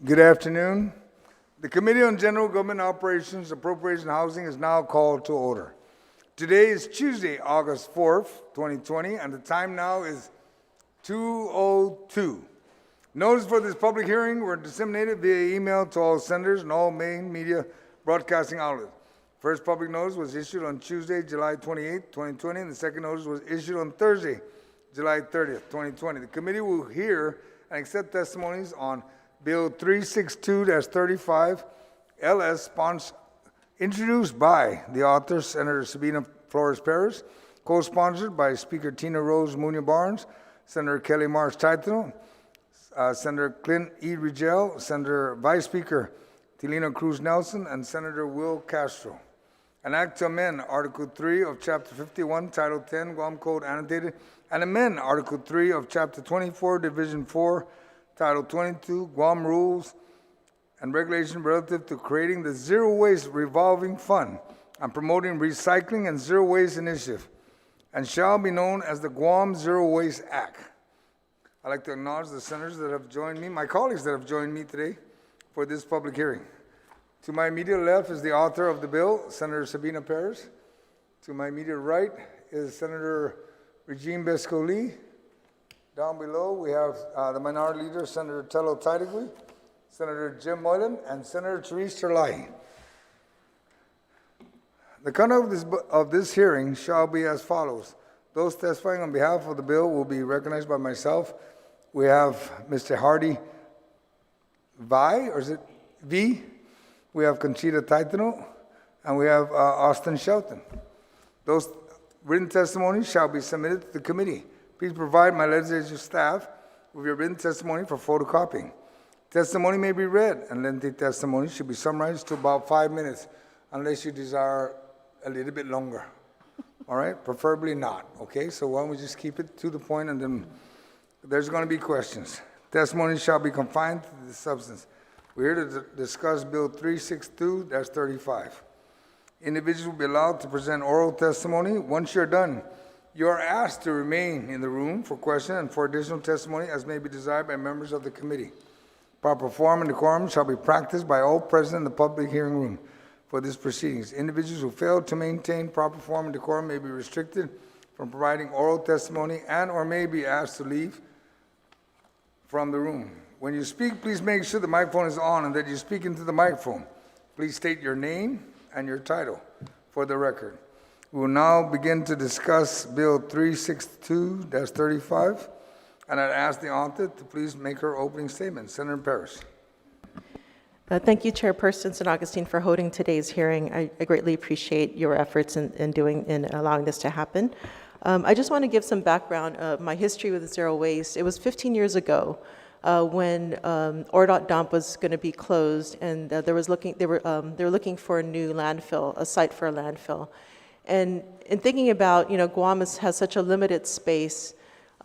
Good afternoon. The Committee on General Government Operations, Appropriation, and Housing is now called to order. Today is Tuesday, August 4th, 2020, and the time now is 2:02. Notice for this public hearing were disseminated via email to all senators and all main media broadcasting outlets. First public notice was issued on Tuesday, July 28th, 2020, and the second notice was issued on Thursday, July 30th, 2020. The committee will hear and accept testimonies on Bill 362-35, LS, introduced by the author, Senator Sabina Flores-Perez, co-sponsored by Speaker Tina Rose Munoz-Barnes, Senator Kelly Marsh Taitano, Senator Clint E. Rigel, Senator Vice Speaker Tilino Cruz Nelson, and Senator Will Castro. An act to amend Article 3 of Chapter 51, Title 10, Guam Code Annotated, and amend Article 3 of Chapter 24, Division 4, Title 22, Guam Rules and Regulations relative to creating the Zero Waste Revolving Fund and promoting recycling and zero waste initiative, and shall be known as the Guam Zero Waste Act. I'd like to acknowledge the senators that have joined me, my colleagues that have joined me today for this public hearing. To my immediate left is the author of the bill, Senator Sabina Perez. To my immediate right is Senator Regine Bescoli. Down below, we have the minority leader, Senator Tello Taitigui, Senator Jim Moylan, and Senator Therese Terlahi. The conduct of this hearing shall be as follows. Those testifying on behalf of the bill will be recognized by myself. We have Mr. Hardy Vi, or is it V? We have Conchita Taitano, and we have Austin Shelton. Those written testimonies shall be submitted to the committee. Please provide my legislative staff with your written testimony for photocopying. Testimony may be read, and lengthy testimony should be summarized to about 5 minutes, unless you desire a little bit longer. All right? Preferably not, okay? So why don't we just keep it to the point, and then there's going to be questions. Testimony shall be confined to the substance. We're here to discuss Bill 362-35. Individuals will be allowed to present oral testimony. Once you're done, you are asked to remain in the room for questions and for additional testimony as may be desired by members of the committee. Proper form and decorum shall be practiced by all present in the public hearing room for these proceedings. Individuals who fail to maintain proper form and decorum may be restricted from providing oral testimony and or may be asked to leave from the room. When you speak, please make sure the microphone is on and that you speak into the microphone. Please state your name and your title for the record. We will now begin to discuss Bill 362-35, and I'd ask the author to please make her opening statement. Senator Perez. Thank you, Chairperson San Agustin, for holding today's hearing. I greatly appreciate your efforts in allowing this to happen. I just want to give some background of my history with zero waste. It was 15 years ago when ORDOT dump was going to be closed, and they were looking for a new landfill, a site for a landfill. And in thinking about, Guam has such a limited space,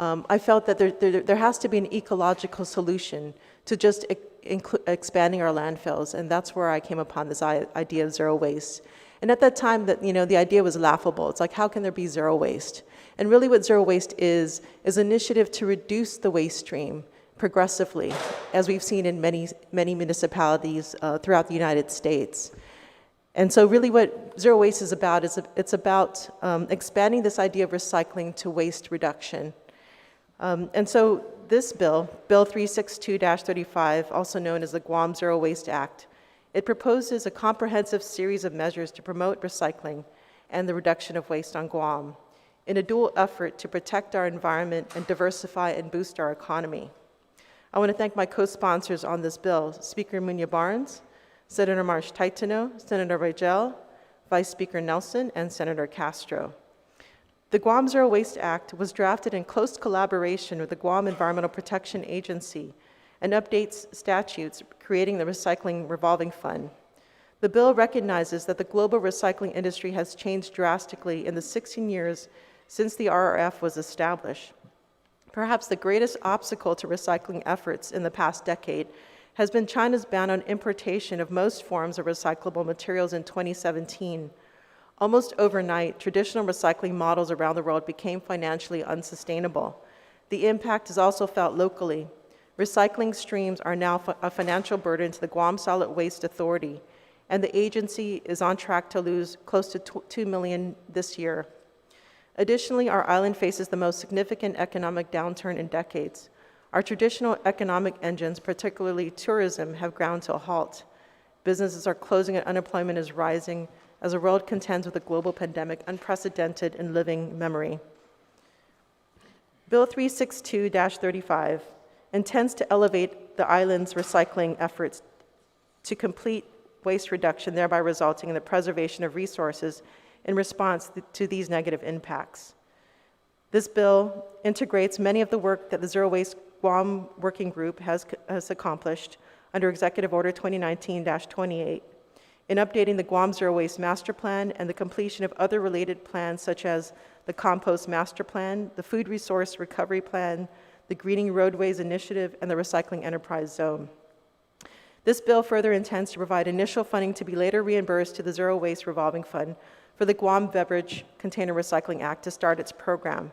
I felt that there has to be an ecological solution to just expanding our landfills, and that's where I came upon this idea of zero waste. And at that time, the idea was laughable. It's like, how can there be zero waste? And really what zero waste is an initiative to reduce the waste stream progressively, as we've seen in many municipalities throughout the United States. And so really what zero waste is about it's about expanding this idea of recycling to waste reduction. And so this bill, Bill 362-35, also known as the Guam Zero Waste Act, it proposes a comprehensive series of measures to promote recycling and the reduction of waste on Guam in a dual effort to protect our environment and diversify and boost our economy. I want to thank my co-sponsors on this bill, Speaker Munoz-Barnes, Senator Marsh Taitano, Senator Rigel, Vice Speaker Nelson, and Senator Castro. The Guam Zero Waste Act was drafted in close collaboration with the Guam Environmental Protection Agency and updates statutes creating the Recycling Revolving Fund. The bill recognizes that the global recycling industry has changed drastically in the 16 years since the RRF was established. Perhaps the greatest obstacle to recycling efforts in the past decade has been China's ban on importation of most forms of recyclable materials in 2017. Almost overnight, traditional recycling models around the world became financially unsustainable. The impact is also felt locally. recycling streams are now a financial burden to the Guam Solid Waste Authority, and the agency is on track to lose close to $2 million this year. Additionally, our island faces the most significant economic downturn in decades. Our traditional economic engines, particularly tourism, have ground to a halt. Businesses are closing and unemployment is rising as the world contends with a global pandemic unprecedented in living memory. Bill 362-35 intends to elevate the island's recycling efforts to complete waste reduction, thereby resulting in the preservation of resources in response to these negative impacts. This bill integrates many of the work that the Zero Waste Guam Working Group has accomplished under Executive Order 2019-28 in updating the Guam Zero Waste Master Plan and the completion of other related plans such as the Compost Master Plan, the Food Resource Recovery Plan, the Greening Roadways Initiative, and the Recycling Enterprise Zone. This bill further intends to provide initial funding to be later reimbursed to the Zero Waste Revolving Fund for the Guam Beverage Container Recycling Act to start its program.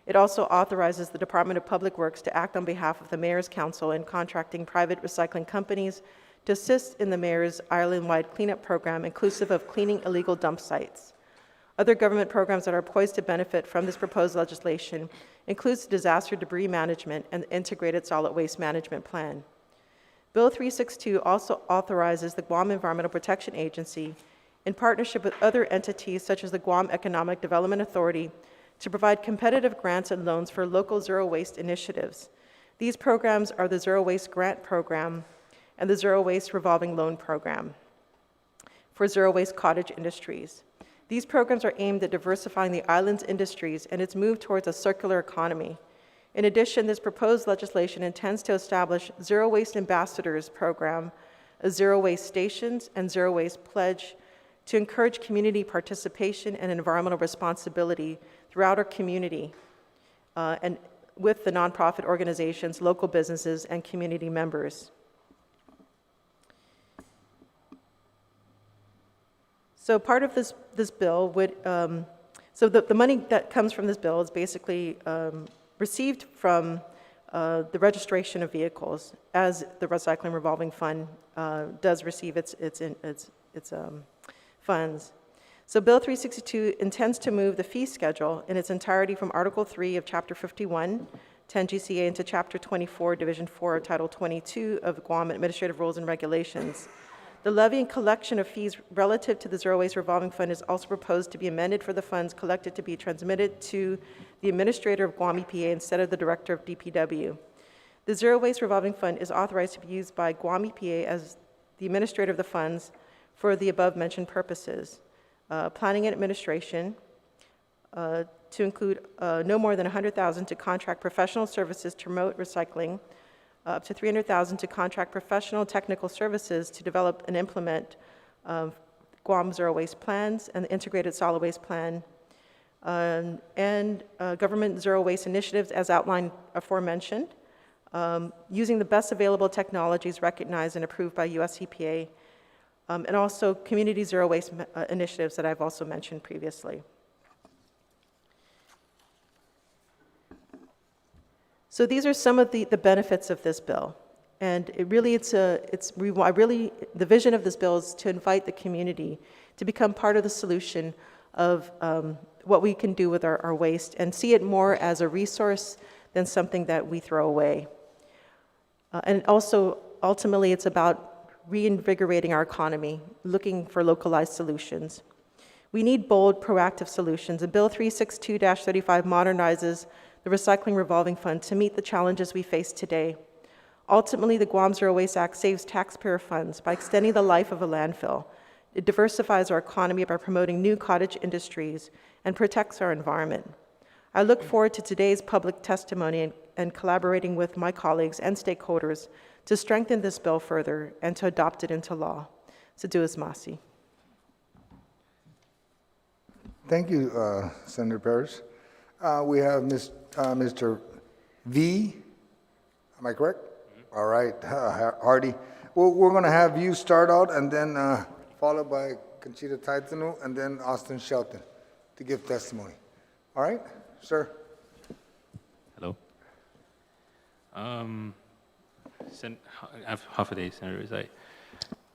It also authorizes the Department of Public Works to act on behalf of the Mayor's Council in contracting private recycling companies to assist in the Mayor's island-wide cleanup program, inclusive of cleaning illegal dump sites. Other government programs that are poised to benefit from this proposed legislation includes disaster debris management and the Integrated Solid Waste Management Plan. Bill 362 also authorizes the Guam Environmental Protection Agency, in partnership with other entities such as the Guam Economic Development Authority, to provide competitive grants and loans for local zero waste initiatives. These programs are the Zero Waste Grant Program and the Zero Waste Revolving Loan Program for zero waste cottage industries. These programs are aimed at diversifying the island's industries and its move towards a circular economy. In addition, this proposed legislation intends to establish Zero Waste Ambassadors Program, a Zero Waste Stations, and Zero Waste Pledge to encourage community participation and environmental responsibility throughout our community and with the nonprofit organizations, local businesses, and community members. So part of this bill would, so the money that comes from this bill is basically received from the registration of vehicles, as the Recycling Revolving Fund does receive its funds. So Bill 362 intends to move the fee schedule in its entirety from Article 3 of Chapter 51, 10 GCA, into Chapter 24, Division 4, Title 22 of the Guam Administrative Rules and Regulations. The levy and collection of fees relative to the Zero Waste Revolving Fund is also proposed to be amended for the funds collected to be transmitted to the Administrator of Guam EPA instead of the Director of DPW. The Zero Waste Revolving Fund is authorized to be used by Guam EPA as the administrator of the funds for the above-mentioned purposes. Planning and administration, to include no more than $100,000 to contract professional services to promote recycling, up to $300,000 to contract professional technical services to develop and implement Guam Zero Waste plans and the Integrated Solid Waste Plan, and government zero waste initiatives as outlined aforementioned, using the best available technologies recognized and approved by US EPA, and also community zero waste initiatives that I've also mentioned previously. So these are some of the benefits of this bill. And the vision of this bill is to invite the community to become part of the solution of what we can do with our waste and see it more as a resource than something that we throw away. And also, ultimately, it's about reinvigorating our economy, looking for localized solutions. We need bold, proactive solutions, and Bill 362-35 modernizes the Recycling Revolving Fund to meet the challenges we face today. Ultimately, the Guam Zero Waste Act saves taxpayer funds by extending the life of a landfill. It diversifies our economy by promoting new cottage industries and protects our environment. I look forward to today's public testimony and collaborating with my colleagues and stakeholders to strengthen this bill further and to adopt it into law. Saduas Masi. Thank you, Senator Parrish. We have Mr. V. Am I correct? All right, Hardy. We're going to have you start out and then followed by Conchita Taitano and then Austin Shelton to give testimony. All right, sir? Hello. half-a-day senators,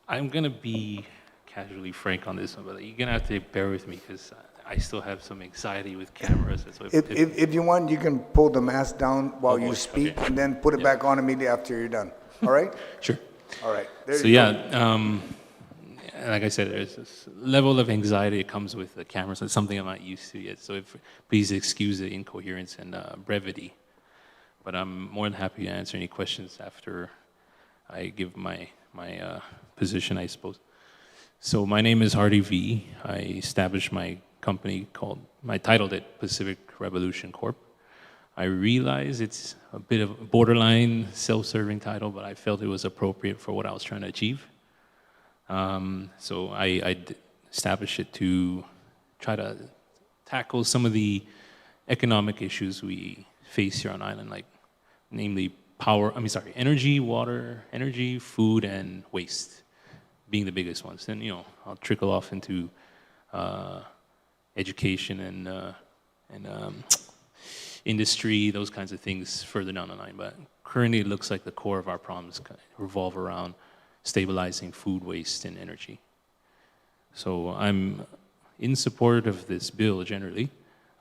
I'm going to be casually frank on this one, but you're going to have to bear with me because I still have some anxiety with cameras. So If you want, you can pull the mask down while you boy, speak, okay. and then put it back on immediately after you're done. All right? Sure. All right. There So you go. yeah, like I said, there's this level of anxiety that comes with the cameras. It's something I'm not used to yet. So please excuse the incoherence and brevity. But I'm more than happy to answer any questions after I give my position, I suppose. So my name is Hardy V. I established my company I titled it Pacific Revolution Corp. I realize it's a bit of a borderline self-serving title, but I felt it was appropriate for what I was trying to achieve. So I established it to try to tackle some of the economic issues we face here on island, like namely energy, food, and waste being the biggest ones. Then, I'll trickle off into education and industry, those kinds of things further down the line. But currently it looks like the core of our problems revolve around stabilizing food waste and energy. So I'm in support of this bill generally.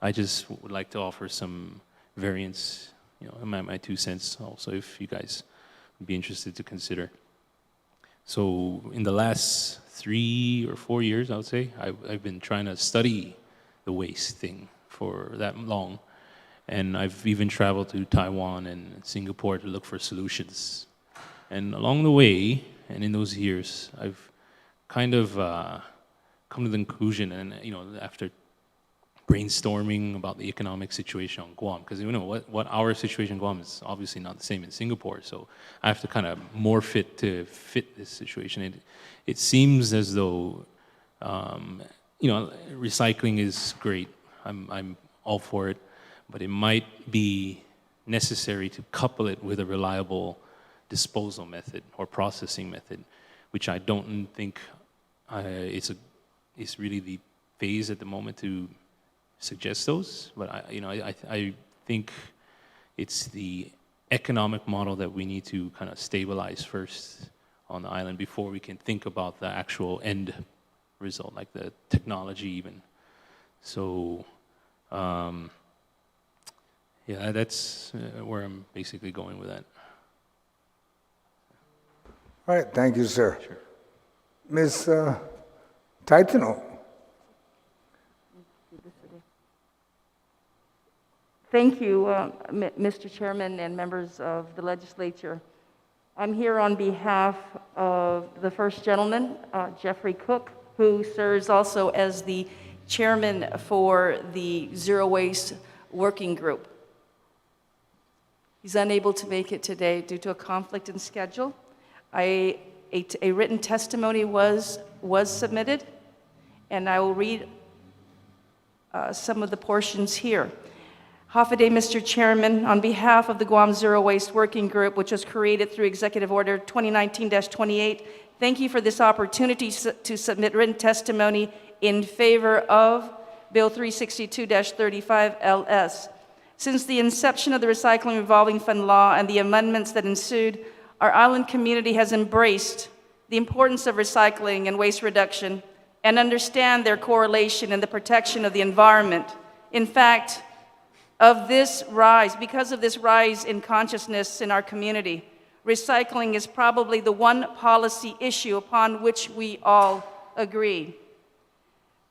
I just would like to offer some variants, my 2 cents also, if you guys would be interested to consider. So in the last 3 or 4 years, I would say, I've been trying to study the waste thing for that long. And I've even traveled to Taiwan and Singapore to look for solutions. And along the way, and in those years, I've kind of come to the conclusion, and after brainstorming about the economic situation on Guam, because what our situation in Guam is obviously not the same in Singapore, so I have to kind of morph it to fit this situation. It seems as though recycling is great. I'm all for it, but it might be necessary to couple it with a reliable disposal method or processing method, which I don't think it's really the phase at the moment to suggest those. But I think it's the economic model that we need to kind of stabilize first on the island before we can think about the actual end result, like the technology even. So that's where I'm basically going with that. All right. Thank you, sir. Sure. Ms. Taitano. Thank you, Mr. Chairman and members of the legislature. I'm here on behalf of the first gentleman, Jeffrey Cook, who serves also as the chairman for the Zero Waste Working Group. He's unable to make it today due to a conflict in schedule. A written testimony was submitted, and I will read some of the portions here. Half a day, Mr. Chairman, on behalf of the Guam Zero Waste Working Group, which was created through Executive Order 2019-28, thank you for this opportunity to submit written testimony in favor of Bill 362-35 LS. Since the inception of the Recycling Revolving Fund law and the amendments that ensued, our island community has embraced the importance of recycling and waste reduction and understand their correlation in the protection of the environment. In fact, because of this rise in consciousness in our community, recycling is probably the one policy issue upon which we all agree.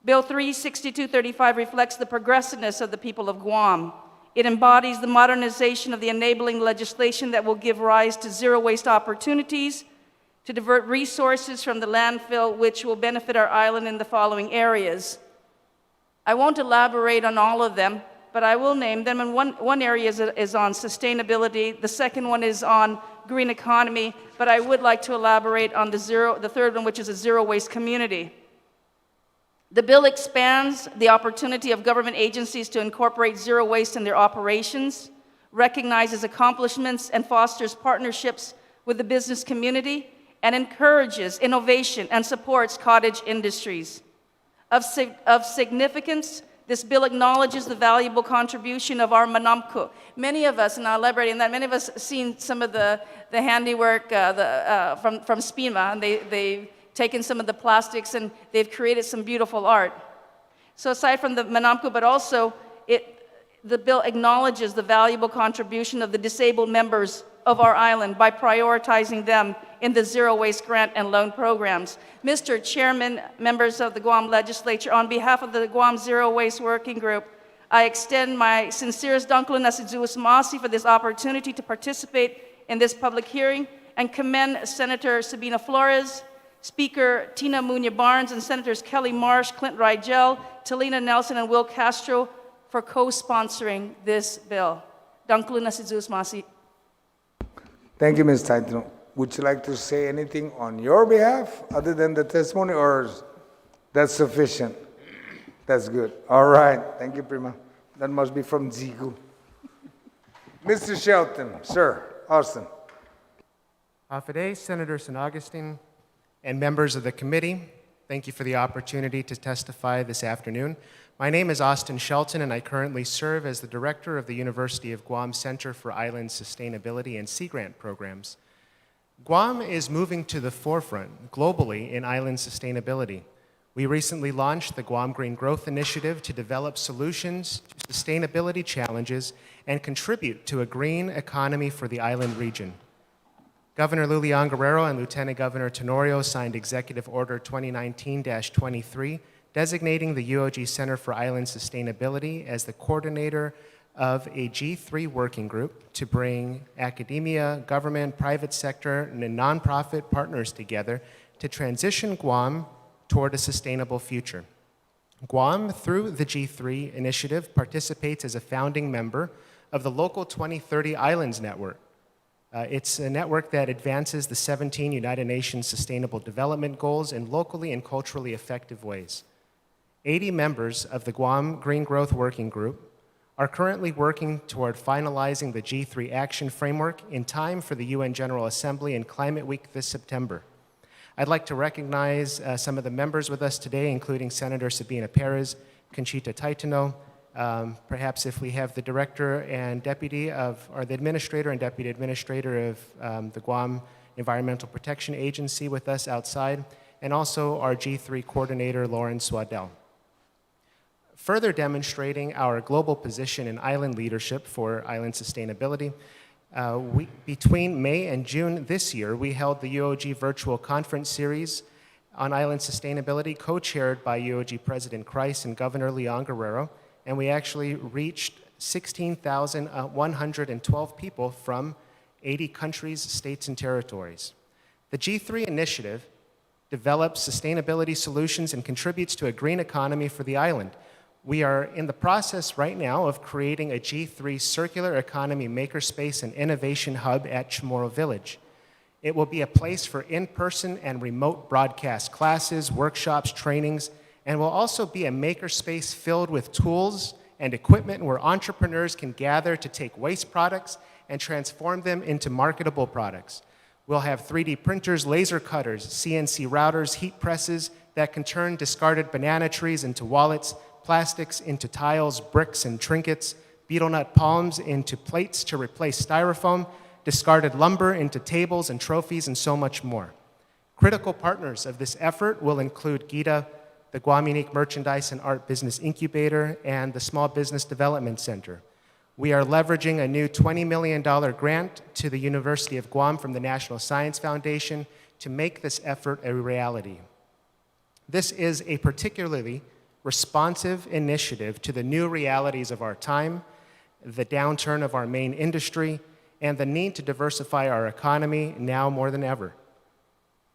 Bill 362-35 reflects the progressiveness of the people of Guam. It embodies the modernization of the enabling legislation that will give rise to zero waste opportunities, to divert resources from the landfill, which will benefit our island in the following areas. I won't elaborate on all of them, but I will name them. And one area is on sustainability. The second one is on green economy, but I would like to elaborate on the third one, which is a zero waste community. The bill expands the opportunity of government agencies to incorporate zero waste in their operations, recognizes accomplishments, and fosters partnerships with the business community, and encourages innovation and supports cottage industries. Of significance, This bill acknowledges the valuable contribution of our Manamco. Many of us, and I'll elaborate on that, many of us have seen some of the handiwork from SPIMA, and they've taken some of the plastics and they've created some beautiful art. So aside from the Manamco, but also the bill acknowledges the valuable contribution of the disabled members of our island by prioritizing them in the zero waste grant and loan programs. Mr. Chairman, members of the Guam Legislature, on behalf of the Guam Zero Waste Working Group, I extend my sincerest dankulan nasizuus masi for this opportunity to participate in this public hearing and commend Senator Sabina Flores, Speaker Tina Muñoz Barnes, and Senators Kelly Marsh, Clint Rigel, Talina Nelson, and Will Castro for co-sponsoring this bill. Dankulan nasizuus masi. Thank you, Ms. Taitano. Would you like to say anything on your behalf other than the testimony, or is that sufficient? That's good. All right. Thank you, Prima. That must be from Zigu. Mr. Shelton, sir, Austin. Today, Senator San Agustin and members of the committee, thank you for the opportunity to testify this afternoon. My name is Austin Shelton, and I currently serve as the director of the University of Guam Center for Island Sustainability and Sea Grant Programs. Guam is moving to the forefront globally in island sustainability. We recently launched the Guam Green Growth Initiative to develop solutions to sustainability challenges and contribute to a green economy for the island region. Governor Lilian Guerrero and Lieutenant Governor Tenorio signed Executive Order 2019-23, designating the UOG Center for Island Sustainability as the coordinator of a G3 working group to bring academia, government, private sector, and nonprofit partners together to transition Guam toward a sustainable future. Guam, through the G3 initiative, participates as a founding member of the local 2030 Islands Network. It's a network that advances the 17 United Nations Sustainable Development Goals in locally and culturally effective ways. 80 members of the Guam Green Growth Working Group are currently working toward finalizing the G3 action framework in time for the UN General Assembly and Climate Week this September. I'd like to recognize some of the members with us today, including Senator Sabina Perez, Conchita Taitano. Perhaps if we have the director and deputy of, or the administrator and deputy administrator of the Guam Environmental Protection Agency with us outside, and also our G3 coordinator, Lauren Swaddell. Further demonstrating our global position in island leadership for island sustainability, between May and June this year, we held the UOG virtual conference series on island sustainability, co-chaired by UOG President Christ and Governor Leon Guerrero, and we actually reached 16,112 people from 80 countries, states, and territories. The G3 initiative develops sustainability solutions and contributes to a green economy for the island. We are in the process right now of creating a G3 circular economy makerspace and innovation hub at Chamorro Village. It will be a place for in-person and remote broadcast classes, workshops, trainings, and will also be a makerspace filled with tools and equipment where entrepreneurs can gather to take waste products and transform them into marketable products. We'll have 3D printers, laser cutters, CNC routers, heat presses that can turn discarded banana trees into wallets, plastics into tiles, bricks, and trinkets, beetle nut palms into plates to replace styrofoam, discarded lumber into tables and trophies, and so much more. Critical partners of this effort will include GITA, the Guam Unique Merchandise and Art Business Incubator, and the Small Business Development Center. We are leveraging a new $20 million grant to the University of Guam from the National Science Foundation to make this effort a reality. This is a particularly responsive initiative to the new realities of our time, the downturn of our main industry, and the need to diversify our economy now more than ever.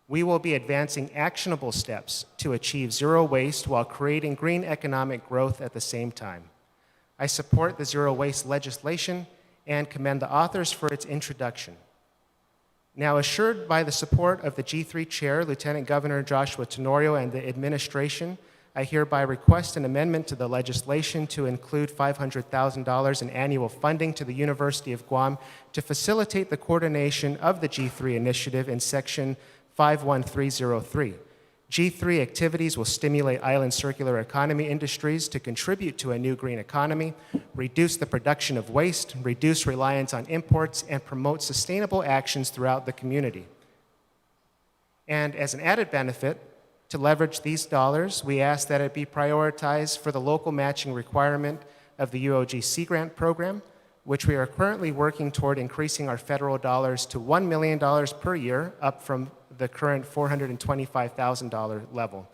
We will be advancing actionable steps to achieve zero waste while creating green economic growth at the same time. I support the zero waste legislation and commend the authors for its introduction. Now, assured by the support of the G3 Chair, Lieutenant Governor Joshua Tenorio, and the administration, I hereby request an amendment to the legislation to include $500,000 in annual funding to the University of Guam to facilitate the coordination of the G3 initiative in Section 51303. G3 activities will stimulate island circular economy industries to contribute to a new green economy, reduce the production of waste, reduce reliance on imports, and promote sustainable actions throughout the community. And as an added benefit, to leverage these dollars, we ask that it be prioritized for the local matching requirement of the UOG Sea Grant program, which we are currently working toward increasing our federal dollars to $1 million per year, up from the current $425,000 level.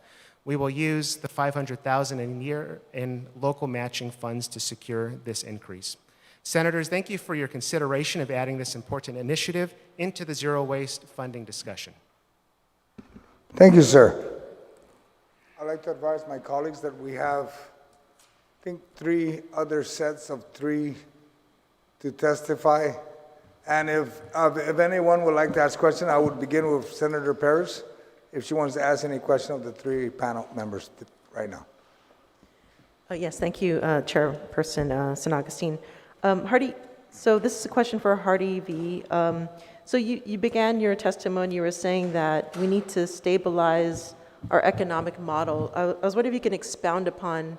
We will use the $500,000 a year in local matching funds to secure this increase. Senators, thank you for your consideration of adding this important initiative into the zero waste funding discussion. Thank you, sir. I'd like to advise my colleagues that we have, I think, 3 other sets of 3 to testify. And if anyone would like to ask questions, I would begin with Senator Parrish, if she wants to ask any question of the 3 panel members right now. Yes, thank you, Chairperson San Agustin. Hardy, so this is a question for Hardy V. So you began your testimony, you were saying that we need to stabilize our economic model. I was wondering if you can expound upon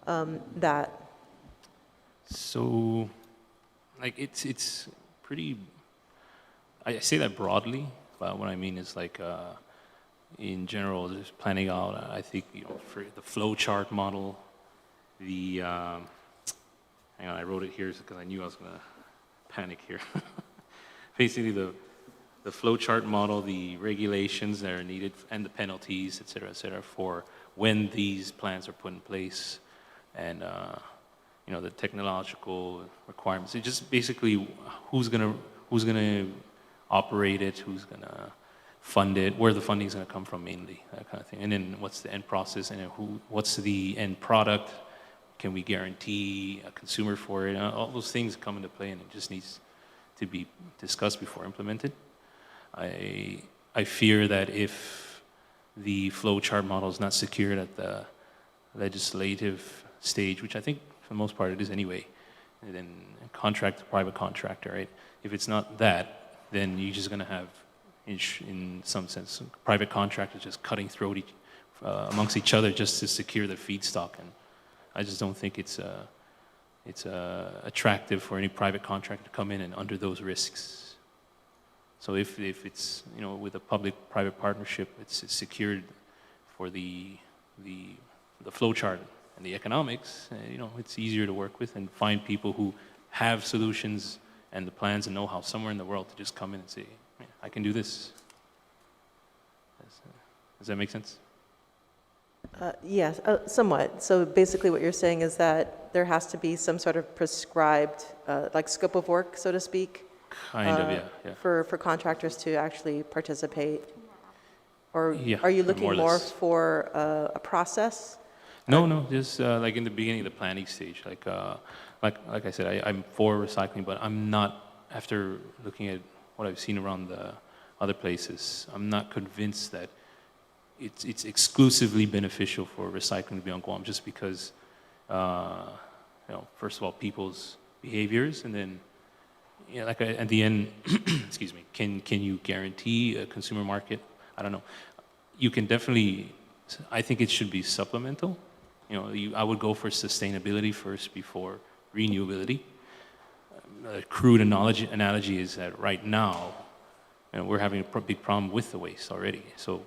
that. So, like, it's pretty, I say that broadly, but what I mean is, like, in general, just planning out, I think, for the flow chart model, the, hang on, I wrote it here because I knew I was going to panic here. Basically, the flow chart model, the regulations that are needed, and the penalties, et cetera, for when these plans are put in place, and the technological requirements. It's just basically who's gonna operate it, who's gonna fund it, where the funding is gonna come from mainly, that kind of thing. And then what's the end process, and what's the end product? Can we guarantee a consumer for it? All those things come into play, and it just needs to be discussed before implemented. I fear that if the flow chart model is not secured at the legislative stage, which I think for the most part it is anyway, and then private contractor, right? If it's not that, then you're just going to have, in some sense, private contractors just cutting throat amongst each other just to secure their feedstock, and I just don't think it's attractive for any private contractor to come in and under those risks. So if it's, with a public-private partnership, it's secured for the flow chart and the economics, it's easier to work with and find people who have solutions and the plans and know-how somewhere in the world to just come in and say, I can do this. Does that make sense? Yes, somewhat. So basically what you're saying is that there has to be some sort of prescribed, like scope of work, so to speak, Kind of, yeah. for contractors to actually participate? Or Yeah, are you looking more or more less. for a process? No, just like in the beginning of the planning stage. Like I said, I'm for recycling, but I'm not, after looking at what I've seen around the other places, I'm not convinced that it's exclusively beneficial for recycling to be on Guam, just because, first of all, people's behaviors, and then, at the end, excuse me, can you guarantee a consumer market? I don't know. You can definitely, I think it should be supplemental. I would go for sustainability first before renewability. A crude analogy is that right now, we're having a big problem with the waste already. So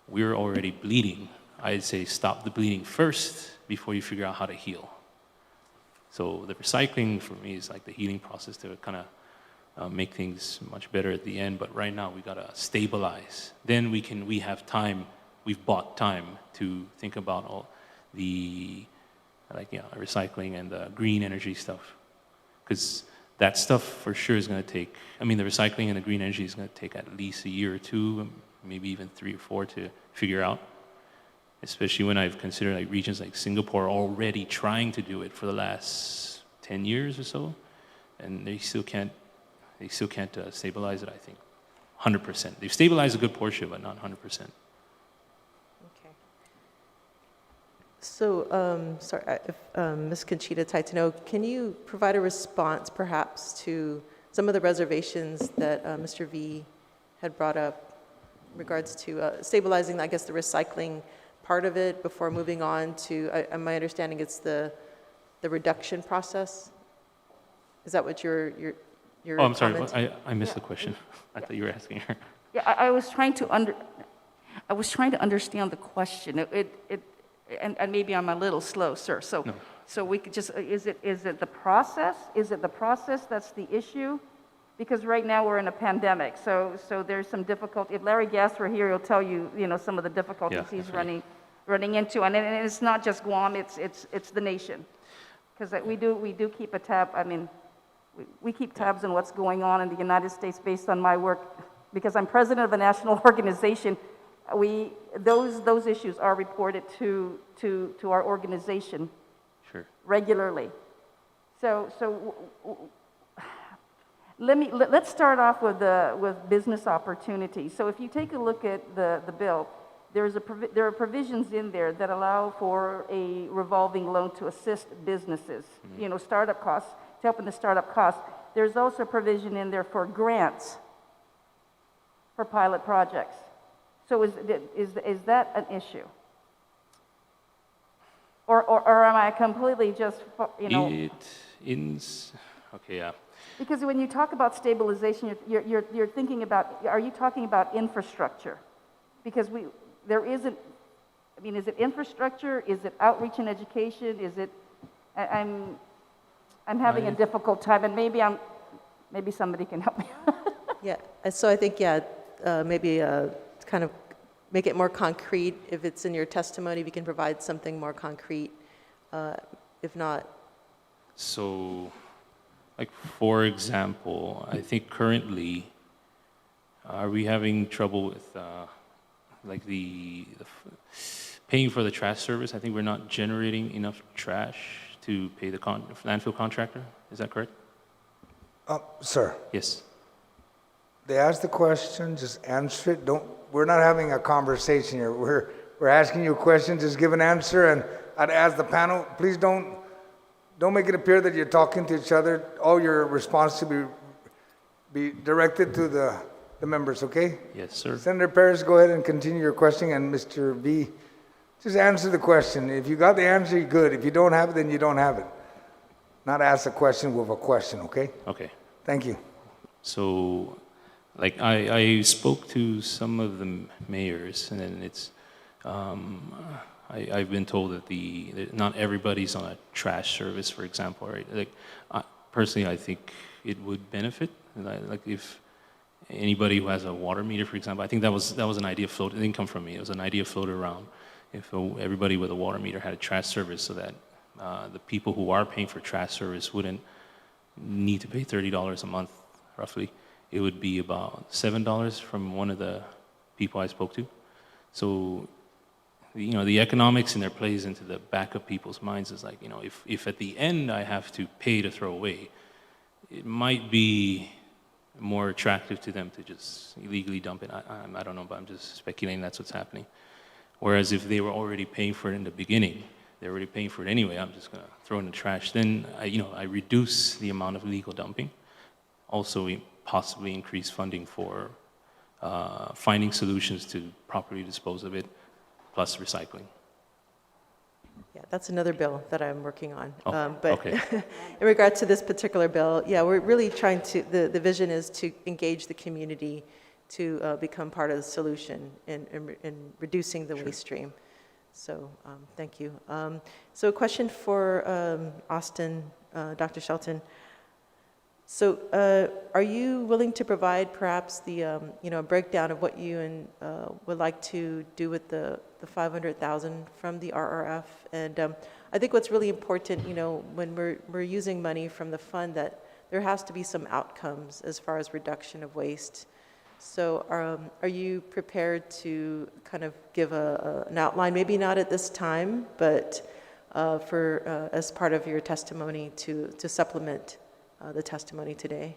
we're already bleeding. I'd say stop the bleeding first before you figure out how to heal. So the recycling for me is like the healing process to kind of make things much better at the end. But right now we gotta stabilize. Then we have time. We've bought time to think about all the recycling and the green energy stuff, because that stuff for sure is going to take. The recycling and the green energy is going to take at least a year or two, maybe even 3 or 4 to figure out. Especially when I've considered regions like Singapore already trying to do it for the last 10 years or so, and they still can't stabilize it. I think 100%. They've stabilized a good portion, but not 100%. Okay. So, Ms. Conchita Taitano, can you provide a response perhaps to some of the reservations that Mr. V had brought up regards to stabilizing, I guess, the recycling part of it before moving on to, my understanding it's the reduction process? Is that what your Oh, I'm sorry, comment? I missed the question. I thought you were asking her. Yeah, I was trying to understand the question. And maybe I'm a little slow, sir. So, No. so we could just, is it the process? Is it the process that's the issue? Because right now we're in a pandemic, so there's some difficulty. If Larry Gass were here, he'll tell you, some of the difficulties Yeah, he's definitely. running into. And it's not just Guam, it's the nation. Because we do keep a tab, we keep tabs on what's going on in the United States based on my work. Because I'm president of a national organization, those issues are reported to our organization Sure. regularly. So let's start off with business opportunities. So if you take a look at the bill, there are provisions in there that allow for a revolving loan to assist businesses, startup costs, to help in the startup costs. There's also a provision in there for grants for pilot projects. So is that an issue? Or am I completely just, Okay, yeah. Because when you talk about stabilization, you're thinking about, are you talking about infrastructure? Because there isn't, is it infrastructure? Is it outreach and education? Is it, I'm having a difficult time, and maybe somebody can help me. Yeah, so I think, maybe kind of make it more concrete. If it's in your testimony, we can provide something more concrete. If not, So, like, for example, I think currently, are we having trouble with, like, paying for the trash service? I think we're not generating enough trash to pay the landfill contractor. Is that correct? Sir, Yes. they asked the question, just answer it. We're not having a conversation here. We're asking you a question, just give an answer, and I'd ask the panel, please don't make it appear that you're talking to each other. All your response to be directed to the members, okay? Yes, sir. Senator Perez, go ahead and continue your question, and Mr. V, just answer the question. If you got the answer, you're good. If you don't have it, then you don't have it. Not ask a question with a question, okay? Okay. Thank you. So, like, I spoke to some of the mayors, and then it's, I've been told that not everybody's on a trash service, for example, right? Like, personally, I think it would benefit. Like, if anybody who has a water meter, for example, I think that was an idea floated. It didn't come from me. It was an idea floated around. If everybody with a water meter had a trash service, so that the people who are paying for trash service wouldn't need to pay $30 a month, roughly. It would be about $7 from one of the people I spoke to. So, the economics in there plays into the back of people's minds is like, if at the end I have to pay to throw away, it might be more attractive to them to just illegally dump it. I don't know, but I'm just speculating that's what's happening. Whereas if they were already paying for it in the beginning, they're already paying for it anyway, I'm just going to throw it in the trash. Then, I reduce the amount of illegal dumping. Also, we possibly increase funding for finding solutions to properly dispose of it, plus recycling. yeah, that's another bill that I'm working on. Oh, But okay. in regard to this particular bill, we're really trying to, the vision is to engage the community to become part of the solution in reducing the waste stream. So thank you. So a question for Austin, Dr. Shelton. So are you willing to provide perhaps the breakdown of what you would like to do with the $500,000 from the RRF? And I think what's really important, when we're using money from the fund, that there has to be some outcomes as far as reduction of waste. So are you prepared to kind of give an outline, maybe not at this time, but as part of your testimony to supplement the testimony today?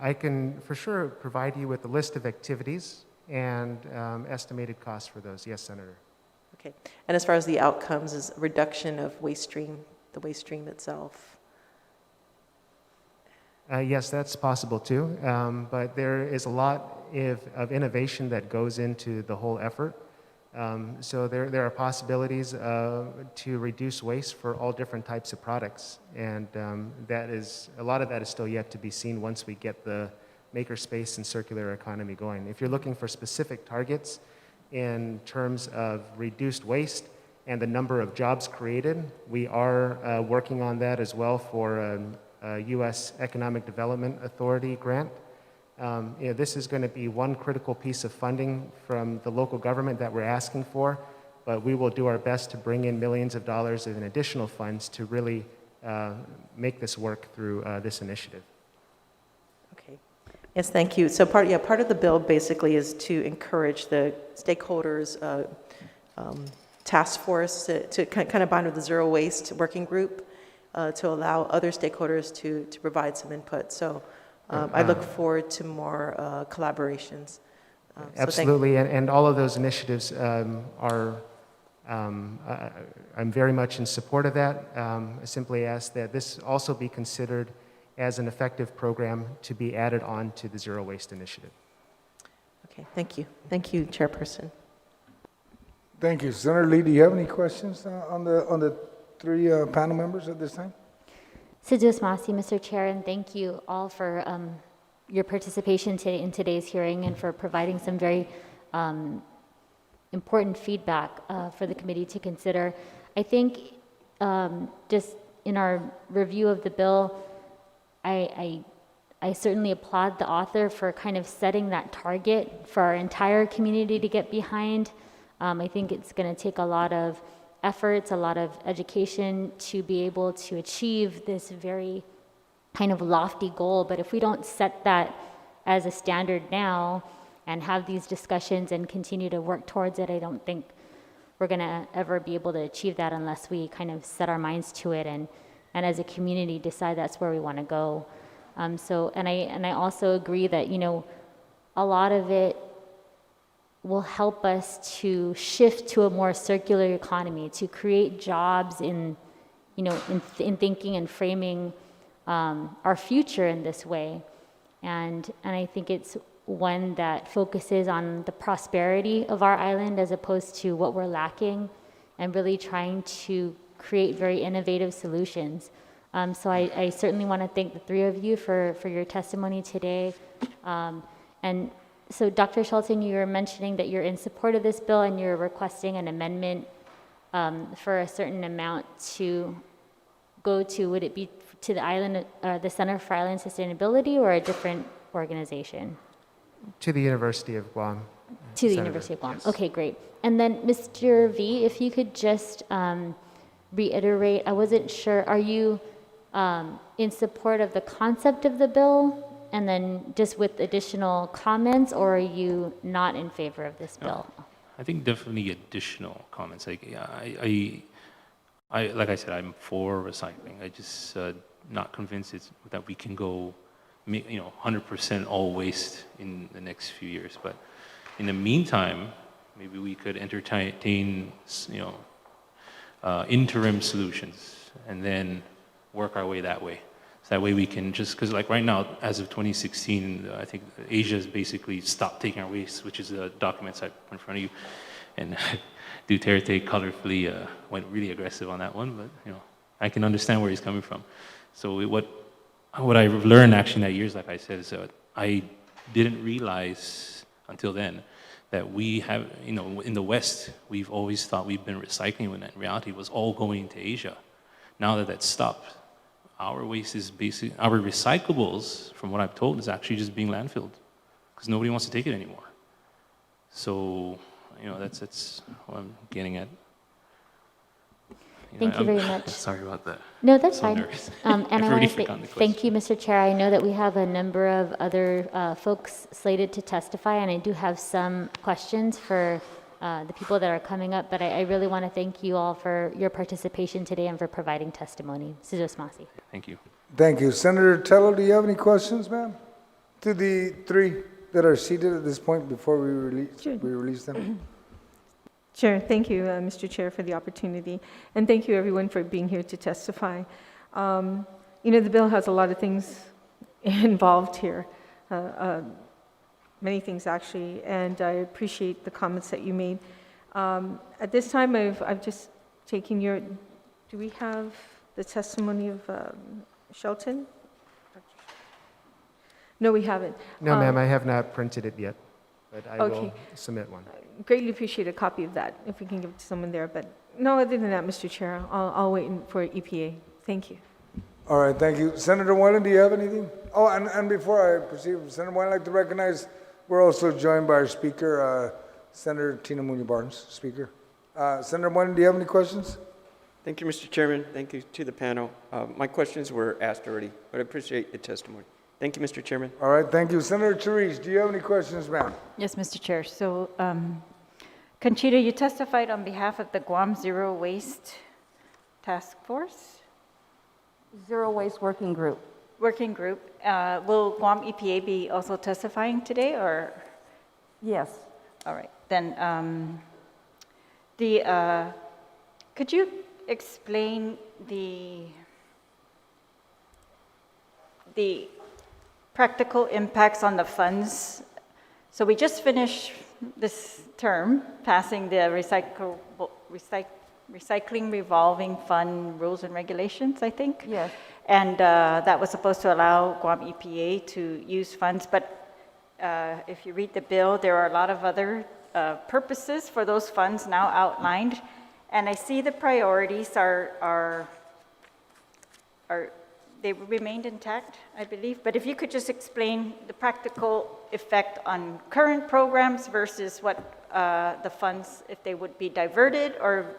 I can for sure provide you with a list of activities and estimated costs for those. Yes, Senator. Okay. And as far as the outcomes, is reduction of waste stream, the waste stream itself? Yes, that's possible too, but there is a lot of innovation that goes into the whole effort. So there are possibilities to reduce waste for all different types of products, and a lot of that is still yet to be seen once we get the makerspace and circular economy going. If you're looking for specific targets in terms of reduced waste and the number of jobs created, we are working on that as well for a U.S. Economic Development Authority grant. This is going to be one critical piece of funding from the local government that we're asking for, but we will do our best to bring in millions of dollars in additional funds to really make this work through this initiative. Okay. Yes, thank you. So part of the bill basically is to encourage the stakeholders task force to kind of bind with the zero waste working group to allow other stakeholders to provide some input. So I look forward to more collaborations. So Absolutely, and all of those initiatives are, I'm very much in support of that. I simply ask that this also be considered as an effective program to be added on to the Zero Waste Initiative. Okay, thank you. Thank you, Chairperson. Thank you. Senator Lee, do you have any questions on the three panel members at this time? Sidus Masi, Mr. Chair, and thank you all for your participation today in today's hearing and for providing some very important feedback for the committee to consider. I think just in our review of the bill, I certainly applaud the author for kind of setting that target for our entire community to get behind. I think it's going to take a lot of efforts, a lot of education to be able to achieve this very kind of lofty goal. But if we don't set that as a standard now and have these discussions and continue to work towards it, I don't think we're going to ever be able to achieve that unless we kind of set our minds to it and as a community decide that's where we want to go. And I also agree that, a lot of it will help us to shift to a more circular economy, to create jobs in thinking and framing our future in this way. And I think it's one that focuses on the prosperity of our island as opposed to what we're lacking, and really trying to create very innovative solutions. So I certainly want to thank the three of you for your testimony today. And so Dr. Shelton, you were mentioning that you're in support of this bill and you're requesting an amendment for a certain amount to go to, would it be to the Center for Island Sustainability or a different organization? To the University of Guam. To the Senator, University of Guam. yes. Okay, great. And then Mr. V, if you could just reiterate, I wasn't sure, are you in support of the concept of the bill and then just with additional comments, or are you not in favor of this bill? I think definitely additional comments. Like, like I said, I'm for recycling. I just not convinced that we can go, 100% all waste in the next few years. But in the meantime, maybe we could entertain, interim solutions and then work our way that way. So that way we can just, because like right now, as of 2016, I think Asia has basically stopped taking our waste, which is the documents I put in front of you. And Duterte colorfully went really aggressive on that one, but I can understand where he's coming from. So what I've learned actually in that years, like I said, is that I didn't realize until then that we have, in the West, we've always thought we've been recycling when in reality it was all going to Asia. Now that that's stopped, our waste is basically, our recyclables, from what I've told, is actually just being landfilled because nobody wants to take it anymore. So, that's what I'm getting at. Thank you very much. Sorry about that. No, that's So fine. nervous. And I've I already want to forgotten the thank you, Mr. Chair. I know that we have a number of other folks slated to testify, and I do have some questions for the people that are coming up, but I really want to thank you all for your participation today and for providing testimony. Sidus Masi. Thank you. Thank you. Senator Tello, do you have any questions, ma'am? To the three that are seated at this point before we release them? Sure. Thank you, Mr. Chair, for the opportunity. And thank you, everyone, for being here to testify. The bill has a lot of things involved here. Many things, actually, and I appreciate the comments that you made. At this time, I've just taken your, do we have the testimony of Shelton? No, we haven't. No, ma'am, I have not printed it yet, but I will Okay. submit one. Greatly appreciate a copy of that, if we can give it to someone there. But no, other than that, Mr. Chair, I'll wait for EPA. Thank you. All right, thank you. Senator Moylan, do you have anything? Oh, and before I proceed, Senator Moylan, I'd like to recognize, we're also joined by our speaker, Senator Tina Muñoz-Barnes, speaker. Senator Moylan, do you have any questions? Thank you, Mr. Chairman. Thank you to the panel. My questions were asked already, but I appreciate the testimony. Thank you, Mr. Chairman. All right, thank you. Senator Therese, do you have any questions, ma'am? Yes, Mr. Chair. So, Conchita, you testified on behalf of the Guam Zero Waste Task Force Zero Waste Working Group. Working Group. Will Guam EPA be also testifying today, or? Yes. All right. Then, could you explain the practical impacts on the funds? So we just finished this term passing the recycling revolving fund rules and regulations, I think. Yes. And that was supposed to allow Guam EPA to use funds, but if you read the bill, there are a lot of other purposes for those funds now outlined. And I see the priorities are they remained intact, I believe. But if you could just explain the practical effect on current programs versus what the funds, if they would be diverted, or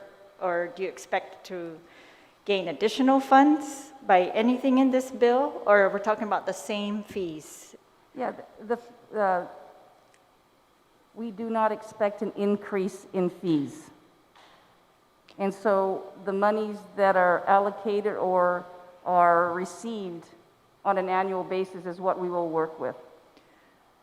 do you expect to gain additional funds by anything in this bill, or we're talking about the same fees? Yeah, we do not expect an increase in fees. And so the monies that are allocated or are received on an annual basis is what we will work with.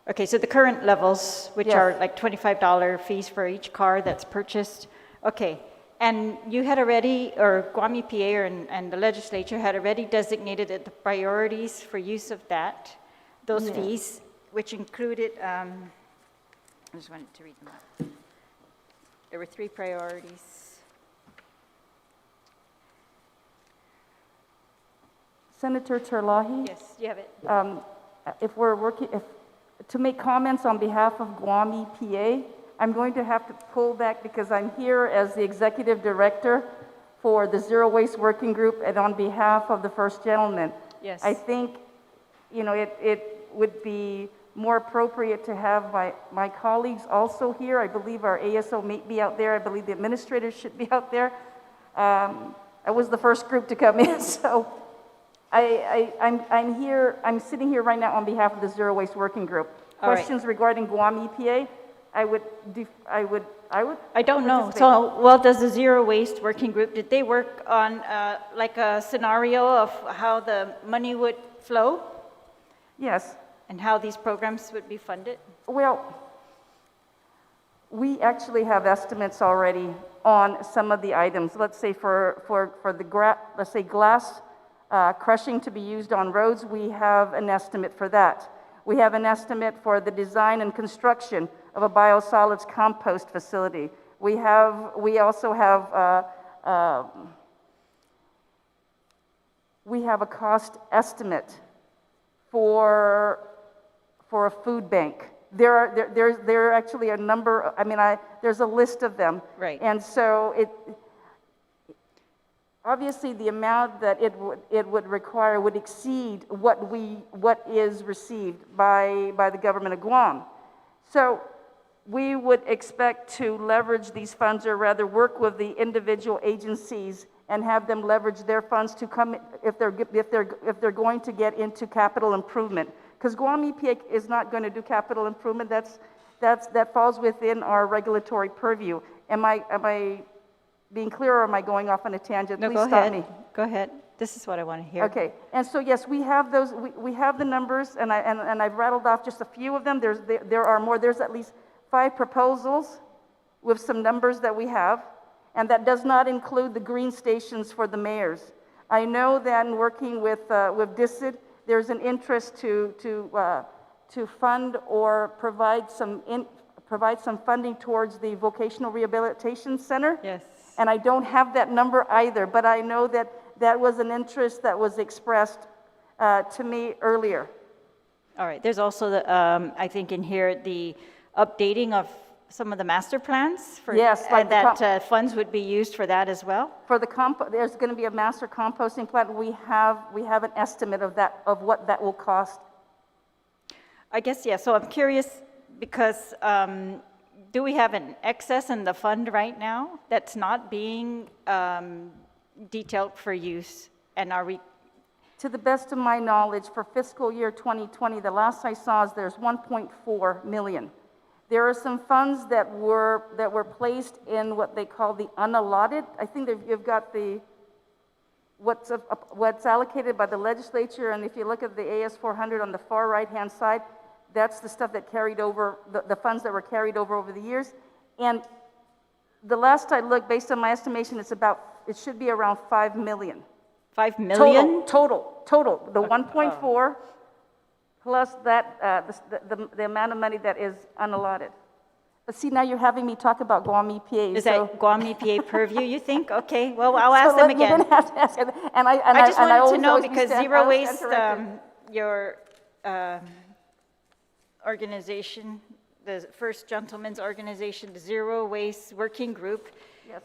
Okay, so the current levels, which Yes. are like $25 fees for each car that's purchased. Okay, and you had already, or Guam EPA and the legislature had already designated the priorities for use of those Yes. fees, which included, I just wanted to read them out. There were 3 priorities. Senator Terlahi? Yes, you have it. If we're working, to make comments on behalf of Guam EPA, I'm going to have to pull back because I'm here as the executive director for the Zero Waste Working Group and on behalf of the first gentleman. Yes. I think, it would be more appropriate to have my colleagues also here. I believe our ASO may be out there. I believe the administrators should be out there. I was the first group to come in, so I'm here, I'm sitting here right now on behalf of the Zero Waste Working Group. All right. Questions regarding Guam EPA, I would I don't know. participate. So, well, does the Zero Waste Working Group, did they work on like a scenario of how the money would flow Yes. and how these programs would be funded? Well, we actually have estimates already on some of the items. Let's say for the glass crushing to be used on roads, we have an estimate for that. We have an estimate for the design and construction of a biosolids compost facility. We also have a cost estimate for a food bank. There are actually a number. There's a list of them. Right. And so obviously the amount that it would require would exceed what is received by the government of Guam. So we would expect to leverage these funds, or rather work with the individual agencies and have them leverage their funds to come if they're going to get into capital improvement. Because Guam EPA is not going to do capital improvement. That falls within our regulatory purview. Am I being clear, or am I going off on a tangent? No, Please go stop ahead. me. Go ahead. This is what I want to hear. Okay, and so yes, we have those. We have the numbers, and I've rattled off just a few of them. There are more. There's at least 5 proposals with some numbers that we have, and that does not include the green stations for the mayors. I know that in working with DICID, there's an interest to fund or provide some funding towards the Vocational Rehabilitation Center. Yes. And I don't have that number either, but I know that that was an interest that was expressed to me earlier. All right, there's also, I think in here, the updating of some of the master plans for. Yes, like and the that funds would be used for that as well? For the there's going to be a master composting plant. We have an estimate of what that will cost. I guess, yeah, so I'm curious because do we have an excess in the fund right now that's not being detailed for use? And are we? To the best of my knowledge, for fiscal year 2020, the last I saw is there's 1.4 million. There are some funds that were placed in what they call the unallotted. I think that you've got what's allocated by the legislature, and if you look at the AS 400 on the far right-hand side, that's the stuff that carried over, the funds that were carried over the years. And the last I looked, based on my estimation, it should be around 5 million. 5 million? Total. The 1.4 plus that, the amount of money that is unallotted. But see, now you're having me talk about Guam EPA. Is that Guam EPA purview, you think? Okay, well, I'll ask them again. You're going to have to ask it. I just wanted to know always because stand- Zero I'll stand Waste, corrected. your organization, the First Gentleman's Organization, the Zero Waste Working Group, Yes.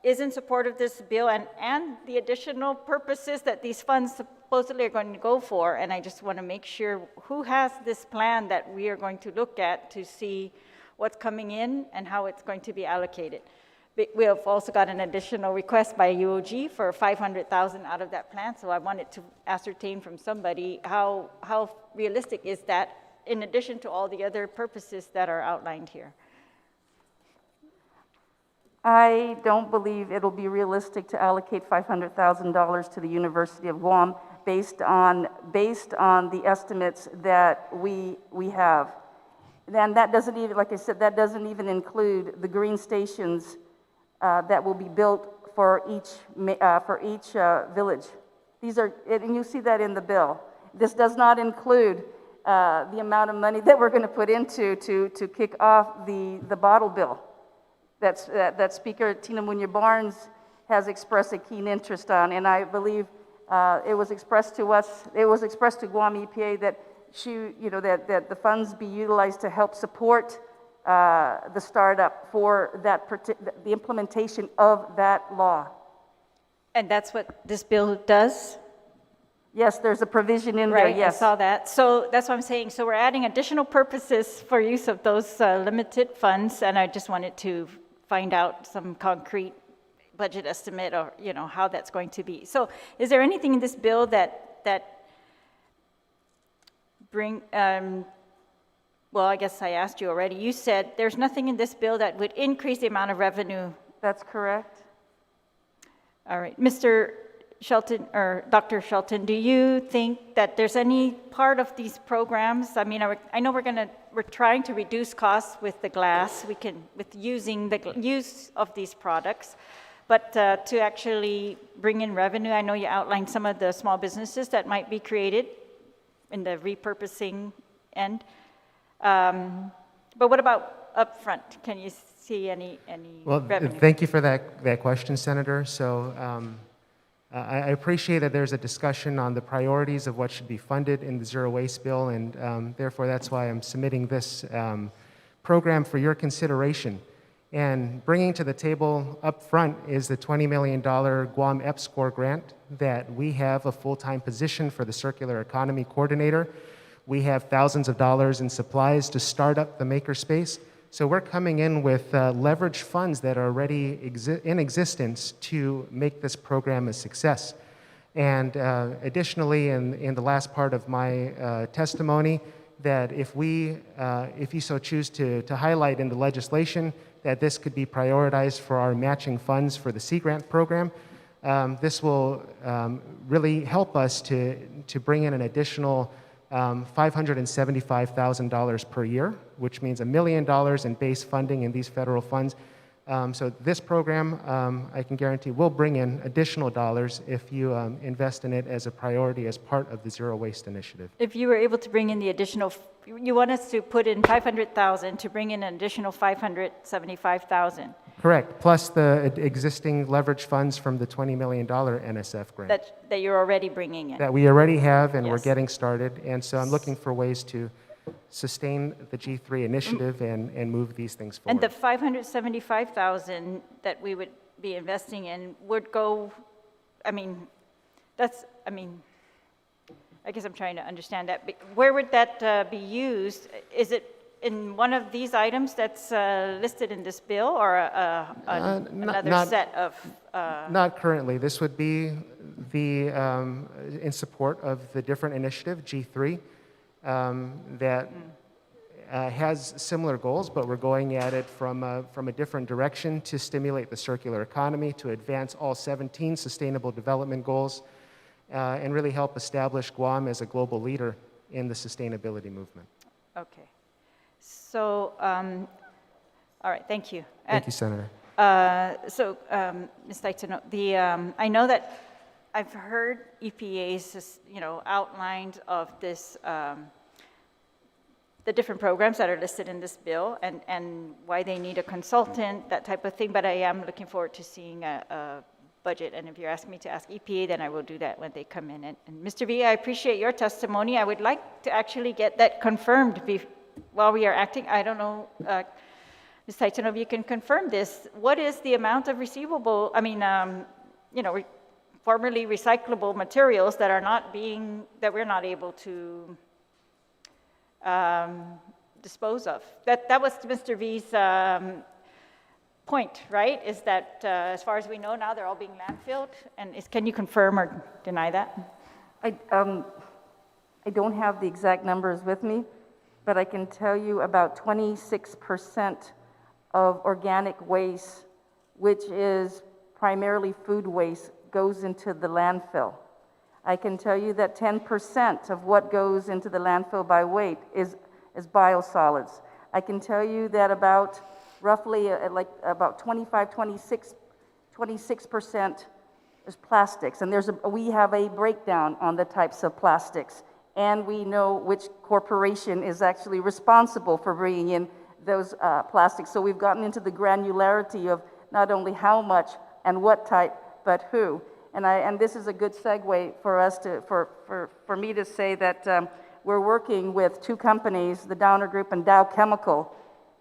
is in support of this bill and the additional purposes that these funds supposedly are going to go for. And I just want to make sure who has this plan that we are going to look at to see what's coming in and how it's going to be allocated. We have also got an additional request by UOG for $500,000 out of that plan. So I wanted to ascertain from somebody how realistic is that in addition to all the other purposes that are outlined here. I don't believe it'll be realistic to allocate $500,000 to the University of Guam based on the estimates that we have. Then that doesn't even, like I said, that doesn't even include the green stations that will be built for each village. These are, and you see that in the bill. This does not include the amount of money that we're going to put into to kick off the bottle bill that Speaker Tina Muñoz Barnes has expressed a keen interest on, and I believe it was expressed to Guam EPA that that the funds be utilized to help support the startup for the implementation of that law. And that's what this bill does? Yes, there's a provision in there, Right, yes. I saw that. So that's what I'm saying. So we're adding additional purposes for use of those limited funds, and I just wanted to find out some concrete budget estimate or, how that's going to be. So is there anything in this bill that bring, well, I guess I asked you already. You said there's nothing in this bill that would increase the amount of revenue. That's correct. All right. Mr. Shelton, or Dr. Shelton, do you think that there's any part of these programs? I mean, I know we're trying to reduce costs with the glass. With using the use of these products, but to actually bring in revenue, I know you outlined some of the small businesses that might be created in the repurposing end. But what about upfront? Can you see any revenue? Thank you for that question, Senator. So I appreciate that there's a discussion on the priorities of what should be funded in the Zero Waste Bill, and therefore that's why I'm submitting this program for your consideration. And bringing to the table up front is the $20 million Guam EPSCOR grant that we have a full-time position for the Circular Economy Coordinator. We have thousands of dollars in supplies to start up the makerspace. So we're coming in with leverage funds that are already in existence to make this program a success. And additionally, in the last part of my testimony, that if you so choose to highlight in the legislation that this could be prioritized for our matching funds for the Sea Grant program, this will really help us to bring in an additional $575,000 per year, which means $1 million in base funding in these federal funds So this program, I can guarantee, will bring in additional dollars if you invest in it as a priority as part of the Zero Waste Initiative. If you were able to bring in the additional, you want us to put in 500,000 to bring in an additional 575,000 Correct, plus the existing leverage funds from the $20 million NSF grant that you're already bringing in. that we already have and we're Yes. getting started. And so I'm looking for ways to sustain the G3 initiative and move these things And forward. the 575,000 that we would be investing in would go, I guess I'm trying to understand that. Where would that be used? Is it in one of these items that's listed in this bill, or another set of? Not currently. This would be the, in support of the different initiative, G3, that has similar goals, but we're going at it from a different direction to stimulate the circular economy, to advance all 17 sustainable development goals, and really help establish Guam as a global leader in the sustainability movement. Okay. So, all right, thank you. Thank you, Senator. Ms. Taitano, I know that I've heard EPA's, outlined of this, the different programs that are listed in this bill and why they need a consultant, that type of thing, but I am looking forward to seeing a budget, and if you're asking me to ask EPA, then I will do that when they come in. And Mr. V, I appreciate your testimony. I would like to actually get that confirmed while we are acting. I don't know, Ms. Taitano, if you can confirm this. What is the amount of receivable, formerly recyclable materials that are that we're not able to dispose of? That was Mr. V's point, right? Is that as far as we know now, they're all being landfilled? And can you confirm or deny that? I don't have the exact numbers with me, but I can tell you about 26% of organic waste, which is primarily food waste, goes into the landfill. I can tell you that 10% of what goes into the landfill by weight is biosolids. I can tell you that about roughly about 26% is plastics. And we have a breakdown on the types of plastics. And we know which corporation is actually responsible for bringing in those plastics. So we've gotten into the granularity of not only how much and what type, but who. And this is a good segue for us for me to say that we're working with two companies, the Downer Group and Dow Chemical,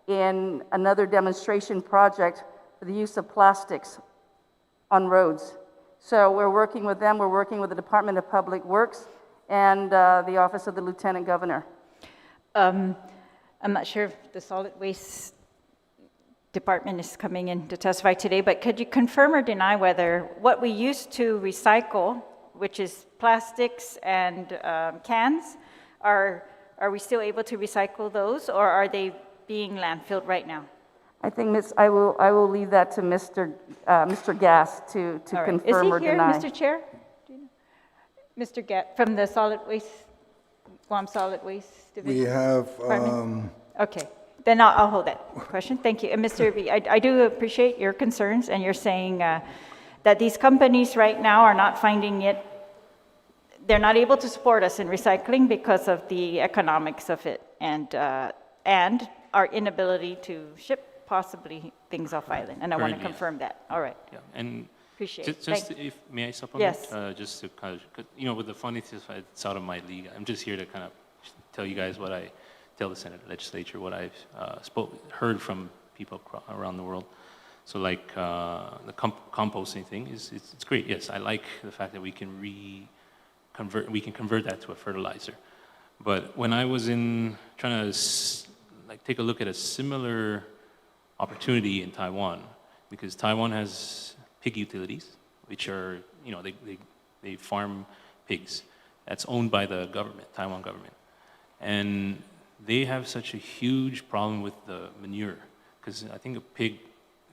in another demonstration project for the use of plastics on roads. So we're working with them. We're working with the Department of Public Works and the Office of the Lieutenant Governor. I'm not sure if the Solid Waste Department is coming in to testify today, but could you confirm or deny whether what we used to recycle, which is plastics and cans, are we still able to recycle those, or are they being landfilled right now? I think I will leave that to Mr. Gass to All right. confirm or deny. Is he here, Mr. Chair? Do you know? Mr. Gass, from the Guam Solid Waste Division? We have, Okay, then I'll hold that question. Thank you. And Mr. V, I do appreciate your concerns, and you're saying that these companies right now are not finding it, they're not able to support us in recycling because of the economics of it and our inability to ship possibly things off island. And I want to Currently, confirm that. All right. Yeah, and Appreciate it. just Thank- if may I supplement? Yes. Just to kind of, with the funding, it's out of my league. I'm just here to kind of tell you guys what I tell the Senate legislature, what I've heard from people around the world. So like the composting thing it's great. Yes, I like the fact that we can convert that to a fertilizer. But when I was trying to take a look at a similar opportunity in Taiwan, because Taiwan has pig utilities, which are, they farm pigs. That's owned by the government, Taiwan government. And they have such a huge problem with the manure, because I think a pig,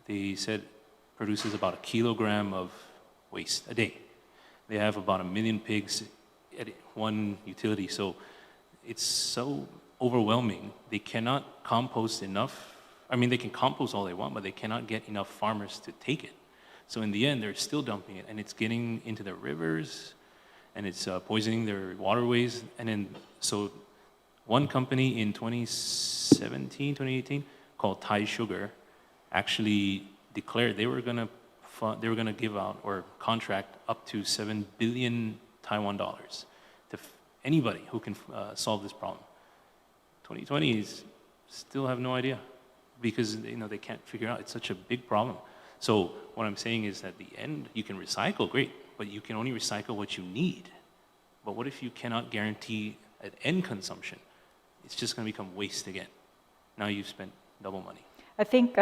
they said, produces about 1 kilogram of waste a day. They have about 1 million pigs at one utility, so it's so overwhelming. They cannot compost enough. I mean, they can compost all they want, but they cannot get enough farmers to take it. So in the end, they're still dumping it, and it's getting into the rivers, and it's poisoning their waterways. And then, so one company in 2017, 2018, called Thai Sugar, actually declared they were gonna give out or contract up to 7 billion Taiwan dollars to anybody who can solve this problem. 2020 is still have no idea because they can't figure out. It's such a big problem. So what I'm saying is at the end, you can recycle, great, but you can only recycle what you need. But what if you cannot guarantee an end consumption? It's just going to become waste again. Now you've spent double money. I think,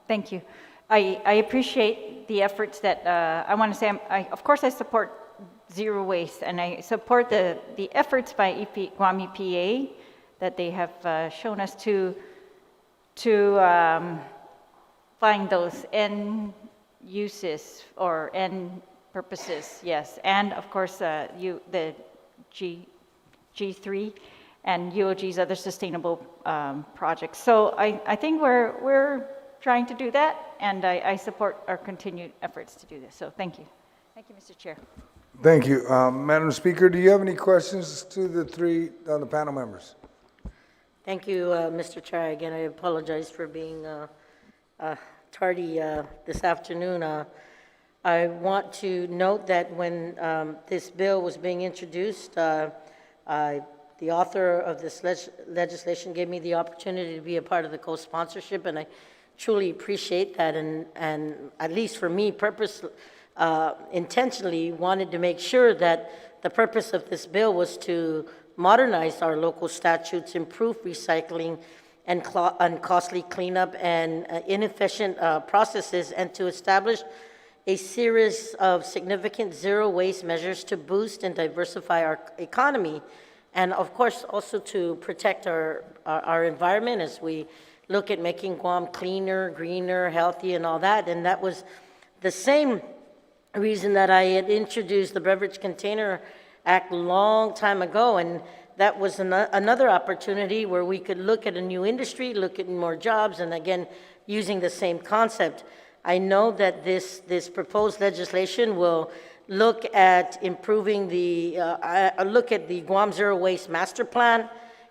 thank you. I appreciate the efforts that, I want to say, of course I support zero waste, and I support the efforts by Guam EPA that they have shown us to find those end uses or end purposes, yes. And of course, the G3 and UOG's other sustainable projects. So I think we're trying to do that, and I support our continued efforts to do this. So thank you. Thank you, Mr. Chair. Thank you. Madam Speaker, do you have any questions to the the panel members? Thank you, Mr. Chair. Again, I apologize for being tardy this afternoon. I want to note that when this bill was being introduced, the author of this legislation gave me the opportunity to be a part of the co-sponsorship, and I truly appreciate that. And at least for me, intentionally wanted to make sure that the purpose of this bill was to modernize our local statutes, improve recycling and costly cleanup and inefficient processes, and to establish a series of significant zero waste measures to boost and diversify our economy, and of course also to protect our environment as we look at making Guam cleaner, greener, healthy, and all that. And that was the same reason that I had introduced the Beverage Container Act a long time ago, and that was another opportunity where we could look at a new industry, look at more jobs, and again, using the same concept. I know that this proposed legislation will look at improving look at the Guam Zero Waste Master Plan.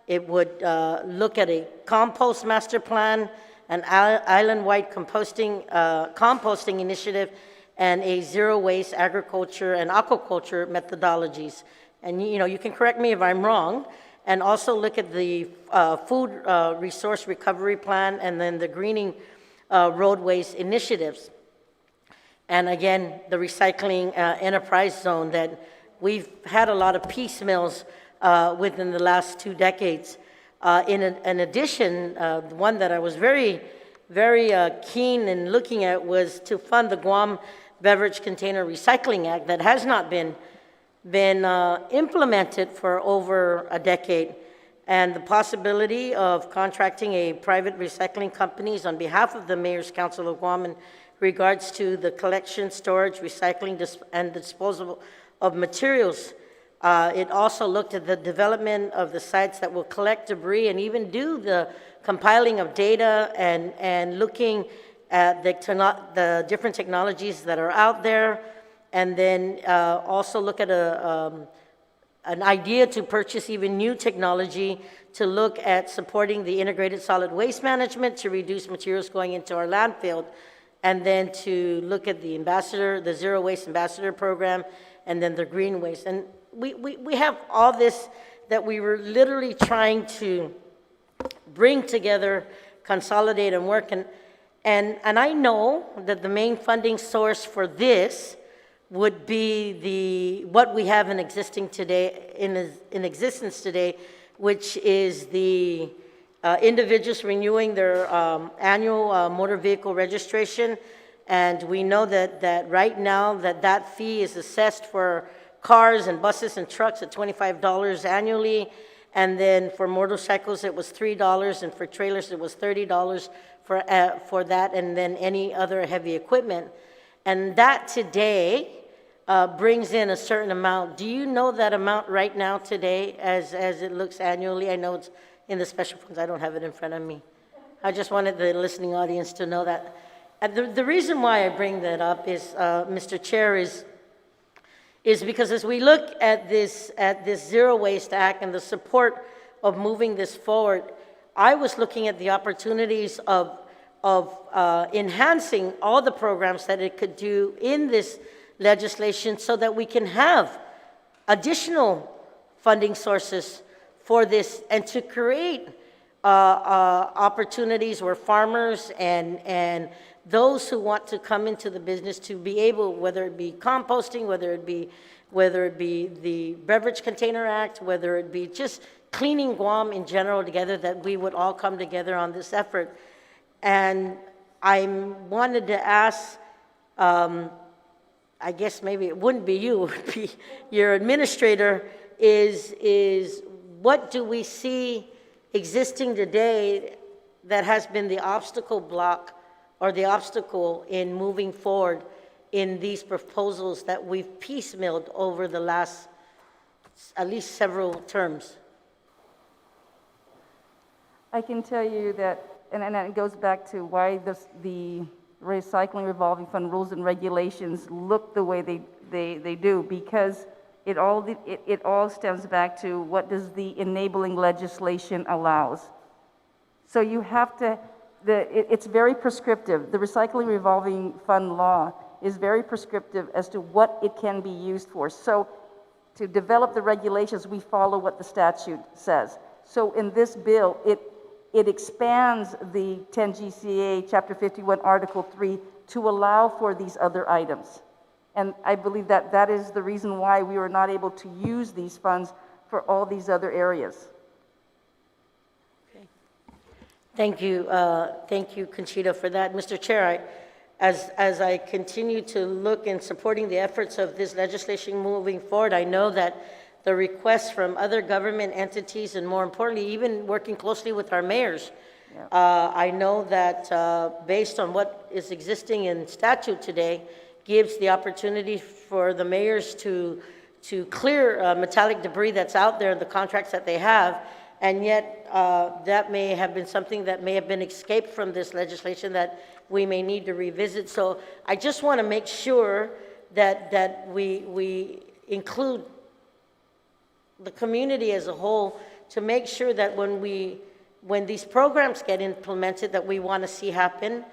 It would look at a compost master plan, an island-wide composting initiative, and a zero waste agriculture and aquaculture methodologies. And you can correct me if I'm wrong, and also look at the food resource recovery plan, and then the greening roadways initiatives. And again, the recycling enterprise zone that we've had a lot of piecemeals within the last 2 decades. In addition, the one that I was very, very keen in looking at was to fund the Guam Beverage Container Recycling Act that has not been implemented for over a decade, and the possibility of contracting a private recycling companies on behalf of the Mayor's Council of Guam in regards to the collection, storage, recycling, and disposal of materials. It also looked at the development of the sites that will collect debris and even do the compiling of data and looking at the different technologies that are out there, and then also look at an idea to purchase even new technology to look at supporting the integrated solid waste management to reduce materials going into our landfill, and then to look at the Zero Waste Ambassador program, and then the green waste. And we have all this that we were literally trying to bring together, consolidate, and work. And I know that the main funding source for this would be what we have in existence today, which is the individuals renewing their annual motor vehicle registration. And we know that right now that fee is assessed for cars and buses and trucks at $25 annually. And then for motorcycles, it was $3, and for trailers, it was $30 for that, and then any other heavy equipment. And that today brings in a certain amount. Do you know that amount right now today as it looks annually? I know it's in the special funds. I don't have it in front of me. I just wanted the listening audience to know that. The reason why I bring that up is, Mr. Chair, is because as we look at this Zero Waste Act and the support of moving this forward, I was looking at the opportunities of enhancing all the programs that it could do in this legislation so that we can have additional funding sources for this and to create opportunities where farmers and those who want to come into the business to be able, whether it be composting, whether it be the Beverage Container Act, whether it be just cleaning Guam in general together, that we would all come together on this effort. And I wanted to ask, I guess maybe it wouldn't be you, it would be your administrator, is what do we see existing today that has been the obstacle block or the obstacle in moving forward in these proposals that we've piecemealed over the last at least several terms? I can tell you that, and it goes back to why the recycling revolving fund rules and regulations look the way they do, because it all stems back to what does the enabling legislation allows. So you have to, it's very prescriptive. The recycling revolving fund law is very prescriptive as to what it can be used for. So to develop the regulations, we follow what the statute says. So in this bill, it expands the 10 GCA Chapter 51 Article 3 to allow for these other items. And I believe that is the reason why we were not able to use these funds for all these other areas. Okay. Thank you, Conchita, for that. Mr. Chair, as I continue to look in supporting the efforts of this legislation moving forward, I know that the requests from other government entities, and more importantly, even working closely with our mayors, I know that based on what is existing in statute today, gives the opportunity for the mayors to clear metallic debris that's out there in the contracts that they have, and yet that may have been something that may have been escaped from this legislation that we may need to revisit. So I just want to make sure that we include the community as a whole to make sure that when these programs get implemented that we want to see happen,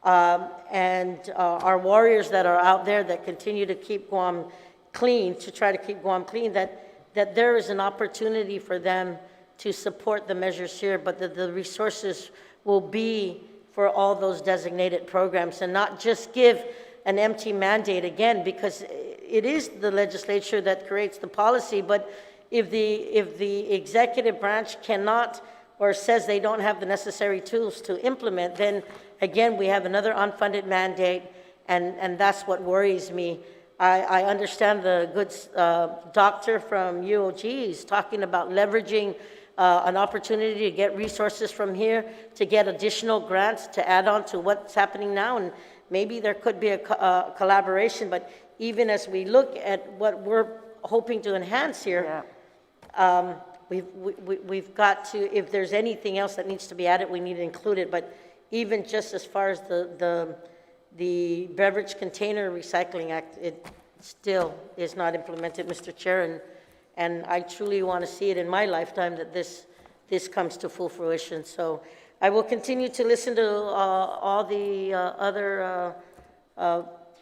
and our warriors that are out there that continue to keep Guam clean, to try to keep Guam clean, that there is an opportunity for them to support the measures here, but that the resources will be for all those designated programs and not just give an empty mandate again, because it is the legislature that creates the policy, but if the executive branch cannot or says they don't have the necessary tools to implement, then again, we have another unfunded mandate, and that's what worries me. I understand the good doctor from UOG is talking about leveraging an opportunity to get resources from here, to get additional grants to add on to what's happening now, and maybe there could be a collaboration, but even as we look at what we're hoping to enhance here, we've got to, if there's anything else that needs to be added, we need to include it, but even just as far as the Beverage Container Recycling Act, it still is not implemented, Mr. Chair, and I truly want to see it in my lifetime that this comes to full fruition. So I will continue to listen to all the other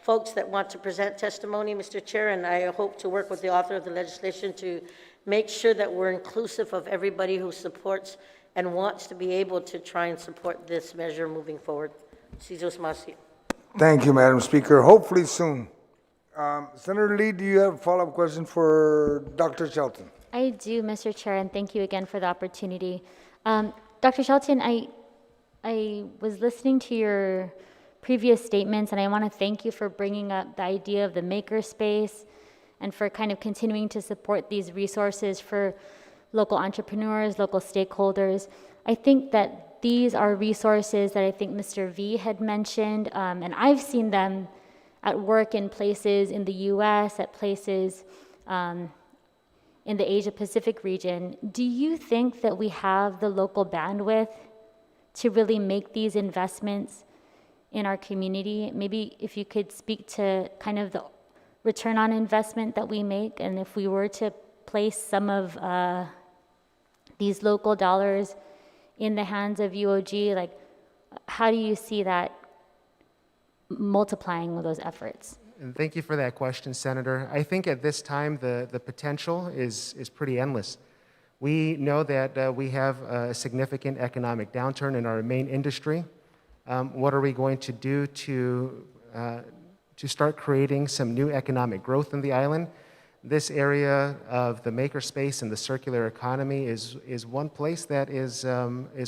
folks that want to present testimony, Mr. Chair, and I hope to work with the author of the legislation to make sure that we're inclusive of everybody who supports and wants to be able to try and support this measure moving forward. Thank you, Madam Speaker. Hopefully soon. Senator Lee, do you have a follow-up question for Dr. Shelton? I do, Mr. Chair, and thank you again for the opportunity. Dr. Shelton, I was listening to your previous statements, and I want to thank you for bringing up the idea of the makerspace and for kind of continuing to support these resources for local entrepreneurs, local stakeholders. I think that these are resources that I think Mr. V had mentioned, and I've seen them at work in places in the US, at places in the Asia Pacific region. Do you think that we have the local bandwidth to really make these investments in our community. Maybe if you could speak to kind of the return on investment that we make, and if we were to place some of these local dollars in the hands of UOG, like how do you see that multiplying those efforts? And thank you for that question, Senator. I think at this time the potential is pretty endless. We know that we have a significant economic downturn in our main industry. What are we going to do to start creating some new economic growth in the island? This area of the makerspace and the circular economy is one place that is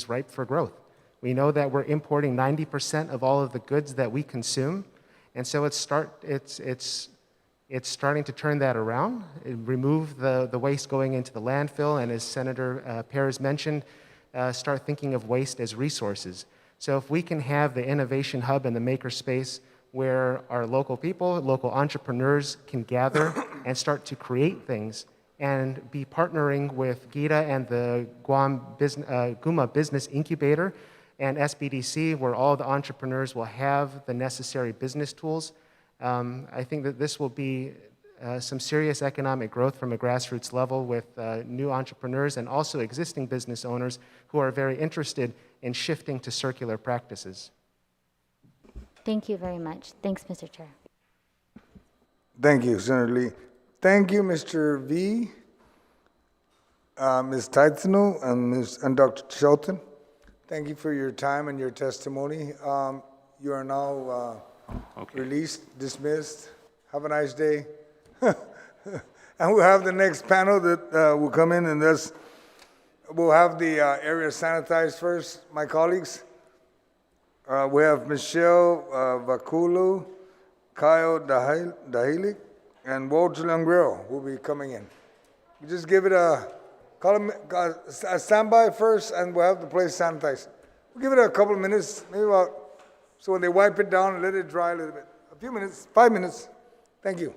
ripe for growth. We know that we're importing 90% of all of the goods that we consume, and so it's starting to turn that around, remove the waste going into the landfill, and as Senator Perez mentioned, start thinking of waste as resources. So if we can have the innovation hub and the makerspace where our local people, local entrepreneurs can gather and start to create things and be partnering with GITA and the Guma Business Incubator and SBDC, where all the entrepreneurs will have the necessary business tools, I think that this will be some serious economic growth from a grassroots level with new entrepreneurs and also existing business owners who are very interested in shifting to circular practices. Thank you very much. Thanks, Mr. Chair. Thank you, Senator Lee. Thank you, Mr. V, Ms. Taitano, and Dr. Shelton. Thank you for your time and your testimony. You are now released, dismissed. Have a nice day. And we'll have the next panel that will come in, and we'll have the area sanitized first, my colleagues. We have Michelle Viccolo, Kyle Dahlich, and Walter Guerrero will be coming in. You just give it a standby first, and we'll have the place sanitized. We'll give it a couple of minutes, maybe so when they wipe it down and let it dry a little bit. A few minutes, 5 minutes. Thank you.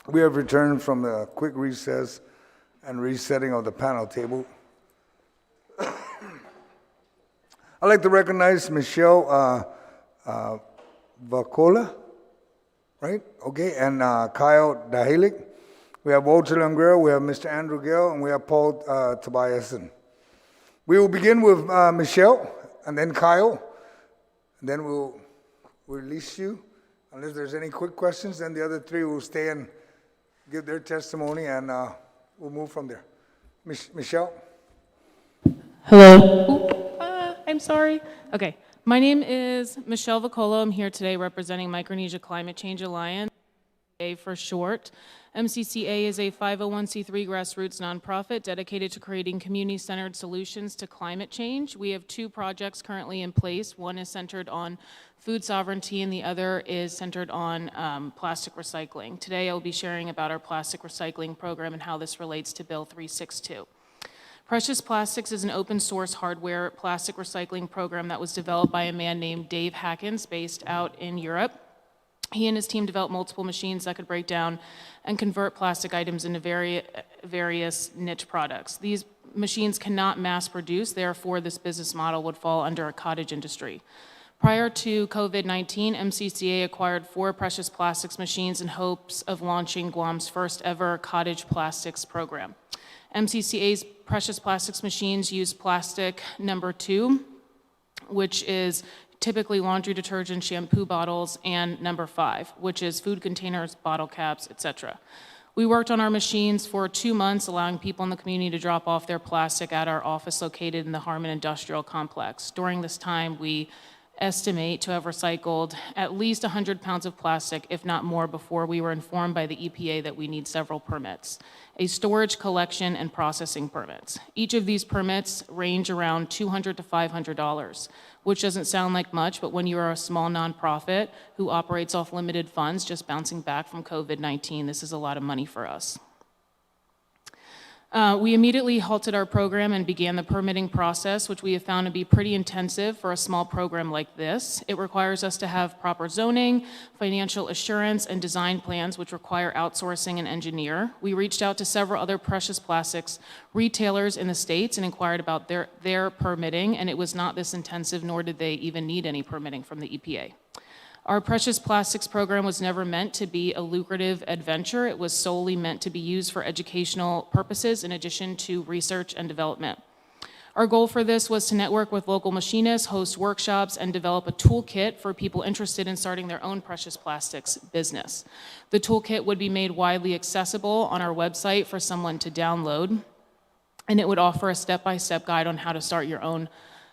We have returned from the quick recess and resetting of the panel table. I'd like to recognize Michelle Viccolo, right? Okay, and Kyle Dahlich. We have Walter Guerrero, we have Mr. Andrew Gale, and we have Paul Tobiason. We will begin with Michelle, and then Kyle, and then we'll release you. Unless there's any quick questions, then the other three will stay and give their testimony, and we'll move from there. Michelle? Hello. I'm sorry. Okay. My name is Michelle Viccolo. I'm here today representing Micronesia Climate Change Alliance, MCCA for short. MCCA is a 501c3 grassroots nonprofit dedicated to creating community-centered solutions to climate change. We have two projects currently in place. One is centered on food sovereignty, and the other is centered on plastic recycling. Today, I'll be sharing about our plastic recycling program and how this relates to Bill 362. Precious Plastics is an open source hardware plastic recycling program that was developed by a man named Dave Hackens based out in Europe. He and his team developed multiple machines that could break down and convert plastic items into various niche products. These machines cannot mass produce, therefore this business model would fall under a cottage industry. Prior to COVID-19, MCCA acquired 4 Precious Plastics machines in hopes of launching Guam's first ever cottage plastics program. MCCA's Precious Plastics machines use plastic number 2, which is typically laundry detergent, shampoo bottles, and number 5, which is food containers, bottle caps, etc. We worked on our machines for 2 months, allowing people in the community to drop off their plastic at our office located in the Harmon Industrial Complex. During this time, we estimate to have recycled at least 100 pounds of plastic, if not more, before we were informed by the EPA that we need several permits: a storage, collection, and processing permits. Each of these permits range around $200 to $500, which doesn't sound like much, but when you are a small nonprofit who operates off limited funds just bouncing back from COVID-19, this is a lot of money for us. We immediately halted our program and began the permitting process, which we have found to be pretty intensive for a small program like this. It requires us to have proper zoning, financial assurance, and design plans, which require outsourcing an engineer. We reached out to several other precious plastics retailers in the States and inquired about their permitting, and it was not this intensive, nor did they even need any permitting from the EPA. Our Precious Plastics program was never meant to be a lucrative adventure. It was solely meant to be used for educational purposes in addition to research and development. Our goal for this was to network with local machinists, host workshops, and develop a toolkit for people interested in starting their own precious plastics business. The toolkit would be made widely accessible on our website for someone to download, and it would offer a step-by-step guide on how to start your own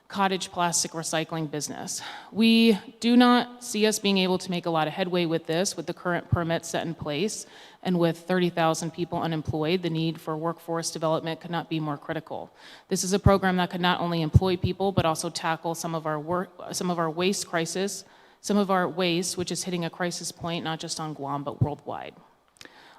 cottage plastic recycling business. We do not see us being able to make a lot of headway with this, with the current permits set in place, and with 30,000 people unemployed, the need for workforce development could not be more critical. This is a program that could not only employ people, but also tackle some of our waste crisis, which is hitting a crisis point, not just on Guam, but worldwide.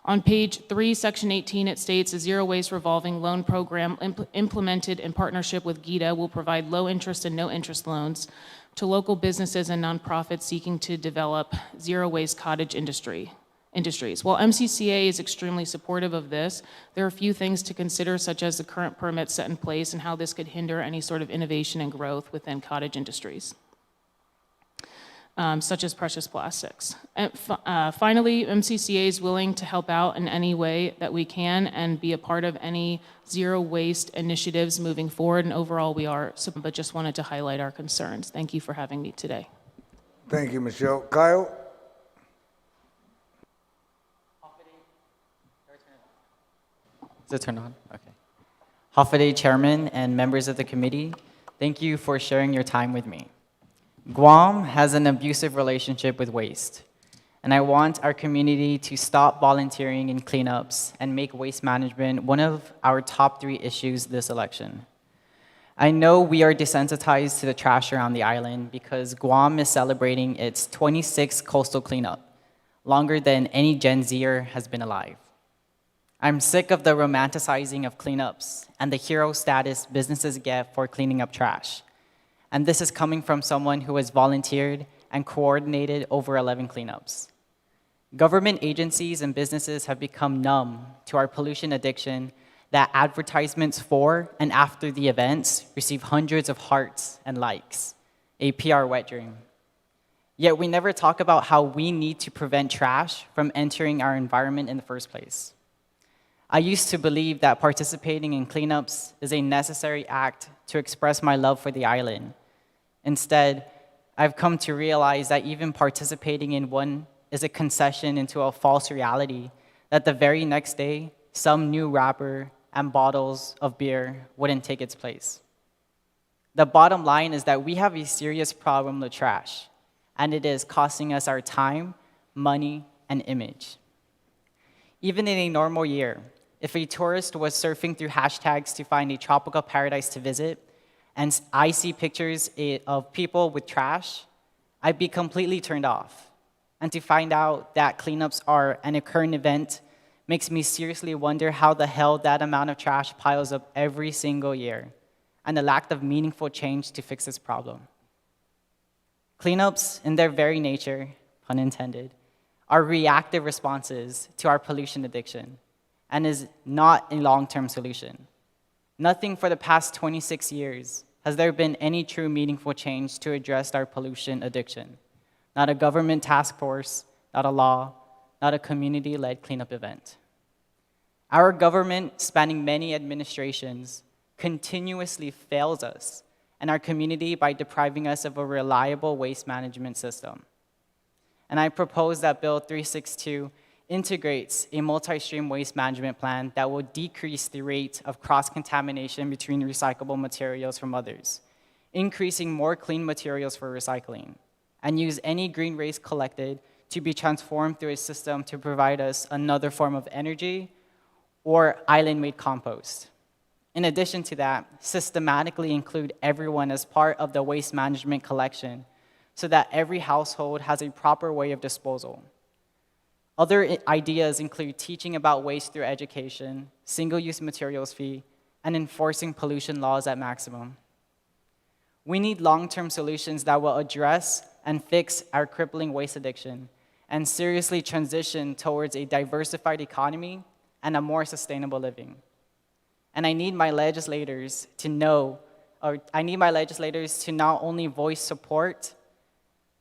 On page 3, section 18, it states a zero waste revolving loan program implemented in partnership with GITA will provide low interest and no interest loans to local businesses and nonprofits seeking to develop zero waste cottage industries. While MCCA is extremely supportive of this, there are a few things to consider, such as the current permits set in place and how this could hinder any sort of innovation and growth within cottage industries, such as precious plastics. And finally, MCCA is willing to help out in any way that we can and be a part of any zero waste initiatives moving forward. And overall, we are, but just wanted to highlight our concerns. Thank you for having me today. Thank you, Michelle. Kyle? Is it turned on? Okay. Hafaday Chairman and members of the committee, thank you for sharing your time with me. Guam has an abusive relationship with waste, and I want our community to stop volunteering in cleanups and make waste management one of our top 3 issues this election. I know we are desensitized to the trash around the island because Guam is celebrating its 26th coastal cleanup, longer than any Gen Zer has been alive. I'm sick of the romanticizing of cleanups and the hero status businesses get for cleaning up trash. And this is coming from someone who has volunteered and coordinated over 11 cleanups. Government agencies and businesses have become numb to our pollution addiction that advertisements for and after the events receive hundreds of hearts and likes, a PR wet dream. Yet we never talk about how we need to prevent trash from entering our environment in the first place. I used to believe that participating in cleanups is a necessary act to express my love for the island. Instead, I've come to realize that even participating in one is a concession into a false reality that the very next day, some new wrapper and bottles of beer wouldn't take its place. The bottom line is that we have a serious problem with trash, and it is costing us our time, money, and image. Even in a normal year, if a tourist was surfing through hashtags to find a tropical paradise to visit, and I see pictures of people with trash, I'd be completely turned off. And to find out that cleanups are an occurring event makes me seriously wonder how the hell that amount of trash piles up every single year, and the lack of meaningful change to fix this problem. Cleanups, in their very nature, pun intended, are reactive responses to our pollution addiction, and is not a long-term solution. Nothing for the past 26 years has there been any true meaningful change to address our pollution addiction. Not a government task force, not a law, not a community-led cleanup event. Our government, spanning many administrations, continuously fails us and our community by depriving us of a reliable waste management system. And I propose that Bill 362 integrates a multi-stream waste management plan that will decrease the rate of cross-contamination between recyclable materials from others, increasing more clean materials for recycling, and use any green waste collected to be transformed through a system to provide us another form of energy or island-made compost. In addition to that, systematically include everyone as part of the waste management collection so that every household has a proper way of disposal. Other ideas include teaching about waste through education, single-use materials fee, and enforcing pollution laws at maximum. We need long-term solutions that will address and fix our crippling waste addiction and seriously transition towards a diversified economy and a more sustainable living. And I need my legislators to not only voice support,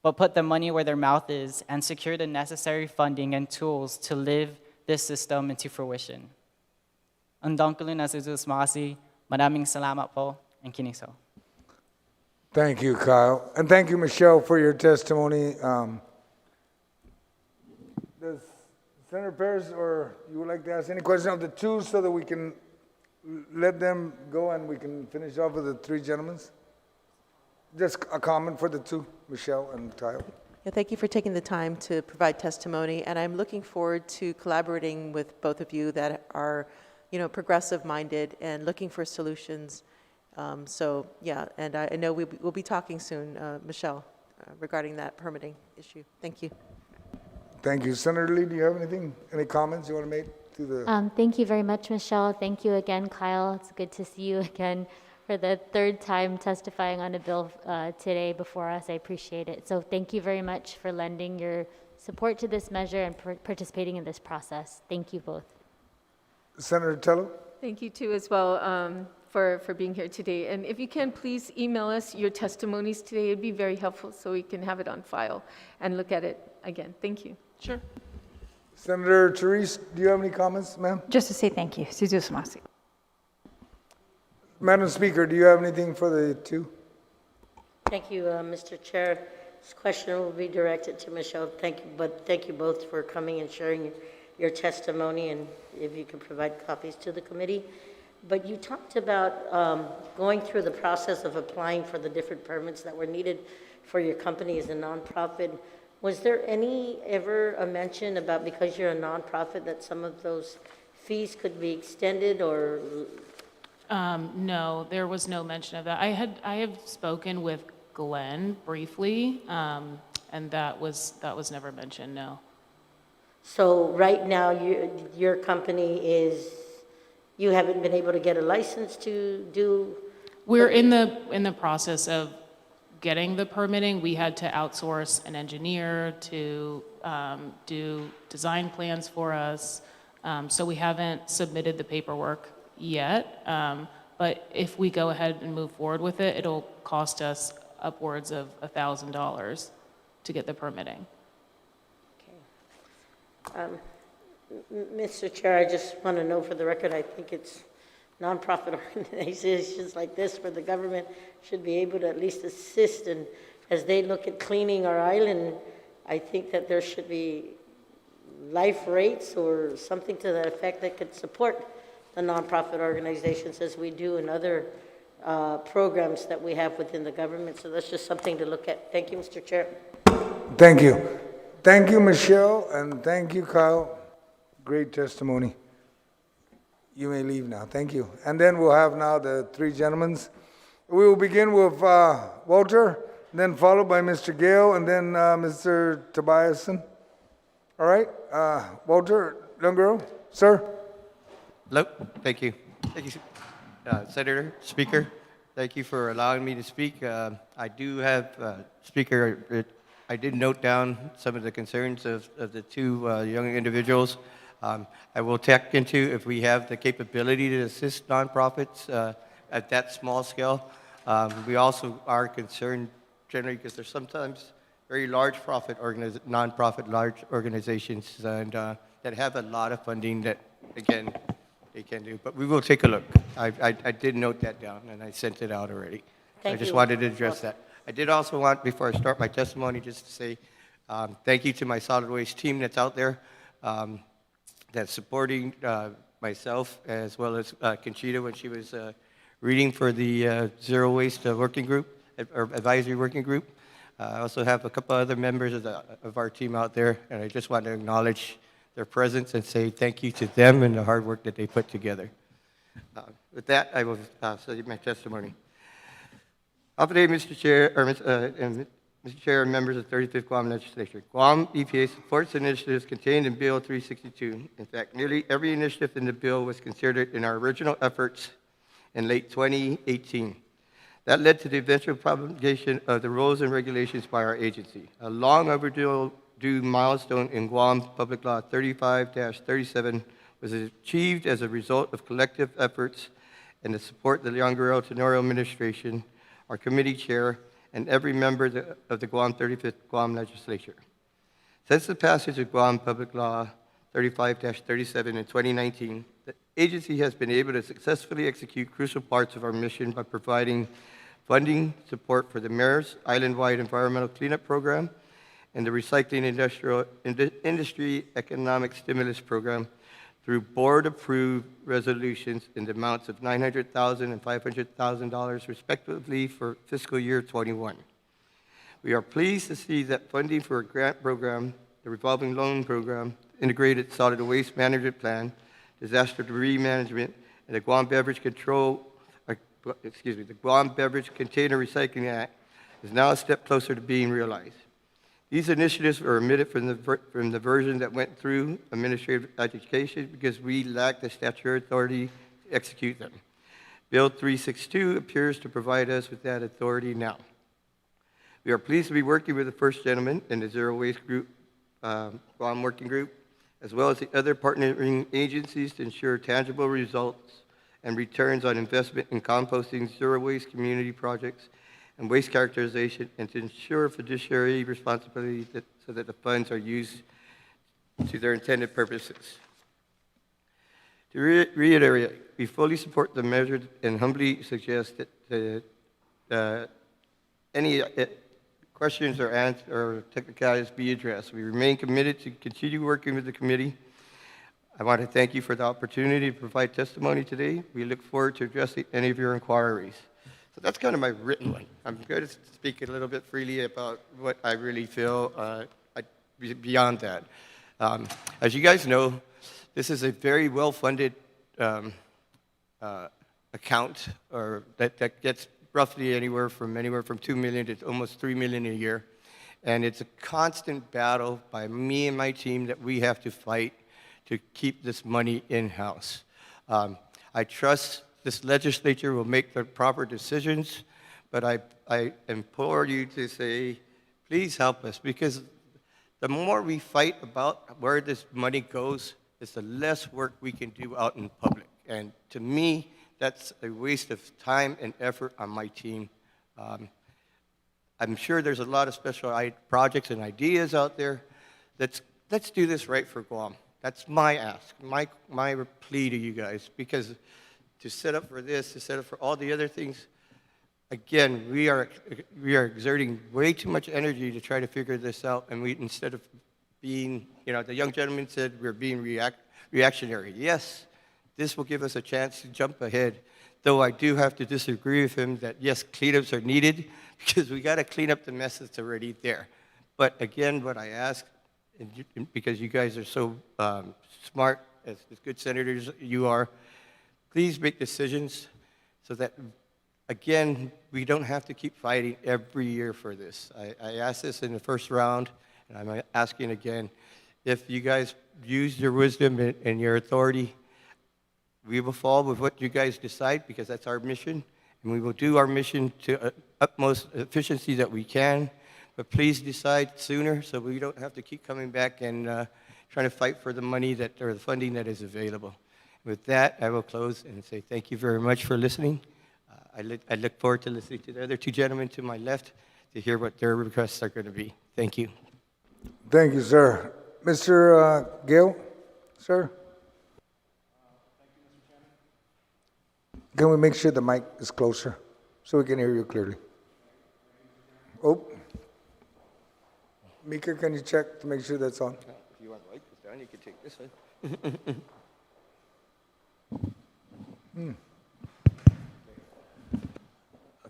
but put the money where their mouth is and secure the necessary funding and tools to live this system into fruition. Andongkulun Azuzus Masi, maraming salamat po, and kiniso. Thank you, Kyle. And thank you, Michelle, for your testimony. Does Senator Perez or you would like to ask any questions of the two so that we can let them go and we can finish off with the three gentlemen? Just a comment for the two, Michelle and Kyle. Yeah, thank you for taking the time to provide testimony, and I'm looking forward to collaborating with both of you that are, progressive-minded and looking for solutions. So yeah, and I know we'll be talking soon, Michelle, regarding that permitting issue. Thank you. Thank you. Senator Lee, do you have any comments you want to make to the? Thank you very much, Michelle. Thank you again, Kyle. It's good to see you again for the third time testifying on a bill today before us. I appreciate it. So thank you very much for lending your support to this measure and participating in this process. Thank you both. Senator Tello? Thank you too as well for being here today. And if you can, please email us your testimonies today. It'd be very helpful so we can have it on file and look at it again. Thank you. Sure. Senator Therese, do you have any comments, ma'am? Just to say thank you. Suzus Masi. Madam Speaker, do you have anything for the two? Thank you, Mr. Chair. This question will be directed to Michelle. Thank you both for coming and sharing your testimony, and if you can provide copies to the committee. But you talked about going through the process of applying for the different permits that were needed for your company as a nonprofit. Was there ever a mention about, because you're a nonprofit, that some of those fees could be extended or? No, there was no mention of that. I have spoken with Glenn briefly, and that was never mentioned. No. So right now, your company you haven't been able to get a license to do? We're in the process of getting the permitting. We had to outsource an engineer to do design plans for us. So we haven't submitted the paperwork yet. But if we go ahead and move forward with it, it'll cost us upwards of $1,000 to get the permitting. Mr. Chair, I just want to know for the record, I think it's nonprofit organizations like this where the government should be able to at least assist, and as they look at cleaning our island, I think that there should be life rates or something to that effect that could support the nonprofit organizations as we do in other programs that we have within the government. So that's just something to look at. Thank you, Mr. Chair. Thank you. Thank you, Michelle, and thank you, Kyle. Great testimony. You may leave now. Thank you. And then we'll have now the three gentlemen. We will begin with Walter, then followed by Mr. Gale, and then Mr. Tobiason. All right? Walter Guerrero, sir. Hello. Thank you. Thank you, Senator, Speaker. Thank you for allowing me to speak. I do have, Speaker, I did note down some of the concerns of the two young individuals. I will check into if we have the capability to assist nonprofits at that small scale. We also are concerned generally because there's sometimes very large nonprofit large organizations and that have a lot of funding that, again, they can do. But we will take a look. I did note that down, and I sent it out already. Thank I just you. wanted to address that. I did also want, before I start my testimony, just to say thank you to my solid waste team that's out there that's supporting myself as well as Conchita when she was reading for the Zero Waste Working Group, or Advisory Working Group. I also have a couple other members of our team out there, and I just want to acknowledge their presence and say thank you to them and the hard work that they put together. With that, I will say my testimony. Today, Mr. Chair, Mr. Chair and members of the 35th Guam Legislature, Guam EPA supports initiatives contained in Bill 362. In fact, nearly every initiative in the bill was considered in our original efforts in late 2018. That led to the eventual promulgation of the rules and regulations by our agency, a long overdue milestone in Guam Public Law 35-37 was achieved as a result of collective efforts and the support of the Guerrero Tenorio Administration, our committee chair, and every member of the Guam 35th Guam Legislature. Since the passage of Guam Public Law 35-37 in 2019, the agency has been able to successfully execute crucial parts of our mission by providing funding support for the Mayor's Island-wide Environmental Cleanup Program and the Recycling Industry Economic Stimulus Program through board-approved resolutions in the amounts of $900,000 and $500,000 respectively for fiscal year 21. We are pleased to see that funding for a grant program, the revolving loan program, integrated solid waste management plan, disaster debris management, and the Guam Beverage Container Recycling Act is now a step closer to being realized. These initiatives were omitted from the version that went through administrative education because we lack the statutory authority to execute them. Bill 362 appears to provide us with that authority now. We are pleased to be working with the first gentleman in the Zero Waste Group, Guam Working Group, as well as the other partnering agencies to ensure tangible results and returns on investment in composting, zero waste community projects, and waste characterization, and to ensure fiduciary responsibility so that the funds are used to their intended purposes. To reiterate, we fully support the measure and humbly suggest that any questions or technicalities be addressed. We remain committed to continue working with the committee. I want to thank you for the opportunity to provide testimony today. We look forward to addressing any of your inquiries. So that's kind of my written one. I'm going to speak a little bit freely about what I really feel beyond that. As you guys know, this is a very well-funded account that gets roughly anywhere from $2 million to almost $3 million a year. And it's a constant battle by me and my team that we have to fight to keep this money in-house. I trust this legislature will make the proper decisions, but I implore you to say, please help us, because the more we fight about where this money goes, it's the less work we can do out in public. And to me, that's a waste of time and effort on my team. I'm sure there's a lot of special projects and ideas out there. Let's do this right for Guam. That's my ask, my plea to you guys, because to set up for this, to set up for all the other things, again, we are exerting way too much energy to try to figure this out, and instead of being, the young gentleman said we're being reactionary. Yes, this will give us a chance to jump ahead, though I do have to disagree with him that, yes, cleanups are needed, because we got to clean up the mess that's already there. But again, what I ask, because you guys are so smart, as good senators you are, please make decisions so that, again, we don't have to keep fighting every year for this. I asked this in the first round, and I'm asking again. If you guys use your wisdom and your authority, we will follow with what you guys decide, because that's our mission, and we will do our mission to utmost efficiency that we can. But please decide sooner so we don't have to keep coming back and trying to fight for the money or the funding that is available. With that, I will close and say thank you very much for listening. I look forward to listening to the other two gentlemen to my left to hear what their requests are going to be. Thank you. Thank you, sir. Mr. Gale, sir? Can we make sure the mic is closer so we can hear you clearly? Oh. Mika, can you check to make sure that's on? If you want to write this down, you can take this one.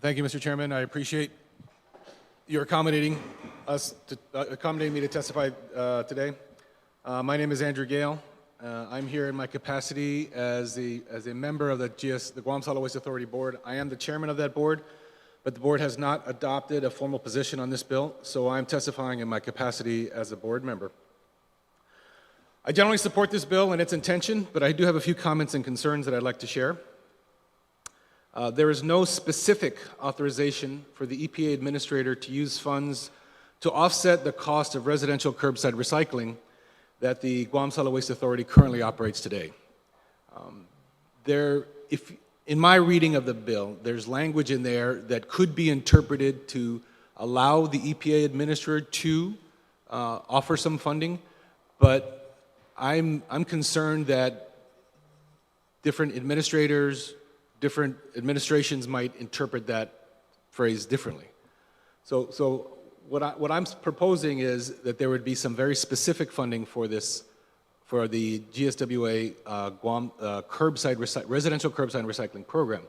Thank you, Mr. Chairman. I appreciate your accommodating me to testify today. My name is Andrew Gale. I'm here in my capacity as a member of the Guam Solid Waste Authority Board. I am the chairman of that board, but the board has not adopted a formal position on this bill, so I'm testifying in my capacity as a board member. I generally support this bill and its intention, but I do have a few comments and concerns that I'd like to share. There is no specific authorization for the EPA administrator to use funds to offset the cost of residential curbside recycling that the Guam Solid Waste Authority currently operates today. In my reading of the bill, there's language in there that could be interpreted to allow the EPA administrator to offer some funding, but I'm concerned that different administrations might interpret that phrase differently. So what I'm proposing is that there would be some very specific funding for this, for the GSWA Guam residential curbside recycling program.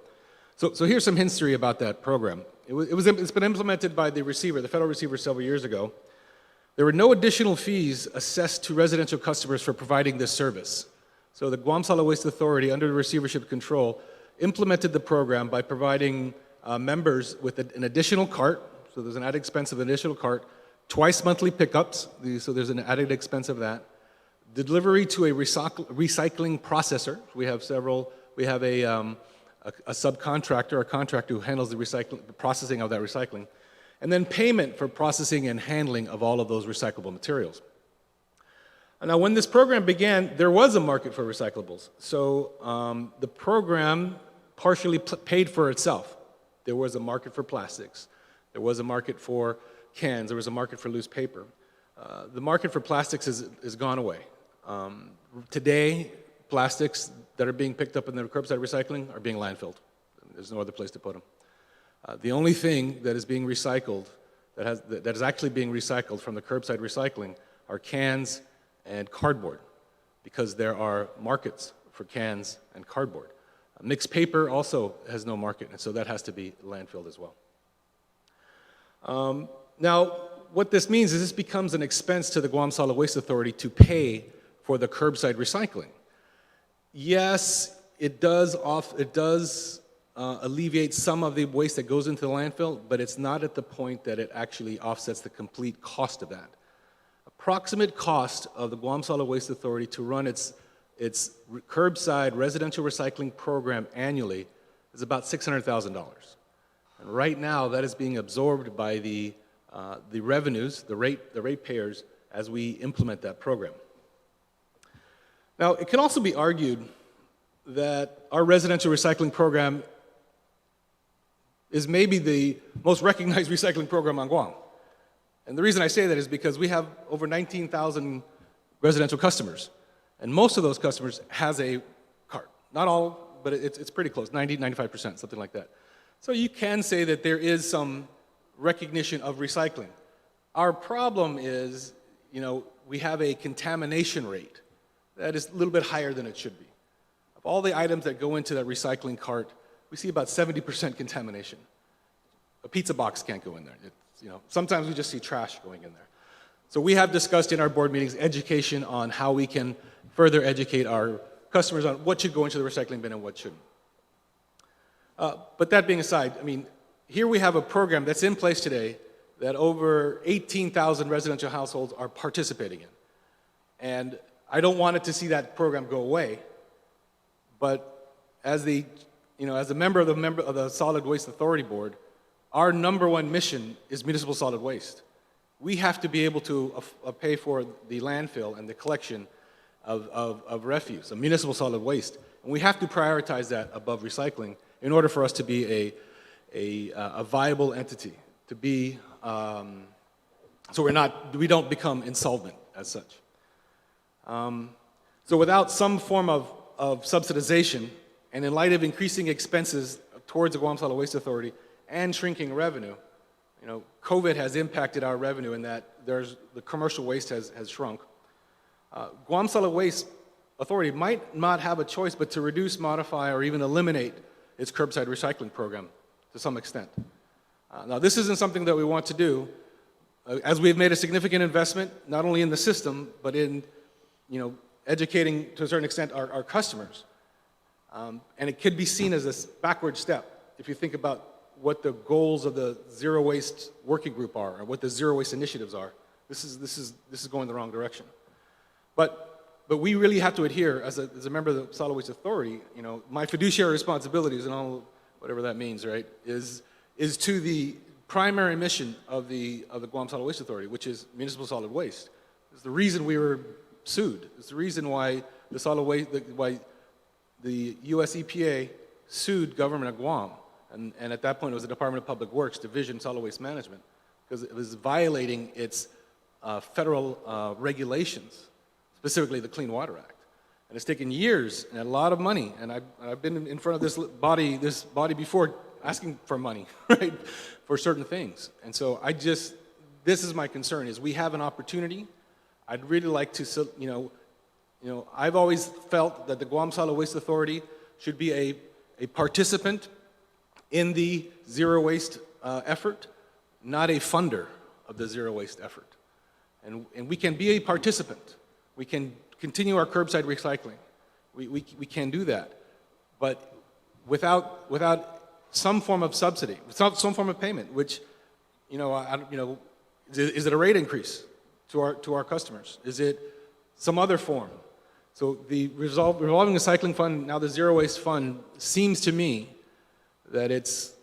So here's some history about that program. It's been implemented by the federal receiver several years ago. There were no additional fees assessed to residential customers for providing this service. So the Guam Solid Waste Authority, under the receivership control, implemented the program by providing members with an additional cart. So there's an added expense of an additional cart, twice monthly pickups, so there's an added expense of that, delivery to a recycling processor. We have a subcontractor, a contractor who handles the processing of that recycling, and then payment for processing and handling of all of those recyclable materials. Now, when this program began, there was a market for recyclables. So the program partially paid for itself. There was a market for plastics. There was a market for cans. There was a market for loose paper. The market for plastics has gone away. Today, plastics that are being picked up in the curbside recycling are being landfilled. There's no other place to put them. The only thing that is being recycled, that is actually being recycled from the curbside recycling, are cans and cardboard, because there are markets for cans and cardboard. Mixed paper also has no market, and so that has to be landfilled as well. Now, what this means is this becomes an expense to the Guam Solid Waste Authority to pay for the curbside recycling. Yes, it does alleviate some of the waste that goes into the landfill, but it's not at the point that it actually offsets the complete cost of that. Approximate cost of the Guam Solid Waste Authority to run its curbside residential recycling program annually is about $600,000. And right now, that is being absorbed by the revenues, the ratepayers, as we implement that program. Now, it can also be argued that our residential recycling program is maybe the most recognized recycling program on Guam. And the reason I say that is because we have over 19,000 residential customers, and most of those customers has a cart. Not all, but it's pretty close, 90, 95%, something like that. So you can say that there is some recognition of recycling. Our problem is, we have a contamination rate that is a little bit higher than it should be. Of all the items that go into that recycling cart, we see about 70% contamination. A pizza box can't go in there. Sometimes we just see trash going in there. So we have discussed in our board meetings education on how we can further educate our customers on what should go into the recycling bin and what shouldn't. But that being aside, here we have a program that's in place today that over 18,000 residential households are participating in. And I don't want it to see that program go away, but as a member of the Solid Waste Authority Board, our number one mission is municipal solid waste. We have to be able to pay for the landfill and the collection of refuse, of municipal solid waste. And we have to prioritize that above recycling in order for us to be a viable entity, to be, so we don't become insolvent as such. So without some form of subsidization, and in light of increasing expenses towards the Guam Solid Waste Authority and shrinking revenue, COVID has impacted our revenue in that the commercial waste has shrunk. Guam Solid Waste Authority might not have a choice but to reduce, modify, or even eliminate its curbside recycling program to some extent. Now, this isn't something that we want to do, as we've made a significant investment, not only in the system, but in educating, to a certain extent, our customers. And it could be seen as a backward step if you think about what the goals of the Zero Waste Working Group are, or what the Zero Waste initiatives are. This is going the wrong direction. But we really have to adhere, as a member of the Solid Waste Authority, my fiduciary responsibilities and all, whatever that means, right, is to the primary mission of the Guam Solid Waste Authority, which is municipal solid waste. It's the reason we were sued. It's the reason why the U.S. EPA sued government of Guam, and at that point it was the Department of Public Works Division Solid Waste Management, because it was violating its federal regulations, specifically the Clean Water Act. And it's taken years and a lot of money, and I've been in front of this body before asking for money, right, for certain things. And so this is my concern, is we have an opportunity. I'd really like to, I've always felt that the Guam Solid Waste Authority should be a participant in the zero waste effort, not a funder of the zero waste effort. And we can be a participant. We can continue our curbside recycling. We can do that. But without some form of subsidy, without some form of payment, which, is it a rate increase to our customers? Is it some other form? So the revolving recycling fund, now the zero waste fund, seems to me that it's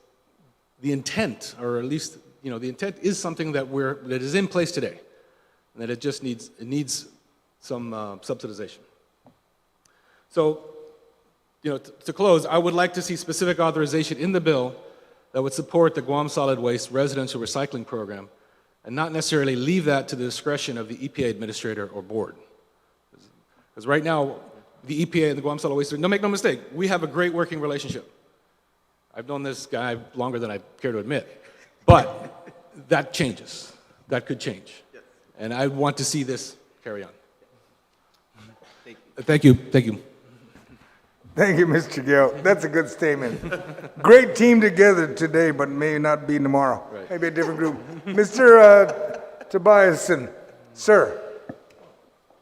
the intent, or at least the intent is something that is in place today, and that it just needs some subsidization. So, to close, I would like to see specific authorization in the bill that would support the Guam Solid Waste Residential Recycling Program, and not necessarily leave that to the discretion of the EPA administrator or board. Because right now, the EPA and the Guam Solid Waste, make no mistake, we have a great working relationship. I've known this guy longer than I care to admit. But that changes. That could change. And I want to see this carry on. Thank you. Thank you. Thank you, Mr. Gale. That's a good statement. Great team together today, but may not be tomorrow. Right. Maybe a different group. Mr. Tobiason, sir,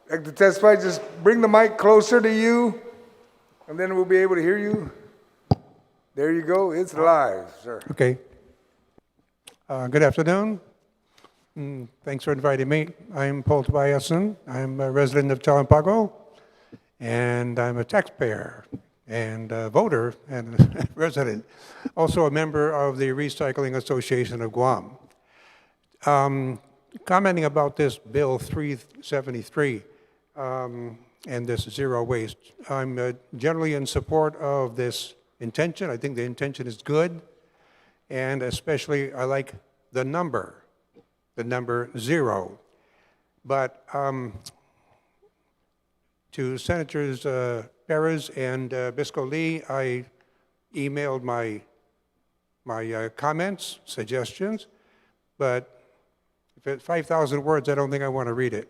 like to testify? Just bring the mic closer to you, and then we'll be able to hear you. There you go. It's live, sir. Okay. Good afternoon. Thanks for inviting me. I'm Paul Tobiason. I'm a resident of Talampago, and I'm a taxpayer and a voter and a resident. Also a member of the Recycling Association of Guam. commenting about this Bill 373 and this zero waste. I'm generally in support of this intention. I think the intention is good, and especially I like the number zero. But to Senators Perez and Bisco-Lee, I emailed my comments, suggestions, but if it's 5,000 words, I don't think I want to read it.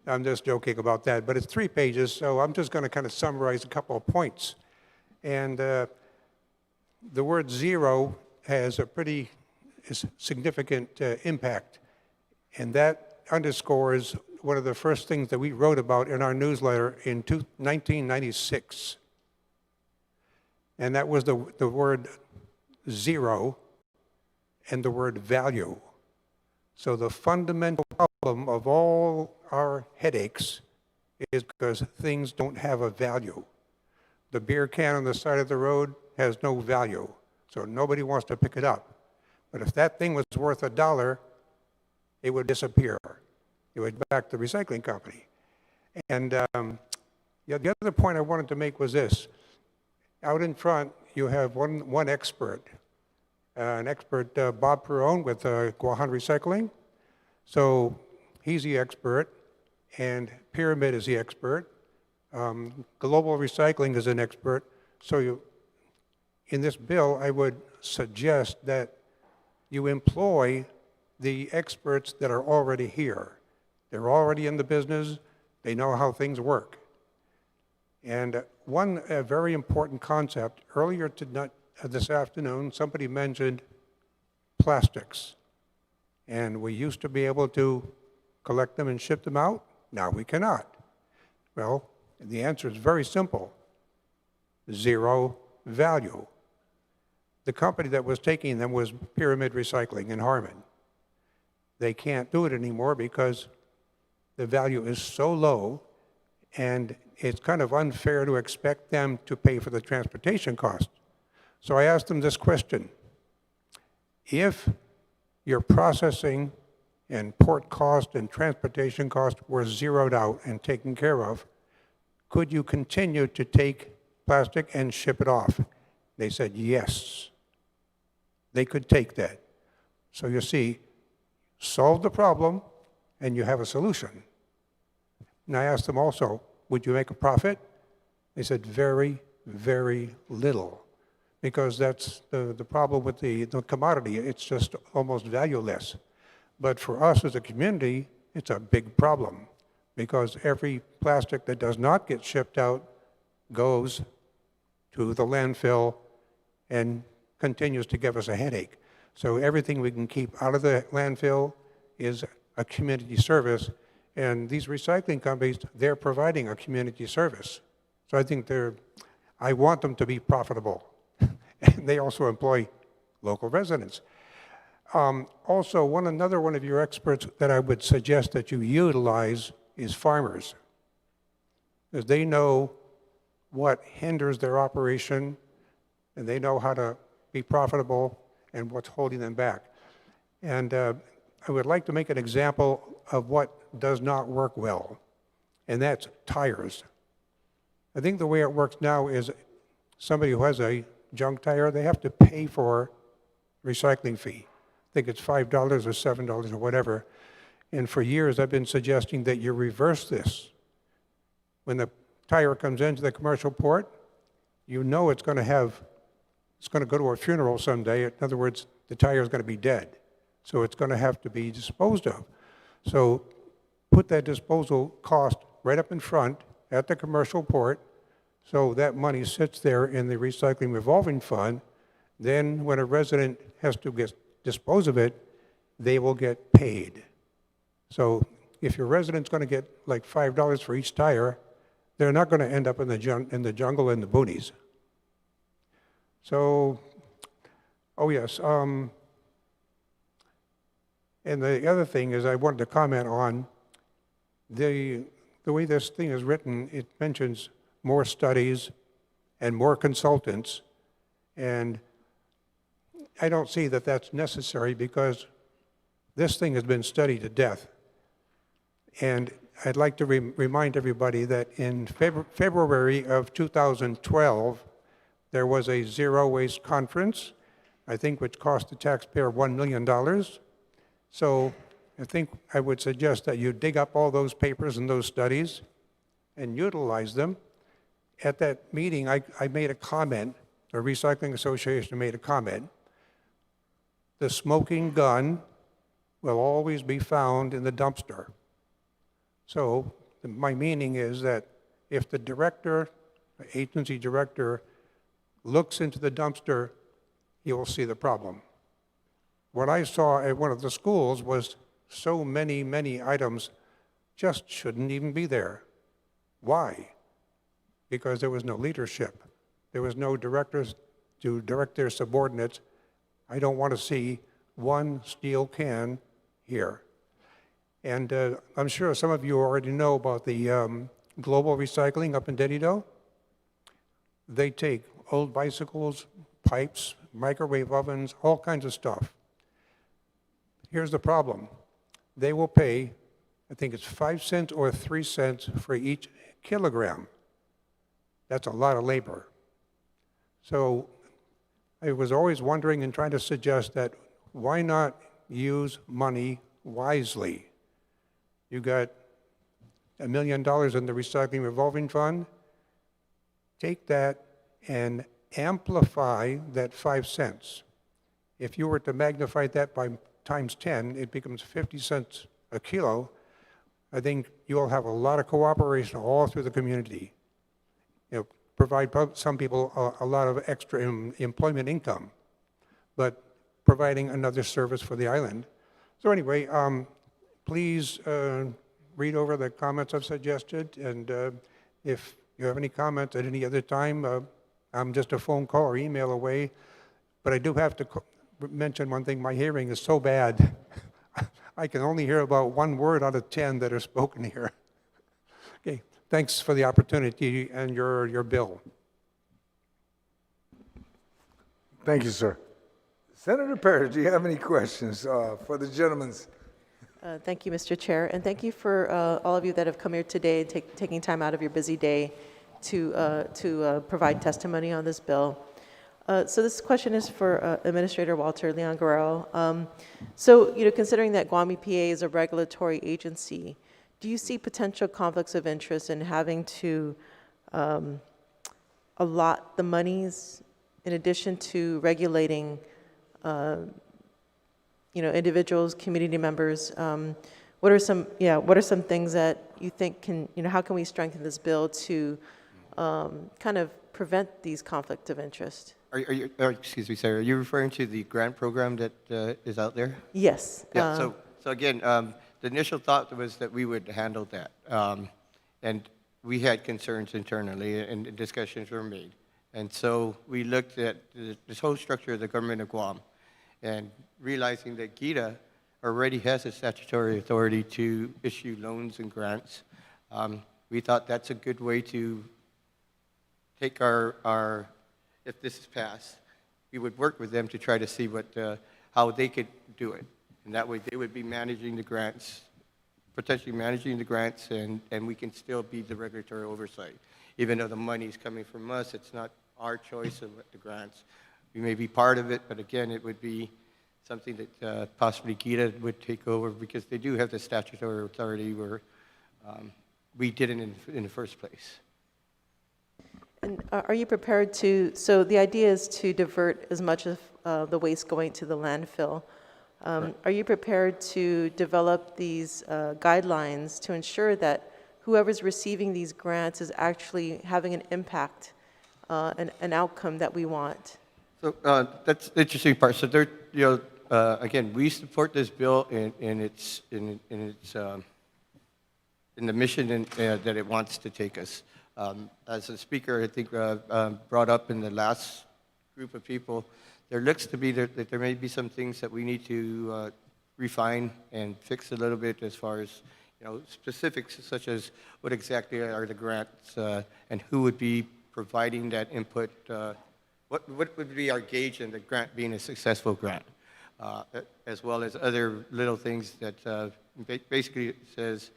I'm just joking about that, but it's 3 pages, so I'm just going to kind of summarize a couple of points. And the word zero has a pretty significant impact, and that underscores one of the first things that we wrote about in our newsletter in 1996. And that was the word zero and the word value. So the fundamental problem of all our headaches is because things don't have a value. The beer can on the side of the road has no value, so nobody wants to pick it up. But if that thing was worth $1, it would disappear. It would go back to the recycling company. And the other point I wanted to make was this. Out in front, you have one expert, Bob Perrone with Guahan Recycling. So he's the expert, and Pyramid is the expert. Global Recycling is an expert. So in this bill, I would suggest that you employ the experts that are already here. They're already in the business. They know how things work. And one very important concept, earlier this afternoon, somebody mentioned plastics. And we used to be able to collect them and ship them out. Now we cannot. Well, the answer is very simple. Zero value. The company that was taking them was Pyramid Recycling in Harmon. They can't do it anymore because the value is so low, and it's kind of unfair to expect them to pay for the transportation cost. So I asked them this question. If your processing and port cost and transportation cost were zeroed out and taken care of, could you continue to take plastic and ship it off? They said yes. They could take that. So you see, solve the problem and you have a solution. And I asked them also, would you make a profit? They said very, very little, because that's the problem with the commodity. It's just almost valueless. But for us as a community, it's a big problem, because every plastic that does not get shipped out goes to the landfill and continues to give us a headache. So everything we can keep out of the landfill is a community service, and these recycling companies, they're providing a community service. So I think I want them to be profitable. And they also employ local residents. Also, another one of your experts that I would suggest that you utilize is farmers, because they know what hinders their operation, and they know how to be profitable and what's holding them back. And I would like to make an example of what does not work well, and that's tires. I think the way it works now is somebody who has a junk tire, they have to pay for recycling fee. I think it's $5 or $7 or whatever. And for years I've been suggesting that you reverse this. When the tire comes into the commercial port, you know it's going to go to a funeral someday. In other words, the tire is going to be dead. So it's going to have to be disposed of. So put that disposal cost right up in front at the commercial port, so that money sits there in the recycling revolving fund. Then when a resident has to dispose of it, they will get paid. So if your resident's going to get like $5 for each tire, they're not going to end up in the jungle in the boonies. So, oh yes, and the other thing is I wanted to comment on the way this thing is written. It mentions more studies and more consultants, and I don't see that that's necessary, because This thing has been studied to death. And I'd like to remind everybody that in February of 2012, there was a zero waste conference, I think which cost the taxpayer $1 million. So I think I would suggest that you dig up all those papers and those studies and utilize them. At that meeting, I made a comment, the Recycling Association made a comment. The smoking gun will always be found in the dumpster. So my meaning is that if the director, the agency director, looks into the dumpster, he will see the problem. What I saw at one of the schools was so many items just shouldn't even be there. Why? Because there was no leadership. There was no directors to direct their subordinates. I don't want to see one steel can here. And I'm sure some of you already know about the global recycling up in Dedido. They take old bicycles, pipes, microwave ovens, all kinds of stuff. Here's the problem. They will pay, I think it's 5 cents or 3 cents for each kilogram. That's a lot of labor. So I was always wondering and trying to suggest that why not use money wisely? You got $1 million in the recycling revolving fund. Take that and amplify that 5 cents. If you were to magnify that by times 10, it becomes 50 cents a kilo. I think you'll have a lot of cooperation all through the community. You know, provide some people a lot of extra employment income, but providing another service for the island. So anyway, please read over the comments I've suggested, and if you have any comments at any other time, I'm just a phone call or email away. But I do have to mention one thing. My hearing is so bad. I can only hear about 1 word out of 10 that are spoken here. Okay, thanks for the opportunity and your bill. Thank you, sir. Senator Perry, do you have any questions for the gentlemen? Thank you, Mr. Chair, and thank you for all of you that have come here today, taking time out of your busy day to provide testimony on this bill. So this question is for Administrator Walter Leon Guerrero. So, considering that Guam EPA is a regulatory agency, do you see potential conflicts of interest in having to allot the monies in addition to regulating, individuals, community members? What are some things that you think how can we strengthen this bill to kind of prevent these conflicts of interest? Excuse me, sir. Are you referring to the grant program that is out there? Yes. Yeah. So again, the initial thought was that we would handle that, and we had concerns internally, and discussions were made. And so we looked at this whole structure of the government of Guam, and realizing that GITA already has a statutory authority to issue loans and grants. We thought that's a good way to take our if this is passed, we would work with them to try to see how they could do it. And that way they would be managing the grants, potentially managing the grants, and we can still be the regulatory oversight. Even though the money is coming from us, it's not our choice of the grants. We may be part of it, but again, it would be something that possibly GITA would take over, because they do have the statutory authority where we didn't in the first place. And are you prepared to, so the idea is to divert as much of the waste going to the landfill. Right. Are you prepared to develop these guidelines to ensure that whoever's receiving these grants is actually having an impact, an outcome that we want? So that's the interesting part. So there, again, we support this bill in the mission that it wants to take us. As the speaker, I think, brought up in the last group of people, there looks to be that there may be some things that we need to refine and fix a little bit as far as specifics, such as what exactly are the grants and who would be providing that input. What would be our gauge in the grant being a successful grant? as well as other little things that basically it says,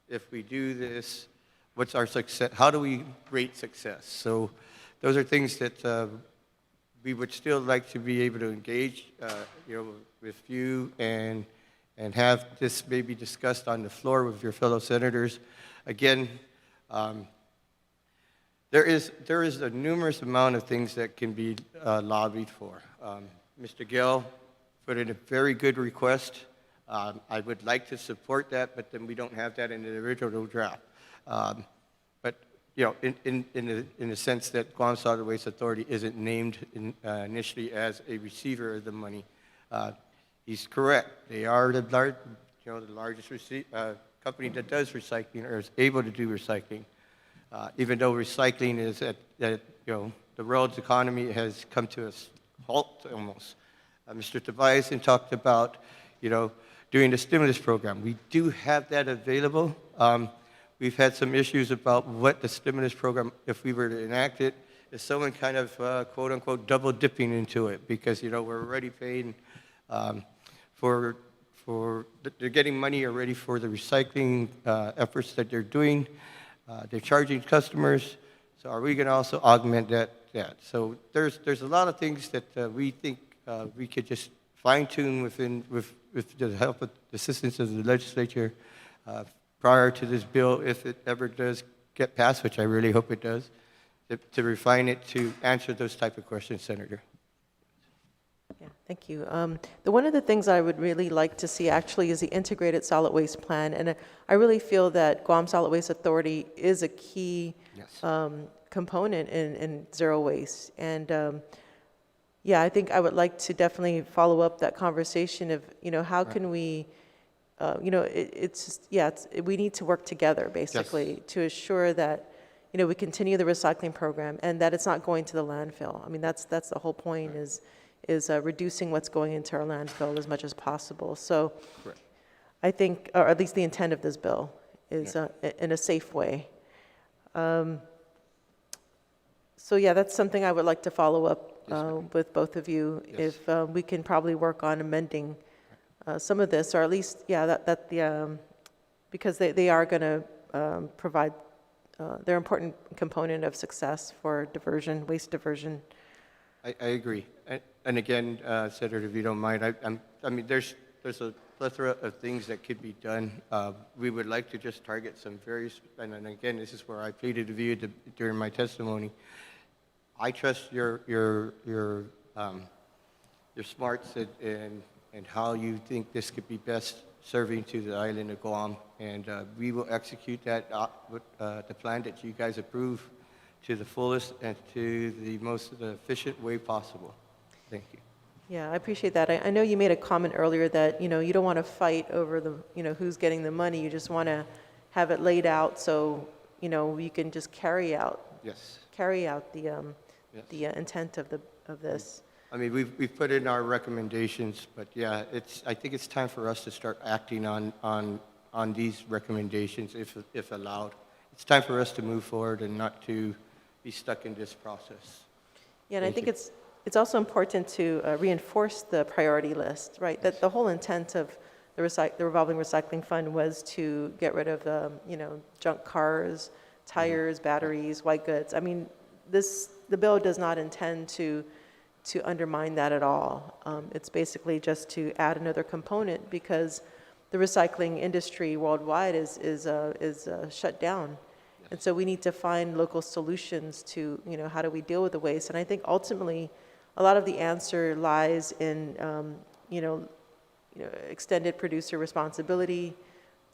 if we do this, what's our success? How do we rate success? So those are things that we would still like to be able to engage, with you and have this maybe discussed on the floor with your fellow senators. Again, there is a numerous amount of things that can be lobbied for. Mr. Gale put in a very good request. I would like to support that, but then we don't have that in the original draft. But in the sense that Guam Solid Waste Authority isn't named initially as a receiver of the money, he's correct. They are the largest company that does recycling or is able to do recycling. Even though recycling is the world's economy has come to a halt almost. Mr. Tobiason talked about, doing the stimulus program. We do have that available. We've had some issues about what the stimulus program, if we were to enact it, is someone kind of, quote unquote, double dipping into it because, we're already paying they're getting money already for the recycling efforts that they're doing. They're charging customers. So are we going to also augment that? So there's a lot of things that we think we could just fine tune with the help of the assistance of the legislature prior to this bill, if it ever does get passed, which I really hope it does, to refine it to answer those type of questions, Senator. Yeah, thank you. One of the things I would really like to see actually is the integrated solid waste plan, and I really feel that Guam Solid Waste Authority is a key component in zero waste. And yeah, I think I would like to definitely follow up that conversation of how can we, we need to work together basically to assure that we continue the recycling program and that it's not going to the landfill. I mean, that's the whole point is reducing what's going into our landfill as much as possible. So I think, or at least the intent of this bill is in a safe way. So yeah, that's something I would like to follow up with both of you. If we can probably work on amending some of this, or at least, because they are going to provide, they're an important component of success for waste diversion. I agree. And again, Senator, if you don't mind, I mean, there's a plethora of things that could be done. We would like to just target some and again, this is where I pleaded with you during my testimony. I trust your smarts and how you think this could be best serving to the island of Guam, and we will execute that the plan that you guys approve to the fullest and to the most efficient way possible. Thank you. Yeah, I appreciate that. I know you made a comment earlier that you don't want to fight over who's getting the money. You just want to have it laid out so you can just carry out the intent of this. I mean, we've put in our recommendations, but yeah, I think it's time for us to start acting on these recommendations if allowed. It's time for us to move forward and not to be stuck in this process. Yeah, and I think it's also important to reinforce the priority list, right? That the whole intent of the revolving recycling fund was to get rid of junk cars, tires, batteries, white goods. I mean, the bill does not intend to undermine that at all. It's basically just to add another component because the recycling industry worldwide is shut down. And so we need to find local solutions to, how do we deal with the waste? And I think ultimately, a lot of the answer lies in, extended producer responsibility,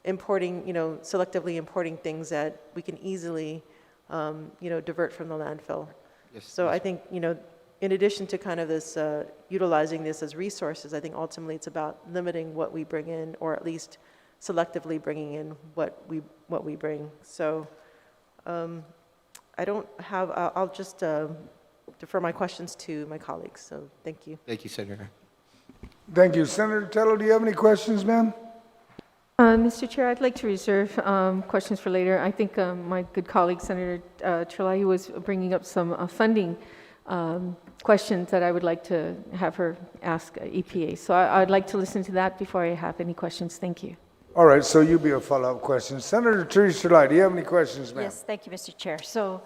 importing, selectively importing things that we can easily, divert from the landfill. Yes, so I think, in addition to kind of this, utilizing this as resources, I think ultimately it's about limiting what we bring in, or at least selectively bringing in what we bring. So I'll just defer my questions to my colleagues. So thank you. Thank you, Senator. Thank you. Senator Tello, do you have any questions, ma'am? Mr. Chair, I'd like to reserve questions for later. I think my good colleague, Senator Chalahi, was bringing up some funding questions that I would like to have her ask EPA. So I'd like to listen to that before I have any questions. Thank you. All right, so you'll be a follow-up question. Senator Teresa Lai, do you have any questions, ma'am? Yes, thank you, Mr. Chair. So,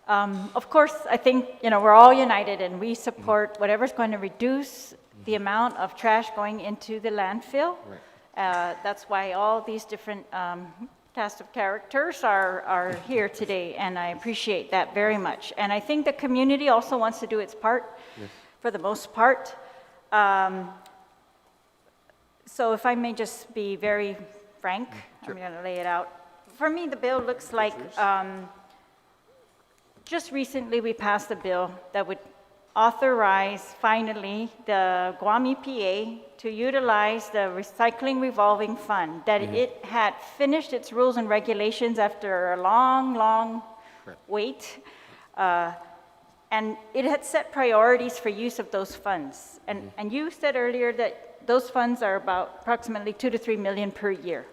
of course, I think, we're all united and we support whatever's going to reduce the amount of trash going into the landfill. Right. That's why all these different cast of characters are here today, and I appreciate that very much. And I think the community also wants to do its part, Yes. for the most part. So if I may just be very frank, Sure. I'm going to lay it out. For me, the bill looks like, just recently we passed a bill that would authorize finally the Guam EPA to utilize the recycling revolving fund, that it had finished its rules and regulations after a long, long wait. And it had set priorities for use of those funds. And you said earlier that those funds are about approximately 2 to 3 million per year.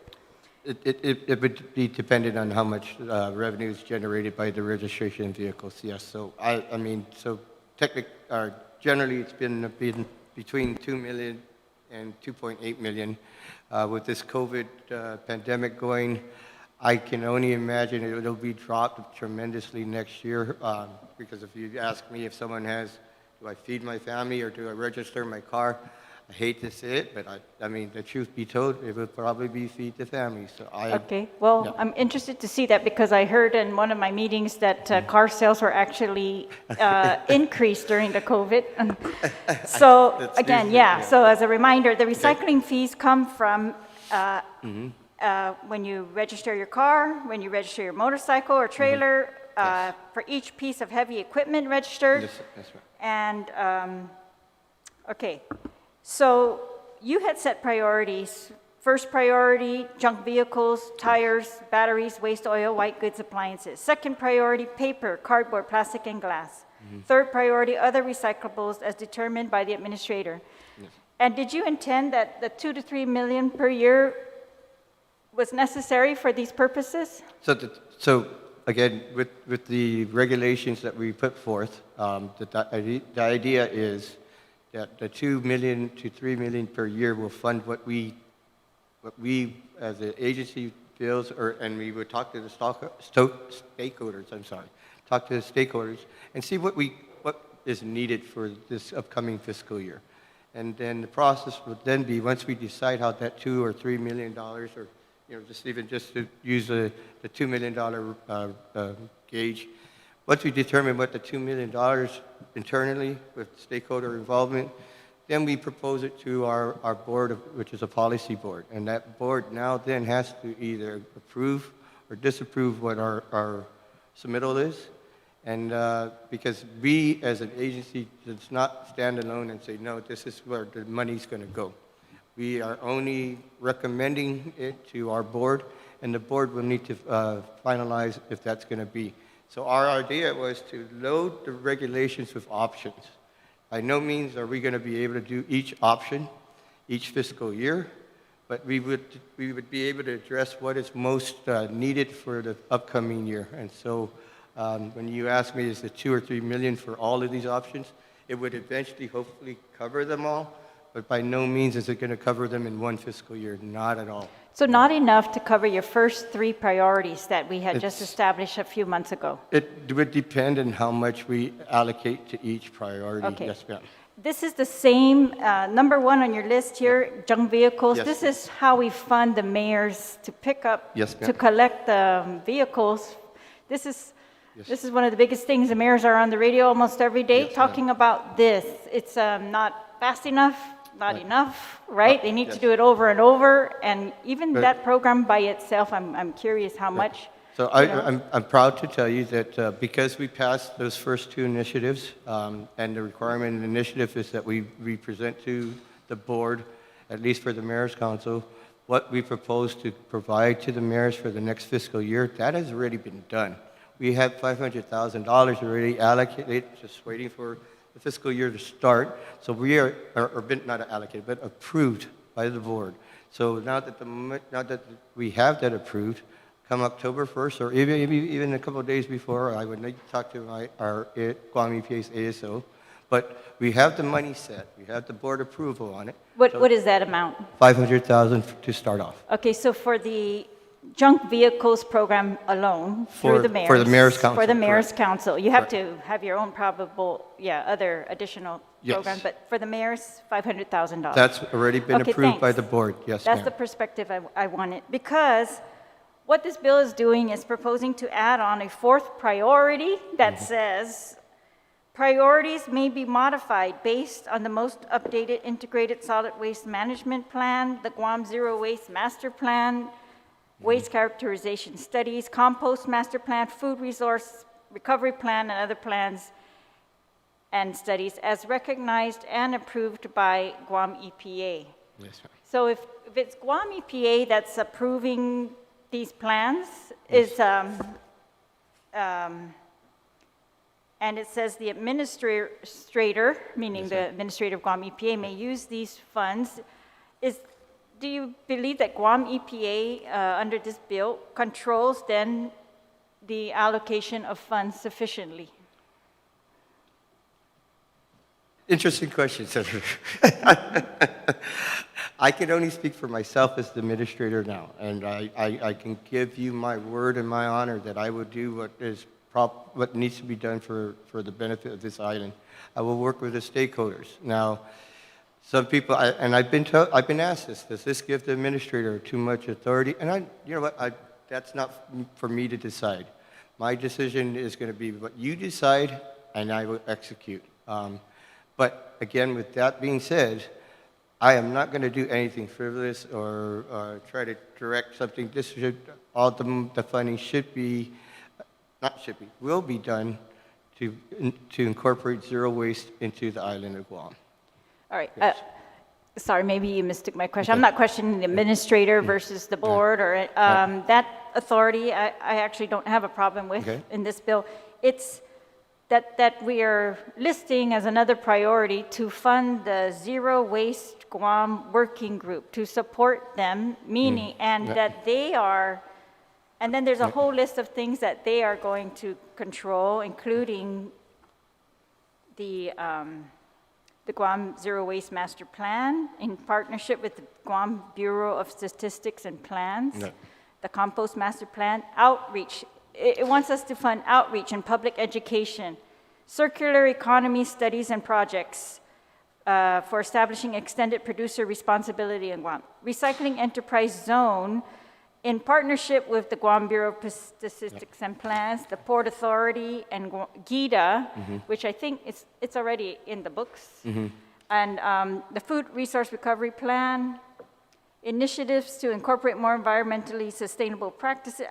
It would be dependent on how much revenue is generated by the registration vehicles, yes. So, generally, it's been between 2 million and 2.8 million. With this COVID pandemic going, I can only imagine it'll be dropped tremendously next year, because if you ask me if someone has, do I feed my family or do I register my car? I hate to say it, but I mean, the truth be told, it would probably be feed the family. So Okay, well, yeah. I'm interested to see that because I heard in one of my meetings that car sales were actually increased during the COVID. So That's again, usually- yeah, yeah. so as a reminder, the recycling fees come from when you register your car, when you register your motorcycle or trailer, for each piece of heavy equipment registered. Yes, that's right. And, okay, so you had set priorities. First priority, junk vehicles, tires, batteries, waste oil, white goods, appliances. Second priority, paper, cardboard, plastic, and glass. Third priority, other recyclables as determined by the administrator. Yes. And did you intend that the 2 to 3 million per year was necessary for these purposes? So again, with the regulations that we put forth, the idea is that the 2 million to 3 million per year will fund what we as an agency feels, and we would talk to the stakeholders, talk to the stakeholders and see what is needed for this upcoming fiscal year. And then the process would then be, once we decide how that $2 or $3 million, or just to use the $2 million gauge, once we determine what the $2 million internally with stakeholder involvement, then we propose it to our board, which is a policy board. And that board now then has to either approve or disapprove what our submittal is. And because we, as an agency, does not stand alone and say, no, this is where the money's going to go. We are only recommending it to our board, and the board will need to finalize if that's going to be. So our idea was to load the regulations with options. By no means are we going to be able to do each option each fiscal year, but we would be able to address what is most needed for the upcoming year. And so when you ask me, is it 2 or 3 million for all of these options, it would eventually hopefully cover them all, but by no means is it going to cover them in one fiscal year, not at all. So not enough to cover your first 3 priorities that we had just established a few months ago? It would depend on how much we allocate to each priority. Okay. Yes, ma'am. This is the same, number 1 on your list here, junk vehicles. Yes, This ma'am. is how we fund the mayors to pick up, Yes, ma'am. to collect the vehicles. This is one of the biggest things. The mayors are on the radio almost every day Yes, talking about this. It's not fast enough, not Right. enough, right? They need yes. to do it over and over, and even Right. that program by itself, I'm curious how much. So I'm proud to tell you that because we passed those first 2 initiatives, and the requirement in the initiative is that we present to the board, at least for the Mayor's Council, what we propose to provide to the mayors for the next fiscal year. That has already been done. We have $500,000 already allocated, just waiting for the fiscal year to start. So we are not allocated, but approved by the board. So now that we have that approved, come October 1st, or even a couple of days before, I would need to talk to our Guam EPA's ASO. But we have the money set, we have the board approval on it. What is that amount? 500,000 to start off. Okay, so for the junk vehicles program alone, through the mayor's. For the mayor's council. For the mayor's correct. council, you have to have your own probable, other additional Yes. programs, but for the mayor's, $500,000. That's already been Okay, approved by thanks. the board, yes, That's ma'am. the perspective I wanted, because what this bill is doing is proposing to add on a fourth priority that says, priorities may be modified based on the most updated integrated solid waste management plan, the Guam Zero Waste Master Plan, waste characterization studies, compost master plan, food resource recovery plan, and other plans and studies as recognized and approved by Guam EPA. Yes, ma'am. So if it's Guam EPA that's approving these plans, and it says the administrator, meaning the administrator of Guam EPA, may use these funds, do you believe that Guam EPA, under this bill, controls then the allocation of funds sufficiently? Interesting question, Senator. I can only speak for myself as the administrator now, and I can give you my word and my honor that I will do what needs to be done for the benefit of this island. I will work with the stakeholders. Now, some people, I've been asked this, does this give the administrator too much authority? And you know what, that's not for me to decide. My decision is going to be what you decide, and I will execute. But again, with that being said, I am not going to do anything frivolous or try to direct something. All the funding will be done to incorporate zero waste into the island of Guam. All right. Yes. Sorry, maybe you mistook my question. Okay. I'm not questioning the administrator versus the board or that authority. I actually don't have a problem with in this bill. It's that we are listing as another priority to fund the Zero Waste Guam Working Group, to support them, meaning, that they are, and then there's a whole list of things that they are going to control, including the Guam Zero Waste Master Plan in partnership with the Guam Bureau of Statistics and Plans, the Compost Master Plan, outreach. It wants us to fund outreach and public education, circular economy studies and projects for establishing extended producer responsibility in Guam, recycling enterprise zone in partnership with the Guam Bureau of Statistics and Plans, the Port Authority, and GIDA, which I think it's already in the books, and the Food Resource Recovery Plan, initiatives to incorporate more environmentally sustainable practices.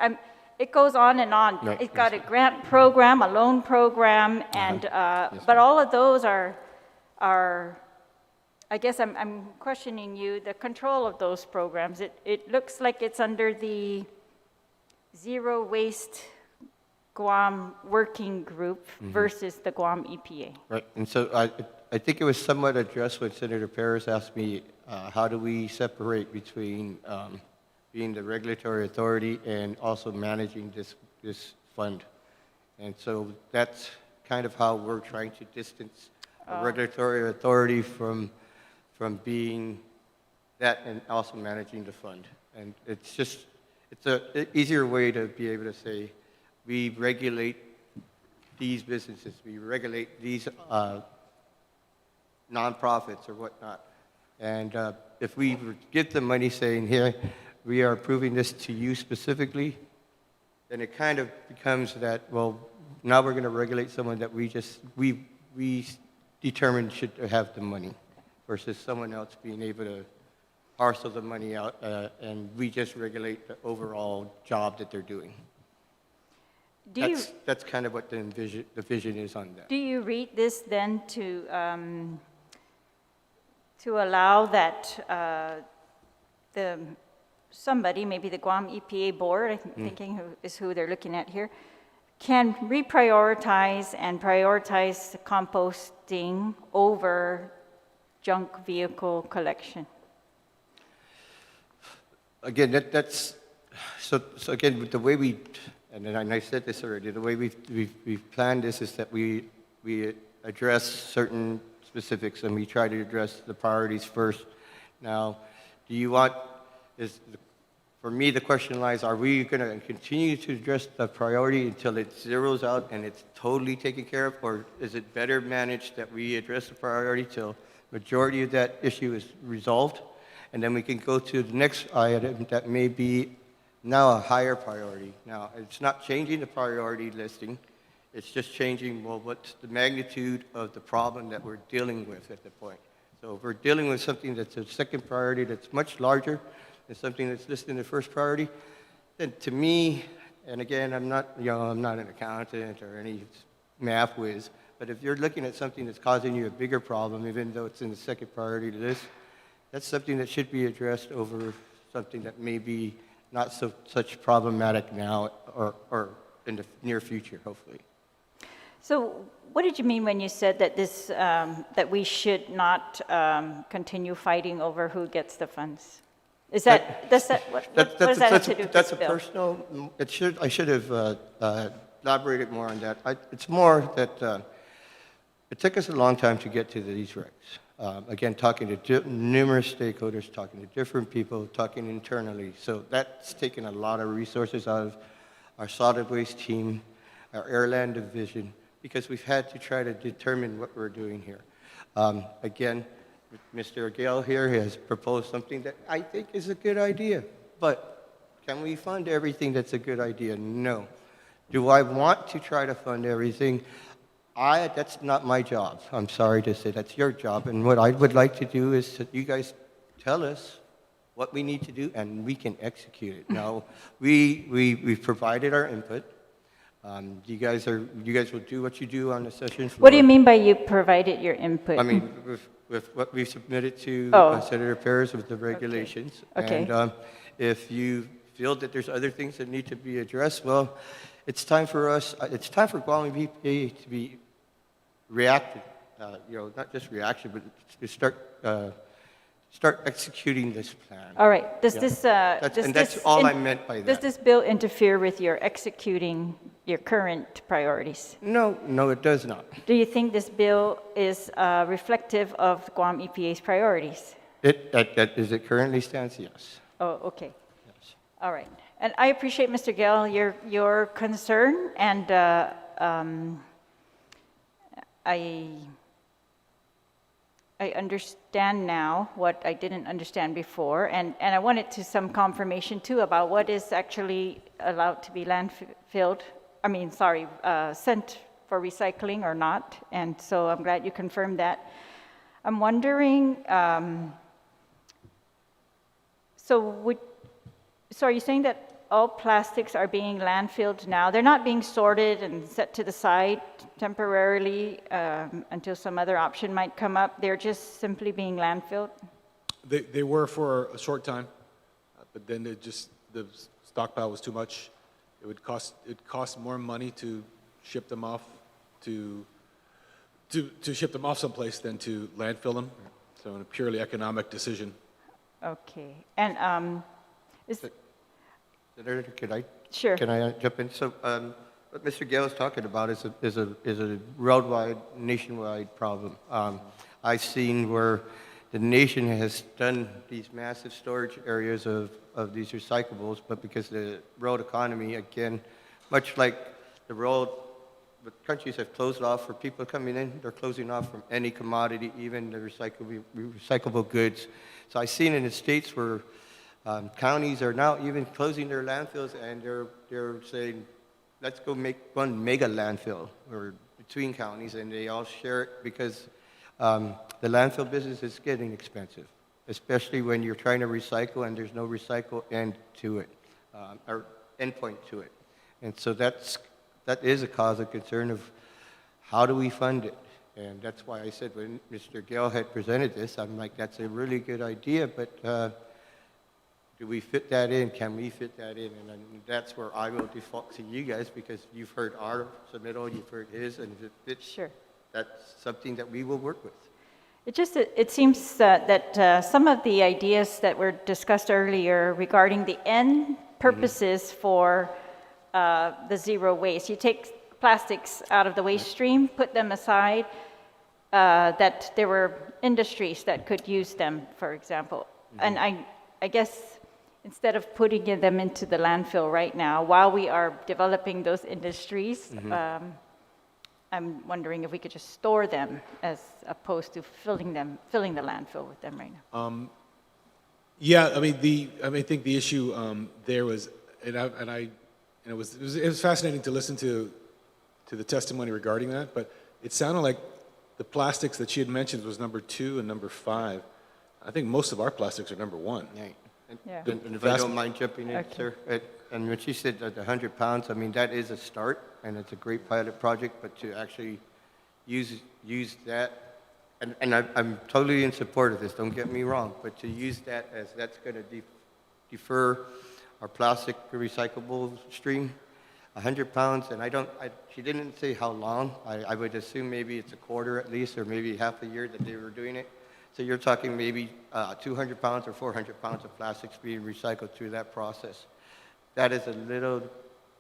It goes on and on. Right. It's got a grant program, a loan program, and but all of those are I guess I'm questioning you, the control of those programs. It looks like it's under the Zero Waste Guam Working Group versus the Guam EPA. Right, and so I think it was somewhat addressed when Senator Perez asked me, how do we separate between being the regulatory authority and also managing this fund? And so that's kind of how we're trying to distance a regulatory authority from being that and also managing the fund. And it's an easier way to be able to say, we regulate these businesses, we regulate these nonprofits or whatnot. And if we give them money saying, here, we are approving this to you specifically, then it kind of becomes that, well, now we're going to regulate someone that we determined should have the money, versus someone else being able to parcel the money out, and we just regulate the overall job that they're doing. That's kind of what the vision is on that. Do you read this then to allow that somebody, maybe the Guam EPA board, I'm thinking who they're looking at here, can reprioritize and prioritize composting over junk vehicle collection? Again, that's so again, the way and I said this already, the way we've planned this is that we address certain specifics, and we try to address the priorities first. Now, do you want, for me, the question lies, are we going to continue to address the priority until it zeroes out and it's totally taken care of, or is it better managed that we address the priority till majority of that issue is resolved, and then we can go to the next item that may be now a higher priority? Now, it's not changing the priority listing, it's just changing, well, what's the magnitude of the problem that we're dealing with at the point. So if we're dealing with something that's a second priority that's much larger than something that's listed in the first priority, then to me, and again, I'm not an accountant or any math whiz, but if you're looking at something that's causing you a bigger problem, even though it's in the second priority list, that's something that should be addressed over something that may be not such problematic now or in the near future, hopefully. So what did you mean when you said that this, that we should not continue fighting over who gets the funds? Is that, what does that have to do with That's this a bill? personal, I should have elaborated more on that. It's more that it took us a long time to get to these regs. Again, talking to numerous stakeholders, talking to different people, talking internally. So that's taken a lot of resources out of our solid waste team, our airland division, because we've had to try to determine what we're doing here. Again, Mr. Gale here has proposed something that I think is a good idea, but can we fund everything that's a good idea? No. Do I want to try to fund everything? That's not my job. I'm sorry to say, that's your job. And what I would like to do is that you guys tell us what we need to do and we can execute it. Now, we've provided our input. You guys will do what you do on the session floor. What do you mean by you provided your input? I mean, with what we submitted to Senator Perez with the regulations. Okay. And if you feel that there's other things that need to be addressed, well, it's time for us, it's time for Guam EPA to be reactive, not just reaction, but to start executing this plan. All right. Does this, that's all I meant by that. Does this bill interfere with your executing your current priorities? No, it does not. Do you think this bill is reflective of Guam EPA's priorities? As it currently stands, yes. Oh, okay. Yes. All right. And I appreciate, Mr. Gale, your concern, and I understand now what I didn't understand before, and I wanted some confirmation too about what is actually allowed to be sent for recycling or not, and so I'm glad you confirmed that. I'm wondering, so are you saying that all plastics are being landfilled now? They're not being sorted and set to the side temporarily until some other option might come up. They're just simply being landfilled? They were for a short time, but then the stockpile was too much. It cost more money to ship them off to ship them off someplace than to landfill them. So in a purely economic decision. Okay. And Sure. Can I jump in? So what Mr. Gale is talking about is a worldwide, nationwide problem. I've seen where the nation has done these massive storage areas of these recyclables, but because the road economy, again, much like the road, the countries have closed off for people coming in, they're closing off from any commodity, even the recyclable goods. So I've seen in the States where counties are now even closing their landfills, and they're saying, let's go make one mega landfill or between counties, and they all share it because the landfill business is getting expensive, especially when you're trying to recycle and there's no recycle end to it, or endpoint to it. And so that is a cause of concern of how do we fund it? And that's why I said when Mr. Gale had presented this, I'm like, that's a really good idea, but do we fit that in? Can we fit that in? And that's where I will default to you guys, because you've heard our submittal, you've heard his, and that's something that we will work with. It seems that some of the ideas that were discussed earlier regarding the end purposes for the zero waste, you take plastics out of the waste stream, put them aside, that there were industries that could use them, for example. And I guess instead of putting them into the landfill right now, while we are developing those industries, I'm wondering if we could just store them as opposed to filling the landfill with them right now. Yeah, I think the issue there was, it was fascinating to listen to the testimony regarding that, but it sounded like the plastics that she had mentioned was number 2 and number 5. I think most of our plastics are number 1. Yeah. And if I don't mind jumping in, sir, and when she said that 100 pounds, I mean, that is a start, and it's a great pilot project, but to actually use that, and I'm totally in support of this, don't get me wrong, but to use that as that's going to defer our plastic recyclable stream, 100 pounds, and she didn't say how long. I would assume maybe it's a quarter at least, or maybe half a year that they were doing it. So you're talking maybe 200 pounds or 400 pounds of plastics being recycled through that process. That is a little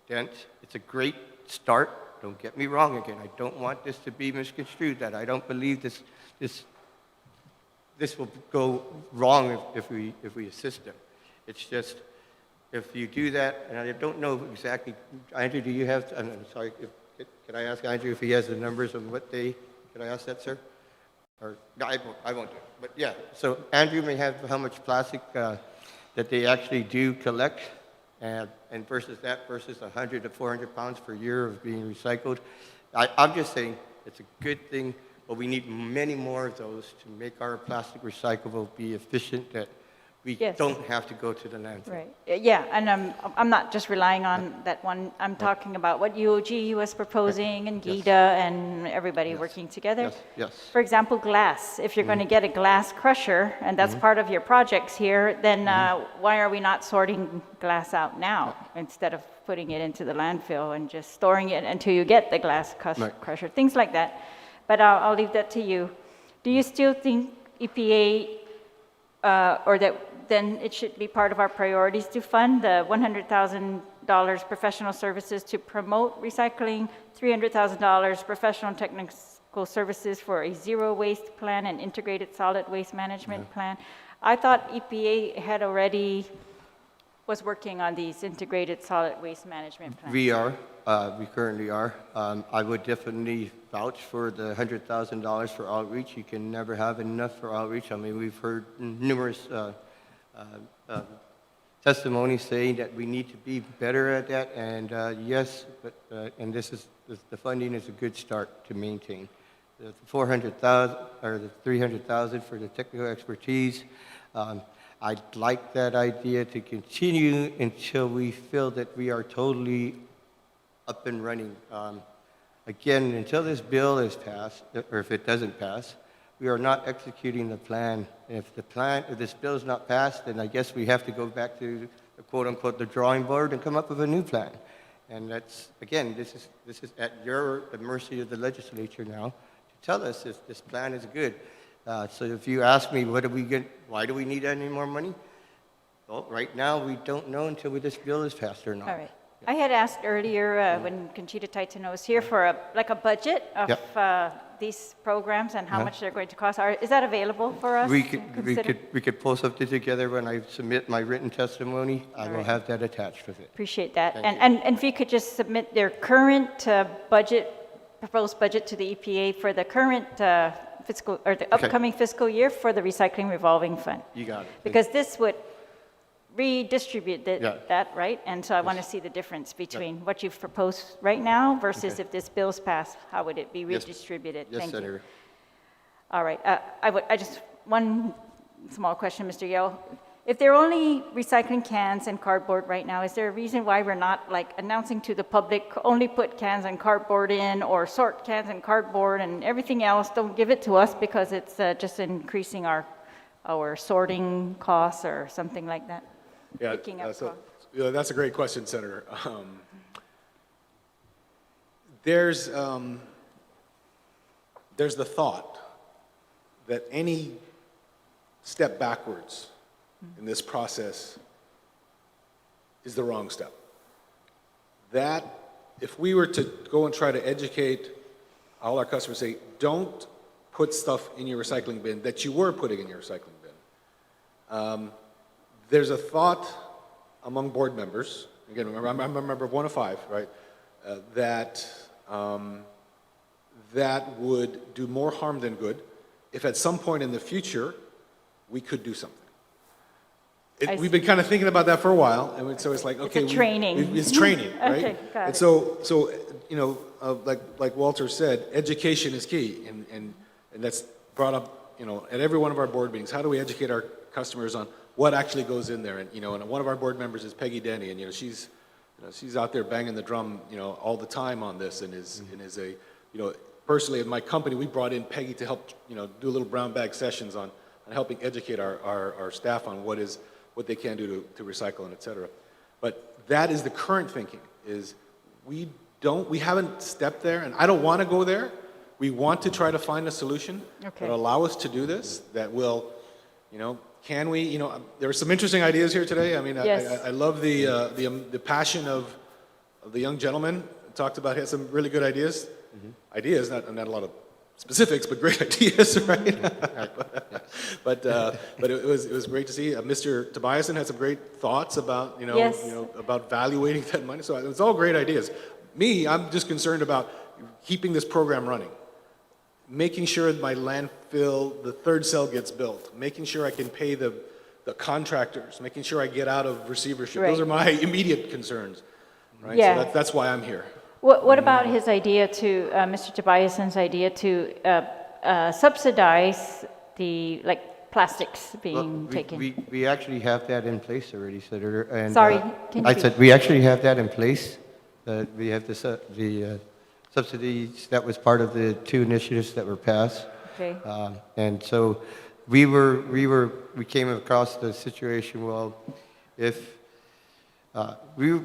dent. It's a great start. Don't get me wrong again. I don't want this to be misconstrued, that I don't believe this will go wrong if we assist them. It's just, if you do that, and I don't know exactly, Andrew, do you have, I'm sorry, can I ask Andrew if he has the numbers of what they, can I ask that, sir? Or, no, I won't do it. But yeah, so Andrew may have how much plastic that they actually do collect, and versus 100 to 400 pounds per year of being recycled. I'm just saying it's a good thing, but we need many more of those to make our plastic recyclable be efficient, that we don't have to go to the landfill. Right. Yeah, and I'm not just relying on that one. I'm talking about what UOG was proposing, and GIDA, and everybody working together. Yes. For example, glass. If you're going to get a glass crusher, and that's part of your projects here, then why are we not sorting glass out now instead of putting it into the landfill and just storing it until you get the glass crusher? Things like that. But I'll leave that to you. Do you still think EPA, or that then it should be part of our priorities to fund the $100,000 professional services to promote recycling, $300,000 professional and technical services for a zero waste plan and integrated solid waste management plan? I thought EPA had already was working on these integrated solid waste management plans. We currently are. I would definitely vouch for the $100,000 for outreach. You can never have enough for outreach. I mean, we've heard numerous testimonies saying that we need to be better at that, and yes, but and the funding is a good start to maintain. The 400,000 or the 300,000 for the technical expertise. I'd like that idea to continue until we feel that we are totally up and running. Again, until this bill is passed, or if it doesn't pass, we are not executing the plan. If this bill is not passed, then I guess we have to go back to the quote-unquote the drawing board and come up with a new plan. And that's, again, this is at the mercy of the legislature now to tell us if this plan is good. So if you ask me, why do we need any more money? Well, right now we don't know until this bill is passed or not. All right. I had asked earlier when Conchita Taitano was here for a budget of these programs and how much they're going to cost. Is that available for us? We could pull something together when I submit my written testimony. I will have that attached with it. Appreciate that. And if you could just submit their current proposed budget to the EPA for the current fiscal or the upcoming fiscal year for the recycling revolving fund. You got it. Because this would redistribute that, right? And so I want to see the difference between what you've proposed right now versus if this bill's passed, how would it be redistributed? Yes, Thank Senator. you. All right. I just, one small question, Mr. Yale. If they're only recycling cans and cardboard right now, is there a reason why we're not like announcing to the public, only put cans and cardboard in, or sort cans and cardboard and everything else, don't give it to us because it's just increasing our sorting costs or something like that? Yeah, that's a great question, Senator. There's the thought that any step backwards in this process is the wrong step. That if we were to go and try to educate all our customers, say, don't put stuff in your recycling bin that you were putting in your recycling bin. There's a thought among board members, again, remember, I'm a member of one of five, right, that would do more harm than good if at some point in the future we could do something. We've been kind of thinking about that for a while, and so it's like, okay, It's training. It's training, right? Okay, got and it. so you know, like Walter said, education is key, and that's brought up, you know, at every one of our board meetings. How do we educate our customers on what actually goes in there? And you know, and one of our board members is Peggy Denny, and you know, she's out there banging the drum, you know, all the time on this, and is a, you know, personally in my company, we brought in Peggy to help, you know, do little brown bag sessions on helping educate our staff on what they can do to recycle and et cetera. But that is the current thinking, is we haven't stepped there, and I don't want to go there. We want to try to find a solution that will allow us to do this, that will, you know, can we, you know, there are some interesting ideas here today. I mean, Yes. I love the passion of the young gentleman. Talked about, he had some really good ideas. Ideas, not a lot of specifics, but great ideas, right? but it was great to see. Mr. Tobiason had some great thoughts about, you know, Yes. about valuating that money. So it's all great ideas. Me, I'm just concerned about keeping this program running, making sure my landfill, the third cell gets built, making sure I can pay the contractors, making sure I get out of receivership. Right. Those are my immediate concerns, right? Yeah. So that's why I'm here. What about his idea to, Mr. Tobiason's idea to subsidize the, like, plastics being taken? We actually have that in place already, Senator. And, Sorry, can you I said we actually have that in place. We have the subsidies that was part of the two initiatives that were passed. Okay. And so we came across the situation, well, if we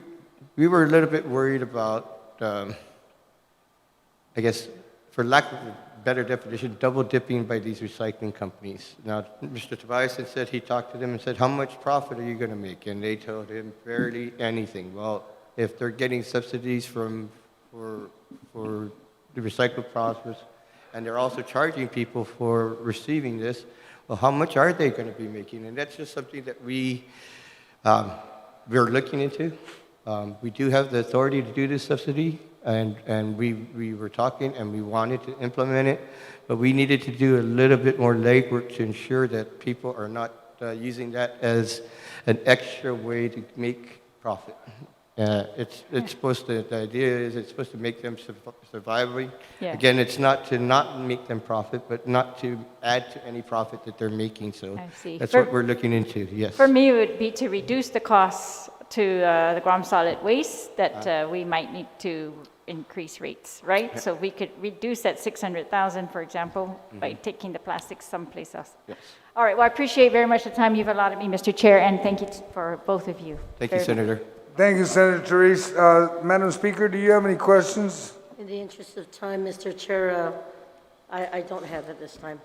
were a little bit worried about, I guess, for lack of a better definition, double dipping by these recycling companies. Now, Mr. Tobiason said he talked to them and said, how much profit are you going to make? And they told him barely anything. Well, if they're getting subsidies for the recycle process, and they're also charging people for receiving this, well, how much are they going to be making? And that's just something that we're looking into. We do have the authority to do this subsidy, and we were talking and we wanted to implement it, but we needed to do a little bit more legwork to ensure that people are not using that as an extra way to make profit. It's supposed to, the idea is it's supposed to make them surviving. Yeah. Again, it's not to not make them profit, but not to add to any profit that they're making. So I see. that's what we're looking into, yes. For me, it would be to reduce the costs to the Guam solid waste that we might need to increase rates, right? So we could reduce that 600,000, for example, by taking the plastics someplace else. Yes. All right, well, I appreciate very much the time you've allotted me, Mr. Chair, and thank you for both of you. Thank you, very much. Senator. Thank you, Senator Therese. Madam Speaker, do you have any questions? In the interest of time, Mr. Chair, I don't have it this time.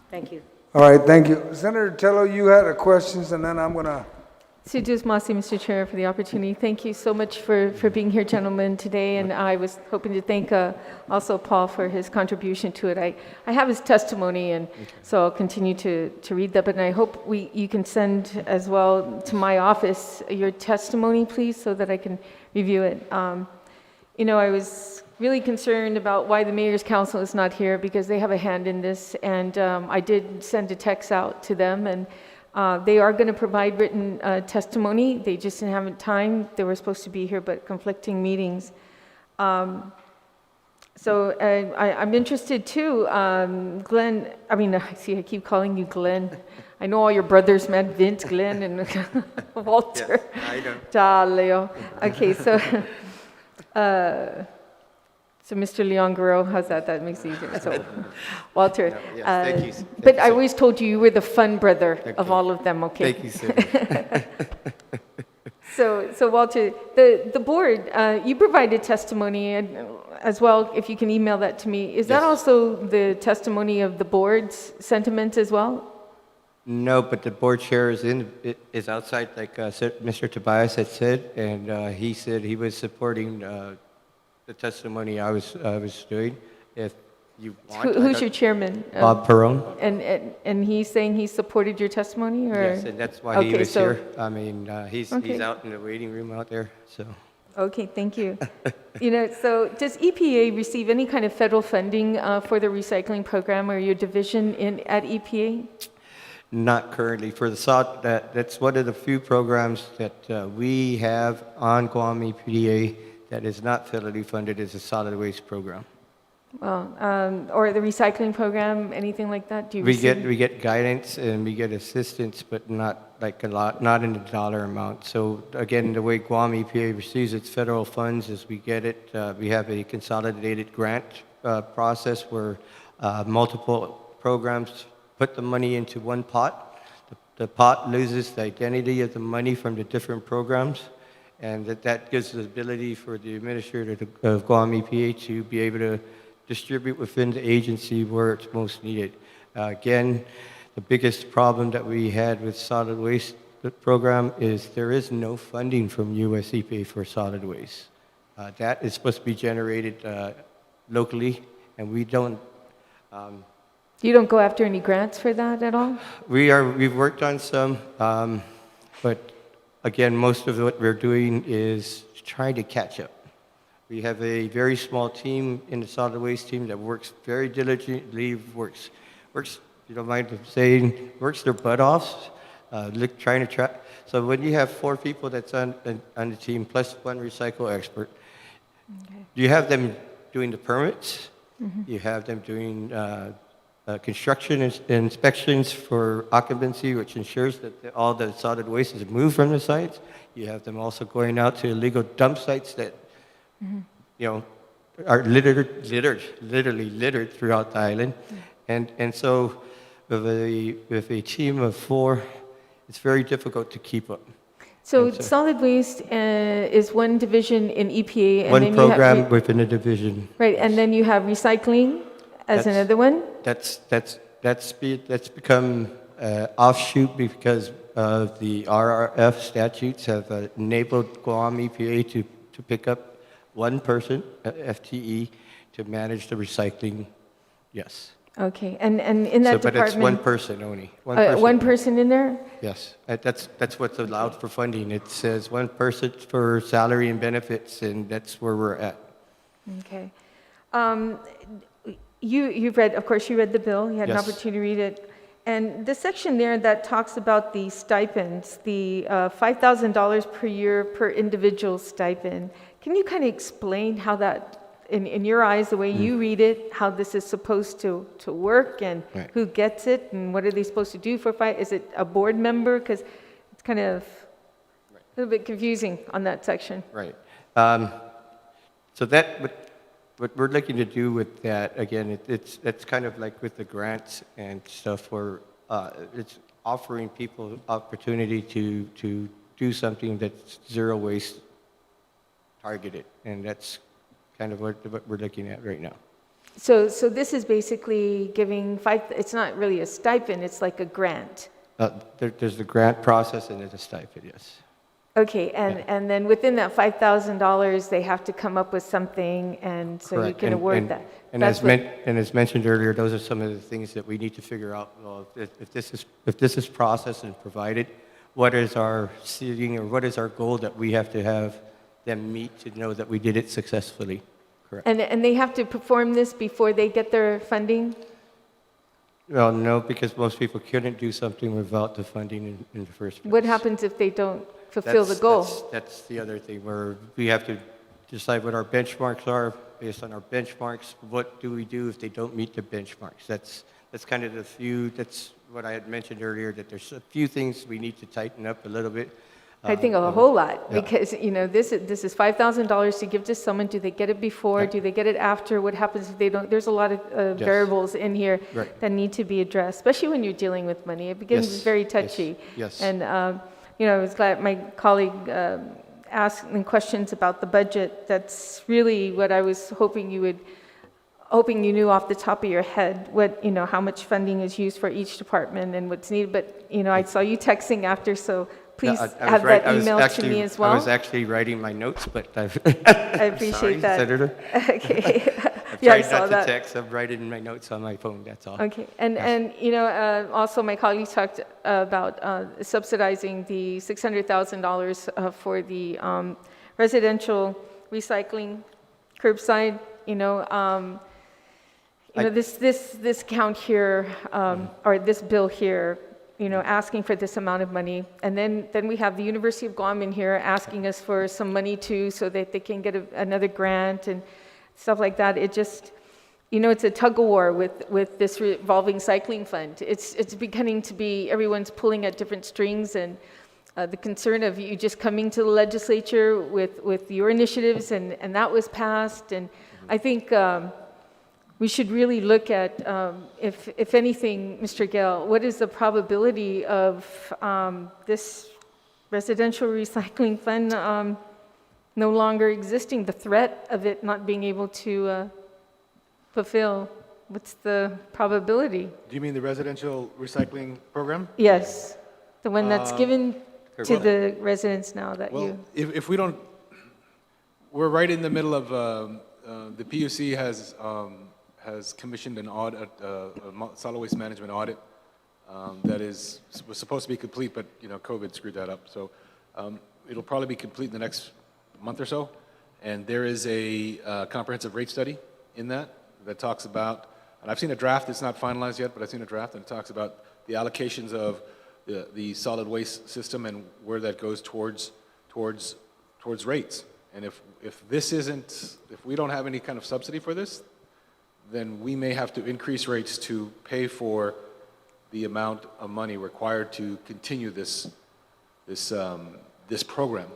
Thank you. All right, thank you. Senator Tello, you had a questions, and then I'm going to... Sujus Masi, Mr. Chair, for the opportunity. Thank you so much for being here, gentlemen, today. And I was hoping to thank also Paul for his contribution to it. I have his testimony, and so I'll continue to read that. But I hope you can send as well to my office your testimony, please, so that I can review it. You know, I was really concerned about why the Mayor's Council is not here, because they have a hand in this. And I did send a text out to them, and they are going to provide written testimony. They just didn't have time. They were supposed to be here, but conflicting meetings. So I'm interested too, Glenn. I mean, I keep calling you Glenn. I know all your brothers, man, Vince, Glenn, and Walter. Yes, I know. Da, Leo. Okay, so so Mr. Leon Guerrero, how's that? That makes it easier. So, Walter. No, yes, thank you. But I always told you were the fun brother of all of them, okay? Thank you, Senator. So Walter, the board, you provided testimony as well, if you can email that to me. Is that Yes. also the testimony of the board's sentiment as well? No, but the board chair is outside, like Mr. Tobias had said, and he said he was supporting the testimony I was doing, if you want. Who's your chairman? Bob Perone. And he's saying he supported your testimony, or? Yes, and that's why he Okay, was so- here. I mean, he's out in the waiting room out there, so. Okay, thank you. So does EPA receive any kind of federal funding for the recycling program or your division at EPA? Not currently. For the that's one of the few programs that we have on Guam EPA that is not federally funded, is a solid waste program. Well, or the recycling program, anything like that? Do you receive? We get guidance and we get assistance, but not like a lot, not in the dollar amount. So again, the way Guam EPA receives its federal funds is we get it. We have a consolidated grant process where multiple programs put the money into one pot. The pot loses the identity of the money from the different programs, and that gives the ability for the administrator of Guam EPA to be able to distribute within the agency where it's most needed. Again, the biggest problem that we had with solid waste program is there is no funding from US EPA for solid waste. That is supposed to be generated locally, and we don't. You don't go after any grants for that at all? We've worked on some, but again, most of what we're doing is trying to catch up. We have a very small team in the solid waste team that works very diligently, works, if you don't mind saying, works their butt off, trying to track. So when you have 4 people that's on the team, plus 1 recycle expert, you have them doing the permits, you have them doing construction inspections for occupancy, which ensures that all the solid waste is moved from the sites. You have them also going out to illegal dump sites that are literally littered throughout the island. And so with a team of 4, it's very difficult to keep up. So solid waste is one division in EPA. And one then program you have within a division. Right, and then you have recycling as another one? That's become offshoot because of the RRF statutes have enabled Guam EPA to pick up 1 person, FTE, to manage the recycling, yes. Okay, and in that department... But it's 1 person only. One person in there? Yes, that's what's allowed for funding. It says 1 person for salary and benefits, and that's where we're at. Okay. You've read, of course, you read the bill. You had an Yes. opportunity to read it. And the section there that talks about the stipends, the $5,000 per year per individual stipend, can you kind of explain how that, in your eyes, the way you read it, how this is supposed to work, and who gets it, and what are they supposed to do for Is it a board member? Because it's kind of a little bit confusing on that section. Right. So what we're looking to do with that, again, it's kind of like with the grants and stuff where it's offering people opportunity to do something that's zero waste targeted, and that's kind of what we're looking at right now. So this is basically giving it's not really a stipend, it's like a grant. There's the grant process and there's a stipend, yes. Okay, and then within that $5,000, they have to come up with something, and so Correct. you can award that. And as mentioned earlier, those are some of the things that we need to figure out. Well, if this is processed and provided, what is our seating or what is our goal that we have to have them meet to know that we did it successfully? Correct. And they have to perform this before they get their funding? Well, no, because most people couldn't do something without the funding in the first place. What happens if they don't fulfill the goal? That's the other thing, where we have to decide what our benchmarks are. Based on our benchmarks, what do we do if they don't meet the benchmarks? That's kind of that's what I had mentioned earlier, that there's a few things we need to tighten up a little bit. I think a whole lot, yeah. because this is $5,000 to give to someone. Do they get it before? Do they get it after? What happens if they don't? There's a lot of variables in here that need to be addressed, especially when you're dealing with money. It becomes very touchy. Yes. And I was glad my colleague asked questions about the budget. That's really what I was hoping you knew off the top of your head, how much funding is used for each department and what's needed. But I saw you texting after, so. Please have that emailed to me as well. I was actually writing my notes, but I appreciate that. Senator. Okay. Yeah, I trying saw not that. to text. I'm writing my notes on my phone, that's all. Okay, and also my colleagues talked about subsidizing the $600,000 for the residential recycling curbside, this count here, or this bill here, asking for this amount of money. And then we have the University of Guam in here asking us for some money too, so that they can get another grant and stuff like that. It just, it's a tug of war with this revolving cycling fund. It's beginning to be, everyone's pulling at different strings, and the concern of you just coming to the legislature with your initiatives, and that was passed. And I think we should really look at, if anything, Mr. Gale, what is the probability of this residential recycling fund no longer existing, the threat of it not being able to fulfill? What's the probability? Do you mean the residential recycling program? Yes, the one that's given to the residents now that you... If we don't, we're right in the middle of, the PUC has commissioned an audit, a solid waste management audit that was supposed to be complete, but COVID screwed that up. So it'll probably be complete in the next month or so. And there is a comprehensive rate study in that talks about, and I've seen a draft, it's not finalized yet, but I've seen a draft, and it talks about the allocations of the solid waste system and where that goes towards rates. And if we don't have any kind of subsidy for this, then we may have to increase rates to pay for the amount of money required to continue this program.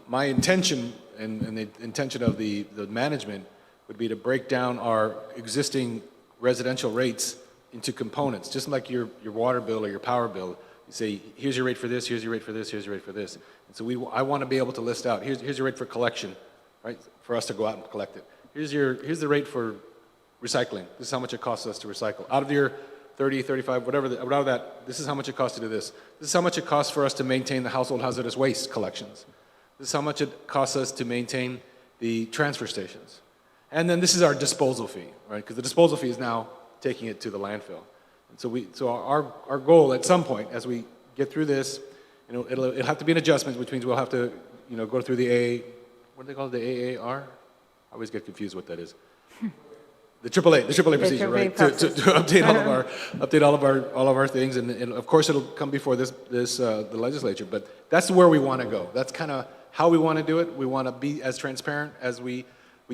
My intention and the intention of the management would be to break down our existing residential rates into components, just like your water bill or your power bill. You say, here's your rate for this, here's your rate for this, here's your rate for this. And so I want to be able to list out, here's your rate for collection, right? For us to go out and collect it. Here's the rate for recycling. This is how much it costs us to recycle. Out of your 30, 35, whatever that, this is how much it costs to do this. This is how much it costs for us to maintain the household hazardous waste collections. This is how much it costs us to maintain the transfer stations. And then this is our disposal fee, right? Because the disposal fee is now taking it to the landfill. And so our goal at some point, as we get through this, it'll have to be an adjustment, which means we'll have to, go through the what do they call it, the AAR? I always get confused what that is. The AAA procedure, right? To update all of our things, and of course it'll come before the legislature. But that's where we want to go. That's kind of how we want to do it. We want to be as transparent as we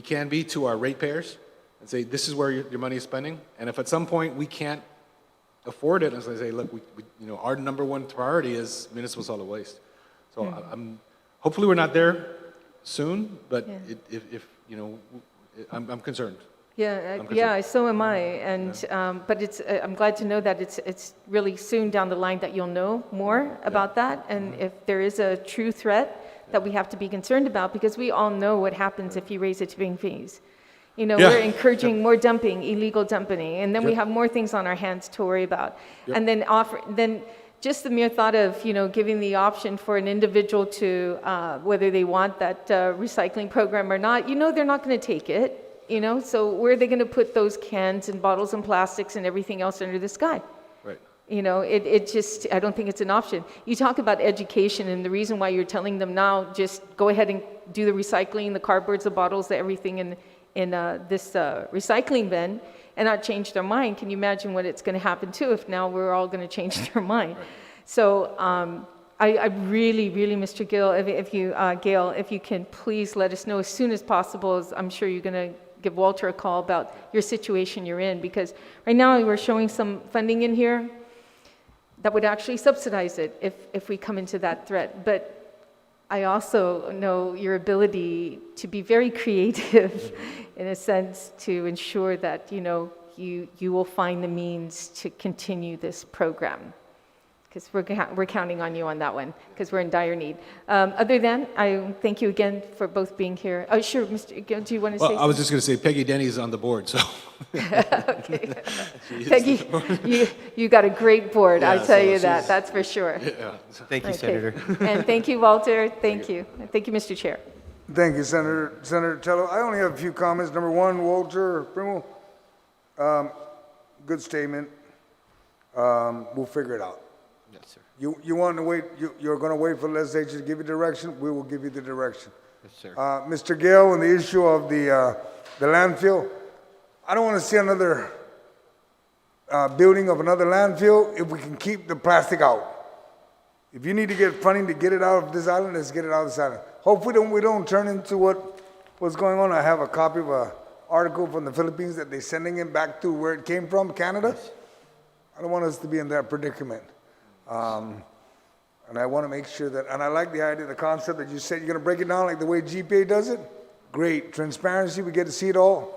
can be to our ratepayers, and say this is where your money is spending. And if at some point we can't afford it, as I say, look, our number one priority is municipal solid waste. So hopefully we're not there soon, but I'm concerned. Yeah, so am I, and but I'm glad to know that it's really soon down the line that you'll know more about that, and if there is a true threat that we have to be concerned about, because we all know what happens if you raise the tipping fees. We're encouraging more dumping, illegal dumping, and then we have more things on our hands to worry about, and then just the mere thought of giving the option for an individual to whether they want that recycling program or not, they're not going to take it. So where are they going to put those cans and bottles and plastics and everything else under the sky? Right. It just, I don't think it's an option. You talk about education, and the reason why you're telling them now, just go ahead and do the recycling, the cardboards, the bottles, everything in this recycling bin, and not change their mind. Can you imagine what it's going to happen too if now we're all going to change their mind? Right. So I really, Mr. Gale, Gale, if you can please let us know as soon as possible, as I'm sure you're going to give Walter a call about your situation you're in, because right now we're showing some funding in here that would actually subsidize it if we come into that threat. But I also know your ability to be very creative in a sense to ensure that you will find the means to continue this program, because we're counting on you on that one, because we're in dire need. Other than, I thank you again for both being here. Oh, sure, Mr. Gale, do you want to say something? I was just going to say Peggy Denny's on the board, so. Okay. Peggy, you got a great board, I'll tell you that, that's for sure. Yeah. Thank you, Senator. And thank you, Walter. Thank you. Thank you, Mr. Chair. Thank you, Senator Tello. I only have a few comments. Number one, Walter Primo, good statement. We'll figure it out. Yes, sir. You want to wait, you're going to wait for the legislature to give you direction? We will give you the direction. Yes, sir. Mr. Gale, on the issue of the landfill, I don't want to see another building of another landfill if we can keep the plastic out. If you need to get funding to get it out of this island, let's get it out of this island. Hopefully we don't turn into what's going on. I have a copy of an article from the Philippines that they're sending it back to where it came from, Canada. I don't want us to be in that predicament. And I want to make sure that, and I like the idea, the concept that you said you're going to break it down like the way GPA does it. Great. Transparency, we get to see it all.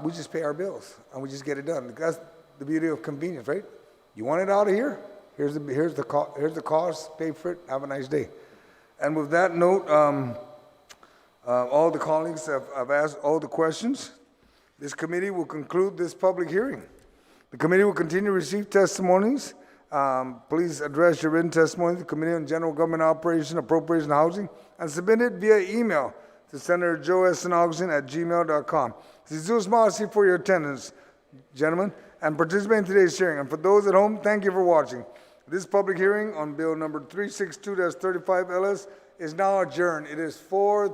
We just pay our bills and we just get it done. That's the beauty of convenience, right? You want it out of here? Here's the cost, pay for it, have a nice day. And with that note, all the colleagues have asked all the questions. This committee will conclude this public hearing. The committee will continue to receive testimonies. Please address your written testimony to the Committee on General Government Operation, Appropriation, and Housing, and submit it via email to Senator Joe S. Augustin at gmail.com. Jesus Marcy for your attendance, gentlemen, and participating in today's hearing. And for those at home, thank you for watching. This public hearing on Bill number 362-35 LS is now adjourned. It is 4:30.